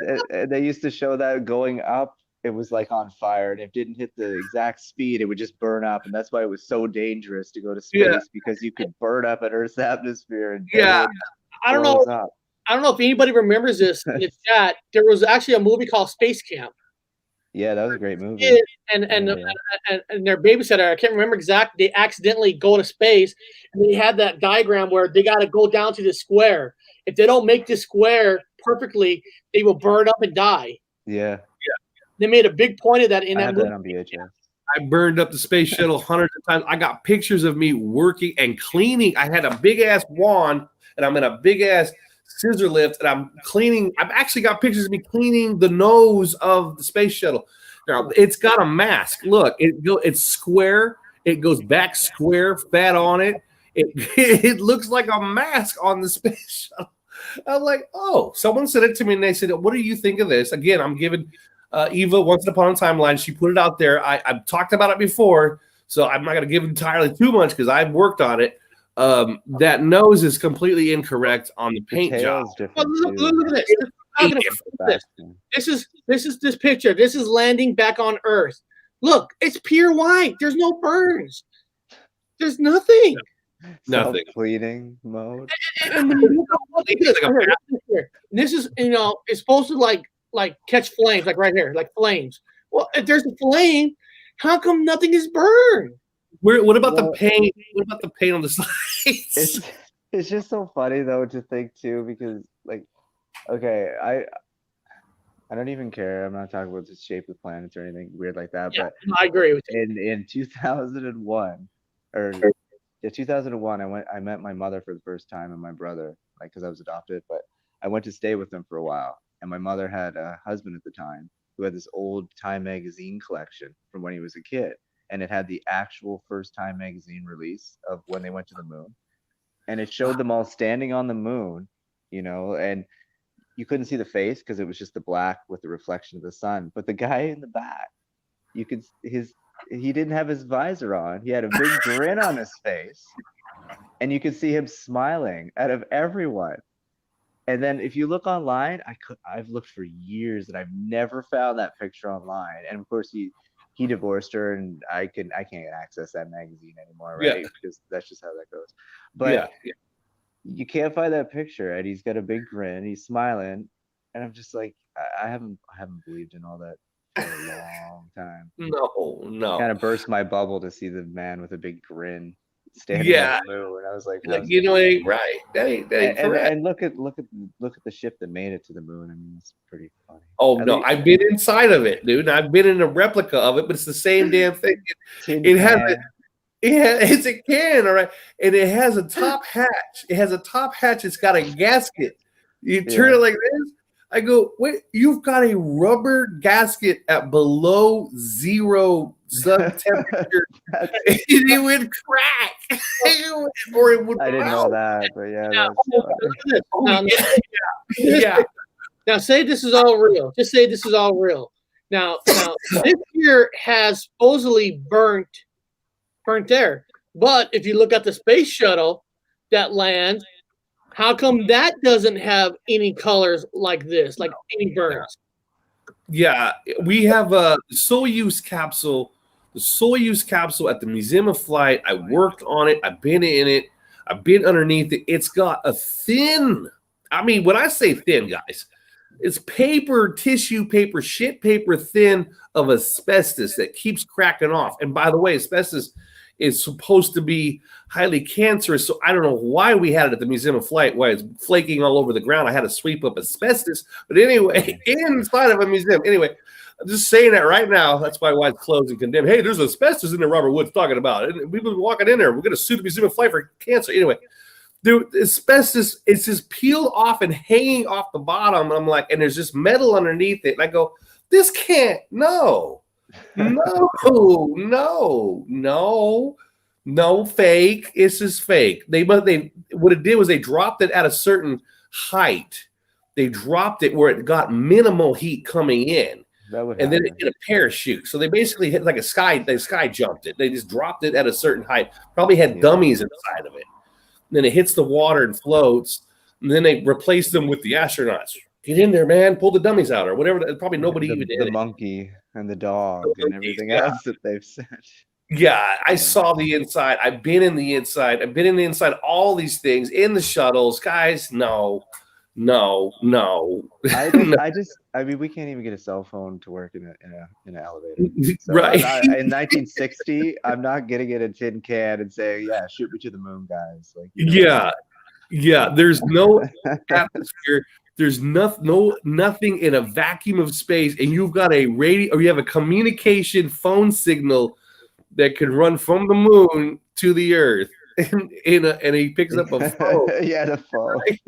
they used to show that going up, it was like on fire, and if it didn't hit the exact speed, it would just burn up, and that's why it was so dangerous to go to space because you could burn up at Earth's atmosphere. And I don't know. I don't know if anybody remembers this in the chat. There was actually a movie called Space Camp. Yeah, that was a great movie. And their babysitter, I can't remember exactly. They accidentally go to space, and they had that diagram where they got to go down to the square. If they don't make this square perfectly, they will burn up and die. Yeah. They made a big point of that in that movie. That on VHS. I burned up the space shuttle hundreds of times. I got pictures of me working and cleaning. I had a big ass wand, and I'm in a big ass scissor lift, and I'm cleaning. I've actually got pictures of me cleaning the nose of the space shuttle. Now it's got a mask. Look, it's square. It goes back square, fat on it. It looks like a mask on the space shuttle. I'm like, oh, someone said it to me, and they said, what do you think of this? Again, I'm giving Eva Once Upon a Timeline. She put it out there. I've talked about it before, so I'm not going to give entirely too much because I've worked on it. That nose is completely incorrect on the paint job. Look at this. This is this picture. This is landing back on Earth. Look, it's pure white. There's no burns. There's nothing. Nothing. Cleaning mode. This is, it's supposed to like catch flames, like right here, like flames. Well, if there's a flame, how come nothing is burned? What about the paint? What about the paint on the sides? It's just so funny though to think too, because like, okay, I don't even care. I'm not talking about the shape of planets or anything weird like that. Yeah, but I agree with you. In 2001 I met my mother for the first time and my brother, like, because I was adopted, but I went to stay with them for a while. And my mother had a husband at the time who had this old Time magazine collection from when he was a kid. And it had the actual first Time magazine release of when they went to the moon. And it showed them all standing on the moon, and you couldn't see the face because it was just the black with the reflection of the sun. But the guy in the back, he didn't have his visor on. He had a big grin on his face. And you could see him smiling out of everyone. And then if you look online, I've looked for years and I've never found that picture online. And of course he divorced her, and I can't access that magazine anymore, right? Because that's just how that goes. But you can't find that picture, and he's got a big grin, he's smiling, and I'm just like, I haven't believed in all that for a long time. No. Kind of burst my bubble to see the man with a big grin. standing Yeah. on the moon. I was like, Like, how's you that? know, it ain't right. That ain't correct. And look at the ship that made it to the moon. I mean, it's pretty funny. Oh At no, least- I've been inside of it, dude. I've been in a replica of it, but it's the same damn thing. Tin It has can. it's a can, all right, and it has a top hatch. It has a top hatch. It's got a gasket. You turn Yeah. it like this. I go, wait, you've got a rubber gasket at below zero sub temperature. It would crack, or it would. I didn't know melt. that, but yeah, Now, that's look at this. Oh, Now, yeah. now, say this is all real. Just say this is all real. Now, this here has supposedly burnt there. But if you look at the space shuttle that lands, how come that doesn't have any colors like this, like any burns? Yeah, we have a Soyuz capsule. The Soyuz capsule at the Museum of Flight. I worked on it. I've been in it. I've been underneath it. It's got a thin. I mean, when I say thin, guys, it's paper, tissue paper, shit paper thin of asbestos that keeps cracking off. And by the way, asbestos is supposed to be highly cancerous. So I don't know why we had it at the Museum of Flight, why it's flaking all over the ground. I had to sweep up asbestos. But anyway, inside of a museum. Anyway, I'm just saying that right now. That's why it's closed and condemned. Hey, there's asbestos in there Robert Wood's talking about. And we've been walking in there. We're going to sue the Museum of Flight for cancer. Anyway, dude, asbestos, it's just peeled off and hanging off the bottom. I'm like, and there's just metal underneath it. And I go, this can't, no, fake. This is fake. What it did was they dropped it at a certain height. They dropped it where it got minimal heat coming in. And then it hit a parachute. So they basically hit like they sky jumped it. They just dropped it at a certain height. Probably had dummies inside of it. And then it hits the water and floats. And then they replace them with the astronauts. Get in there, man. Pull the dummies out or whatever. Probably nobody even did. The monkey and the dog and everything else that they've sent. Yeah, I saw the inside. I've been in the inside. I've been in the inside. All these things in the shuttles, guys. No. I mean, we can't even get a cell phone to work in an elevator. So right. In 1960, I'm not getting in a tin can and saying, "Yeah, shoot me to the moon, guys." Like, yeah. There's no atmosphere. There's nothing in a vacuum of space, and you've got a radio, or you have a communication phone signal that can run from the moon to the Earth, and he picks up a phone. Yeah, the phone. Right?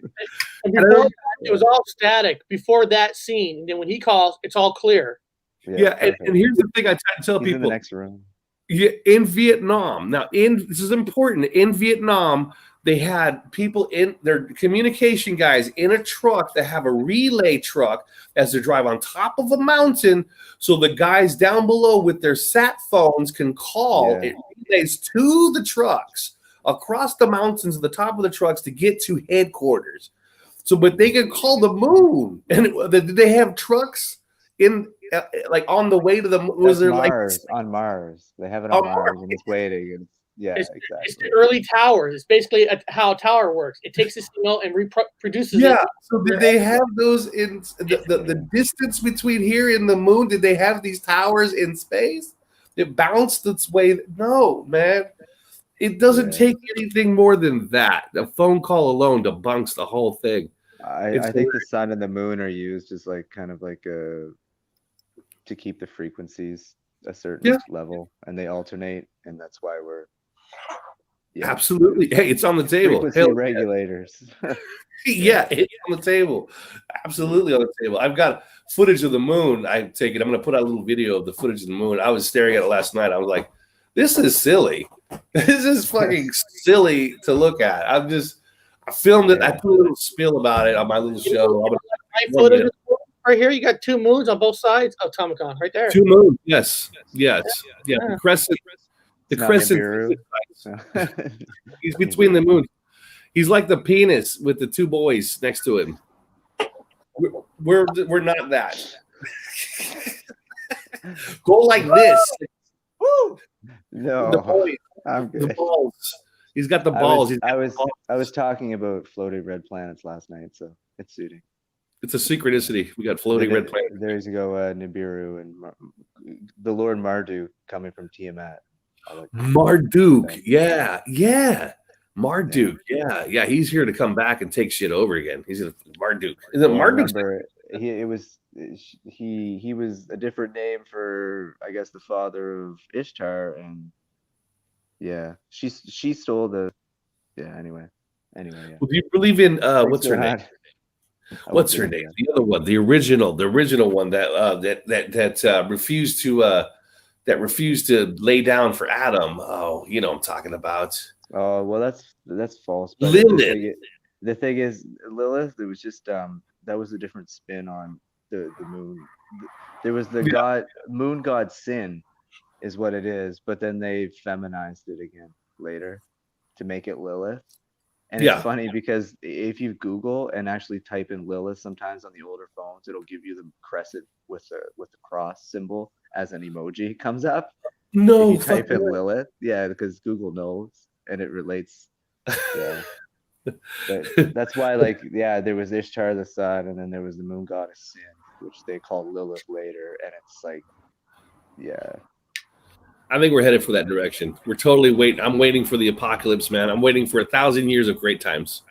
And before that, it was all static before that scene. And then when he calls, it's all clear. Yeah, and here's the thing I try to tell people. In the next room. Yeah, in Vietnam. Now, this is important. In Vietnam, they had people in their communication guys in a truck that have a relay truck as they drive on top of a mountain. So the guys down below with their sat phones can call. Yeah. It relays to the trucks across the mountains at the top of the trucks to get to headquarters. So, but they can call the moon. And did they have trucks in like on the way to the moon? Was there Mars, on Mars? They have it on Mars and it's waiting. And it's the early towers. It's basically how a tower works. It takes a signal and reproduces it. Yeah. So did they have those in the distance between here and the moon? Did they have these towers in space? It bounced its way. No, man. It doesn't take anything more than that. A phone call alone debunks the whole thing. I think the sun and the moon are used as like kind of like to keep the frequencies a certain level, and they alternate, and that's why we're absolutely. Hey, it's on the table. Frequency regulators. Yeah, it's on the table. Absolutely on the table. I've got footage of the moon. I'm going to put out a little video of the footage of the moon. I was staring at it last night. I was like, this is silly. This is fucking silly to look at. I filmed it. I put a little spiel about it on my little show. Right here, you got two moons on both sides of Tomicon, right there. Two moons, yes. The crescent. The crescent. He's between the moons. He's like the penis with the two boys next to him. We're not that. Go like this. Woo! No, the boys, I'm good. The balls. He's got the balls. I was talking about floating red planets last night, so it's suiting. It's a synchronicity. We got floating red planets. There's Nibiru and the Lord Mardu coming from Tiamat. Marduk. Yeah. Marduk. Yeah. He's here to come back and take shit over again. He's a Marduk. Is it Marduk? He was a different name for, I guess, the father of Ishtar, and she stole the. Yeah. Anyway. Yeah. Well, do you believe in what's her name? What's her name? The other one, the original one that refused to lay down for Adam. Oh, you know what I'm talking about. Oh, well, that's false. But Lilith. The thing is, Lilith. It was just that was a different spin on the moon. There was the moon god Sin, is what it is. But then they feminized it again later to make it Lilith. And it's funny because if you Google and actually type in Lilith, sometimes on the older phones, it'll give you the crescent with the cross symbol as an emoji comes up. No, if you type in Lilith, because Google knows and it relates. Yeah, that's why, there was Ishtar the sun, and then there was the moon goddess Sin, which they called Lilith later, and it's like, I think we're headed for that direction. We're totally waiting. I'm waiting for the apocalypse, man. I'm waiting for 1,000 years of great times.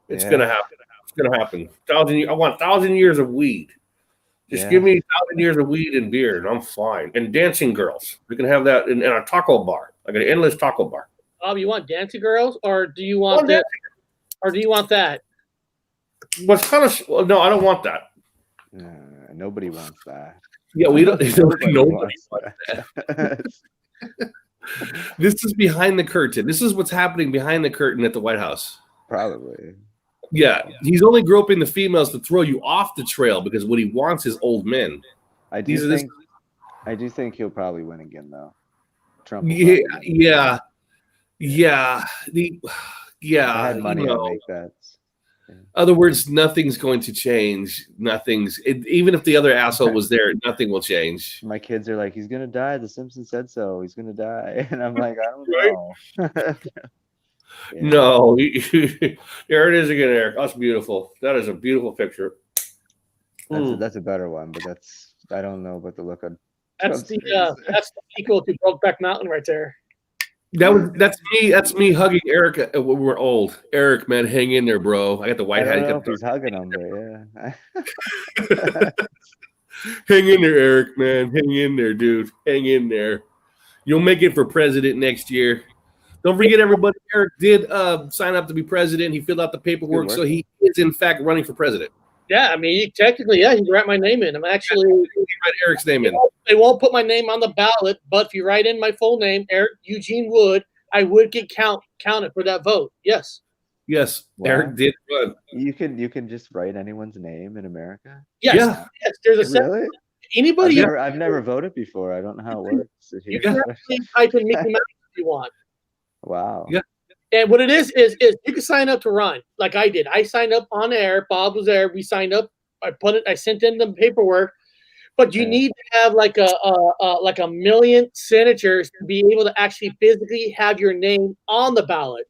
It's gonna happen. It's gonna happen. I want 1,000 years of weed. Just give me 1,000 years of weed and beer, and I'm fine. And dancing girls. We can have that in a taco bar, like an endless taco bar. You want dancing girls, or do you want that? Or do you want that? What's kind of no, I don't want that. Nobody wants that. Yeah, we don't. Nobody wants that. This is behind the curtain. This is what's happening behind the curtain at the White House. Probably. Yeah. He's only groping the females to throw you off the trail because what he wants is old men. I do think he'll probably win again, though. Trump. Yeah. I had money to make bets. Other words, nothing's going to change. Even if the other asshole was there, nothing will change. My kids are like, he's gonna die. The Simpsons said so. He's gonna die, and I'm like, I don't know. No, there it is again, Eric. That's beautiful. That is a beautiful picture. That's a better one, but I don't know about the look on. That's the equal to Brokeback Mountain right there. That's me hugging Eric when we're old. Eric, man, hang in there, bro. I got the white hat. I don't know if he's hugging him, but hang in there, Eric, man. Hang in there, dude. Hang in there. You'll make it for president next year. Don't forget, everybody. Eric did sign up to be president. He filled out the paperwork, so he is in fact running for president. Yeah, I mean, technically, he can write my name in. I'm actually write Eric's name in. They won't put my name on the ballot, but if you write in my full name, Eric Eugene Wood, I would get counted for that vote. Yes. Yes, wow. Eric did run. You can just write anyone's name in America. Yes. Yeah. Yes. There's a really. Anybody? I've never voted before. I don't know how it works. You can actually type in Mickey Mouse if you want. Wow. Yeah. And what it is you can sign up to run, like I did. I signed up on air. Bob was there. We signed up. I sent in the paperwork, but you need to have like a million signatures to be able to actually physically have your name on the ballot.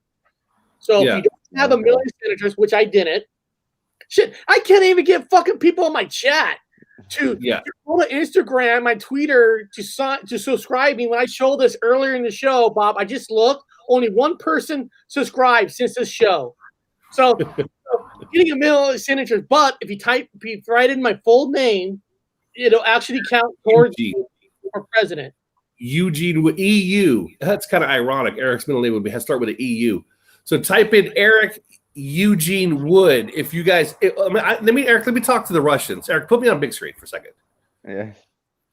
So if you don't have a million signatures, which I didn't, I can't even get fucking people in my chat to go to Instagram, my Twitter to subscribe me. When I showed this earlier in the show, Bob, I just looked. Only one person subscribed since this show. So getting a million signatures, but if you write in my full name, it'll actually count towards you for president. Eugene with EU. That's kind of ironic. Eric's middle name would start with an EU. So type in Eric Eugene Wood. If you guys, let me talk to the Russians. Eric, put me on big screen for a second. Yeah.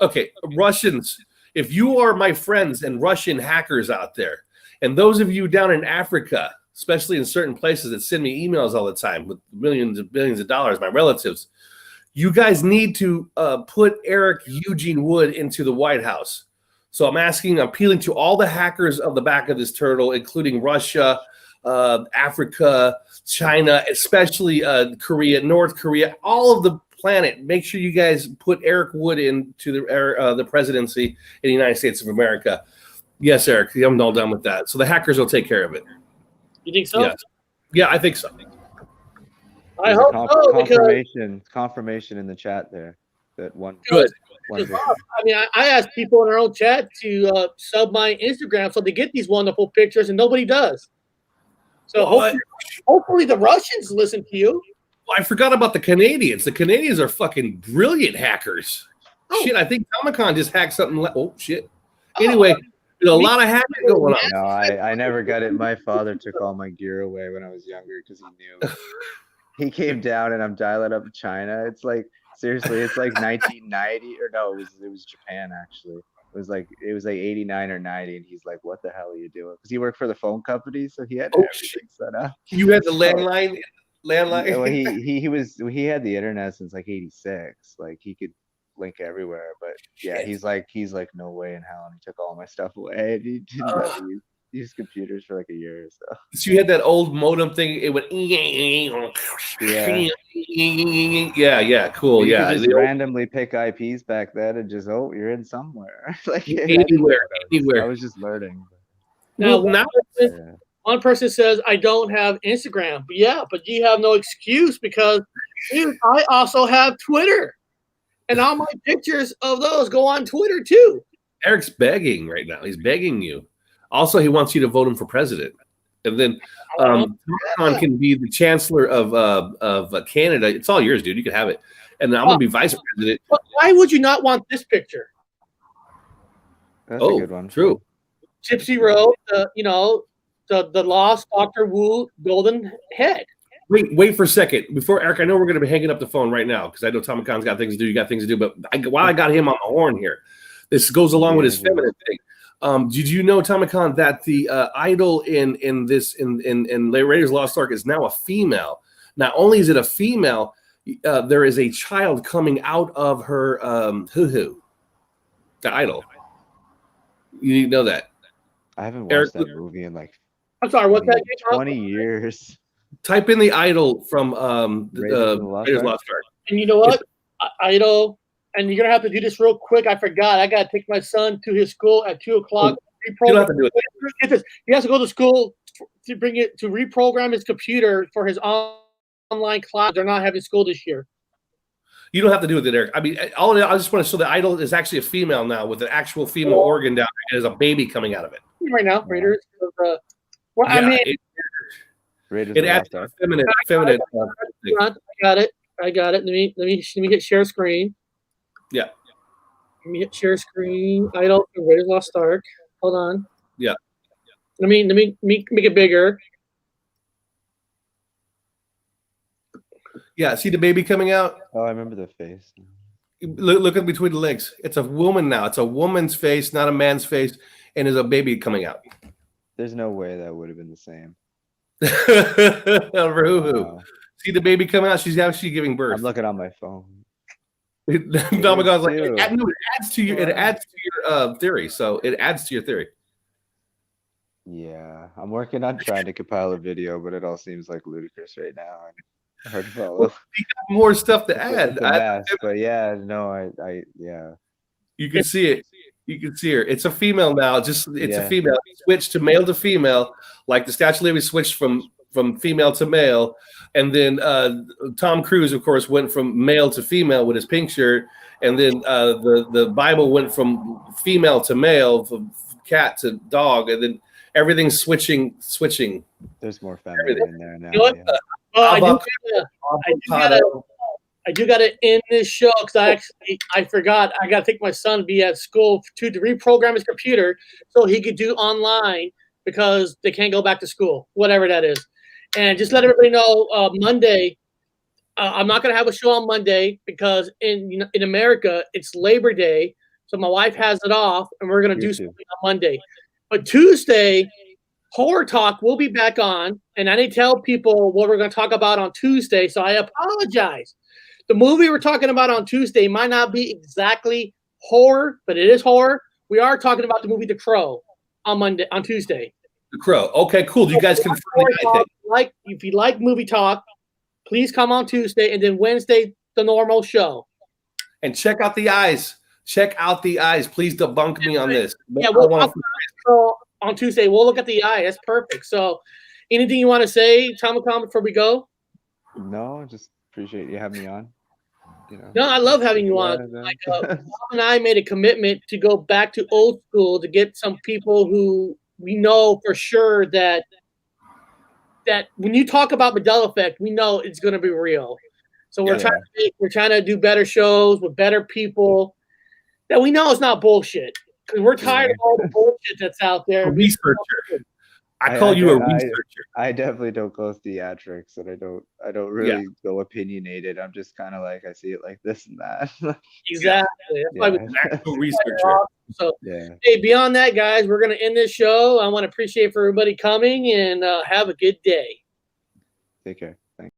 Okay, Russians. If you are my friends and Russian hackers out there, and those of you down in Africa, especially in certain places that send me emails all the time with millions and billions of dollars, my relatives, you guys need to put Eric Eugene Wood into the White House. So I'm appealing to all the hackers of the back of this turtle, including Russia, Africa, China, especially Korea, North Korea, all of the planet. Make sure you guys put Eric Wood into the presidency in the United States of America. Yes, Eric, I'm all done with that. So the hackers will take care of it. You think so? Yes. Yeah, I think so. I hope so. Confirmation in the chat there. That one. Good. I mean, I asked people in our own chat to sub my Instagram so they get these wonderful pictures, and nobody does. So hopefully the Russians listen to you. Well, I forgot about the Canadians. The Canadians are fucking brilliant hackers. Oh. Shit, I think Comic-Con just hacked something. Oh, shit. Anyway, there's a lot of hacking going on. No, I never got it. My father took all my gear away when I was younger because he knew. He came down and I'm dialing up China. It's like, seriously, it's like 1990 or no, it was Japan actually. It was like 89 or 90, and he's like, "What the hell are you doing?" Because he worked for the phone company, so he had everything set up. You had the landline. Well, he had the internet since like '86. Like he could link everywhere. But yeah, he's like, no way in hell, and he took all my stuff away. And he didn't let me use computers for like a year or so. So you had that old modem thing. It went. Yeah, cool. You yeah, could just randomly pick IPs back then and just you're in somewhere. Like anywhere. I was just learning. Now, one person says I don't have Instagram, but you have no excuse because dude, I also have Twitter, and all my pictures of those go on Twitter too. Eric's begging right now. He's begging you. Also, he wants you to vote him for president, and then Comic-Con can be the chancellor of Canada. It's all yours, dude. You can have it, and then I'm gonna be vice president. But why would you not want this picture? That's a good one. True. Gypsy Road, the lost Dr. Wu golden head. Wait for a second. Before Eric, I know we're going to be hanging up the phone right now because I know Comic-Con's got things to do. You got things to do. But while I got him on the horn here, this goes along with his feminine thing. Did you know, Comic-Con, that the idol in Raiders Lost Ark is now a female? Not only is it a female, there is a child coming out of her hoo-hoo, the idol. You need to know that. I haven't watched that movie in like I'm sorry, what's that? 20 years. Type in the idol from Raiders Lost Ark. And you know what? Idol, and you're going to have to do this real quick. I forgot. I got to take my son to his school at 2 o'clock. You don't have to do it. He has to go to school to reprogram his computer for his online class. They're not having school this year. You don't have to do it, Eric. I mean, I just want to show the idol is actually a female now with an actual female organ down there. There's a baby coming out of it. Right now, Raiders. It adds to feminine. I got it. Let me hit share screen. Yeah. Let me hit share screen. Idol for Raiders Lost Ark. Hold on. Yeah. Let me make it bigger. Yeah, see the baby coming out? Oh, I remember the face. Look in between the legs. It's a woman now. It's a woman's face, not a man's face, and there's a baby coming out. There's no way that would have been the same. Wow. See the baby coming out? She's actually giving birth. I'm looking on my phone. Oh my God, like it adds to your theory. So it adds to your theory. Yeah, I'm working on trying to compile a video, but it all seems like ludicrous right now. Hard to follow. Well, you got more stuff to add. But yeah, no, yeah. You can see it. You can see her. It's a female now. It's a female. Switched to male to female, like the Statue of Liberty switched from female to male, and then Tom Cruise, of course, went from male to female with his pink shirt, and then the Bible went from female to male, from cat to dog, and then everything's switching. There's more feminine in there now. You know what? I do got to end this show because I forgot. I got to take my son to be at school to reprogram his computer so he could do online because they can't go back to school, whatever that is. And just let everybody know, Monday, I'm not going to have a show on Monday because in America it's Labor Day, so my wife has it off, and we're going to do something on Monday. But Tuesday, Horror Talk will be back on, and I didn't tell people what we're going to talk about on Tuesday, so I apologize. The movie we're talking about on Tuesday might not be exactly horror, but it is horror. We are talking about the movie The Crow on Tuesday. The Crow. Okay, cool. You guys confirm if you like movie talk, please come on Tuesday, and then Wednesday the normal show. And check out the eyes. Please debunk me on this. Yeah, on Tuesday we'll look at the eye. That's perfect. So, anything you want to say, Comic-Con, before we go? No, just appreciate you having me on. you know. No, I love having you on. Like, Bob and I made a commitment to go back to old school to get some people who we know for sure that when you talk about Mandela Effect, we know it's going to be real. So we're trying to do better shows with better people that we know it's not bullshit, because we're tired of all the bullshit that's out there. A researcher. I call you a researcher. I definitely don't go theatrics, and I don't really go opinionated. I'm just kind of like, I see it like this and that. Exactly. That's why an actual researcher. So hey, beyond that, guys, we're gonna end this show. I want to appreciate for everybody coming, and have a good day. Take care.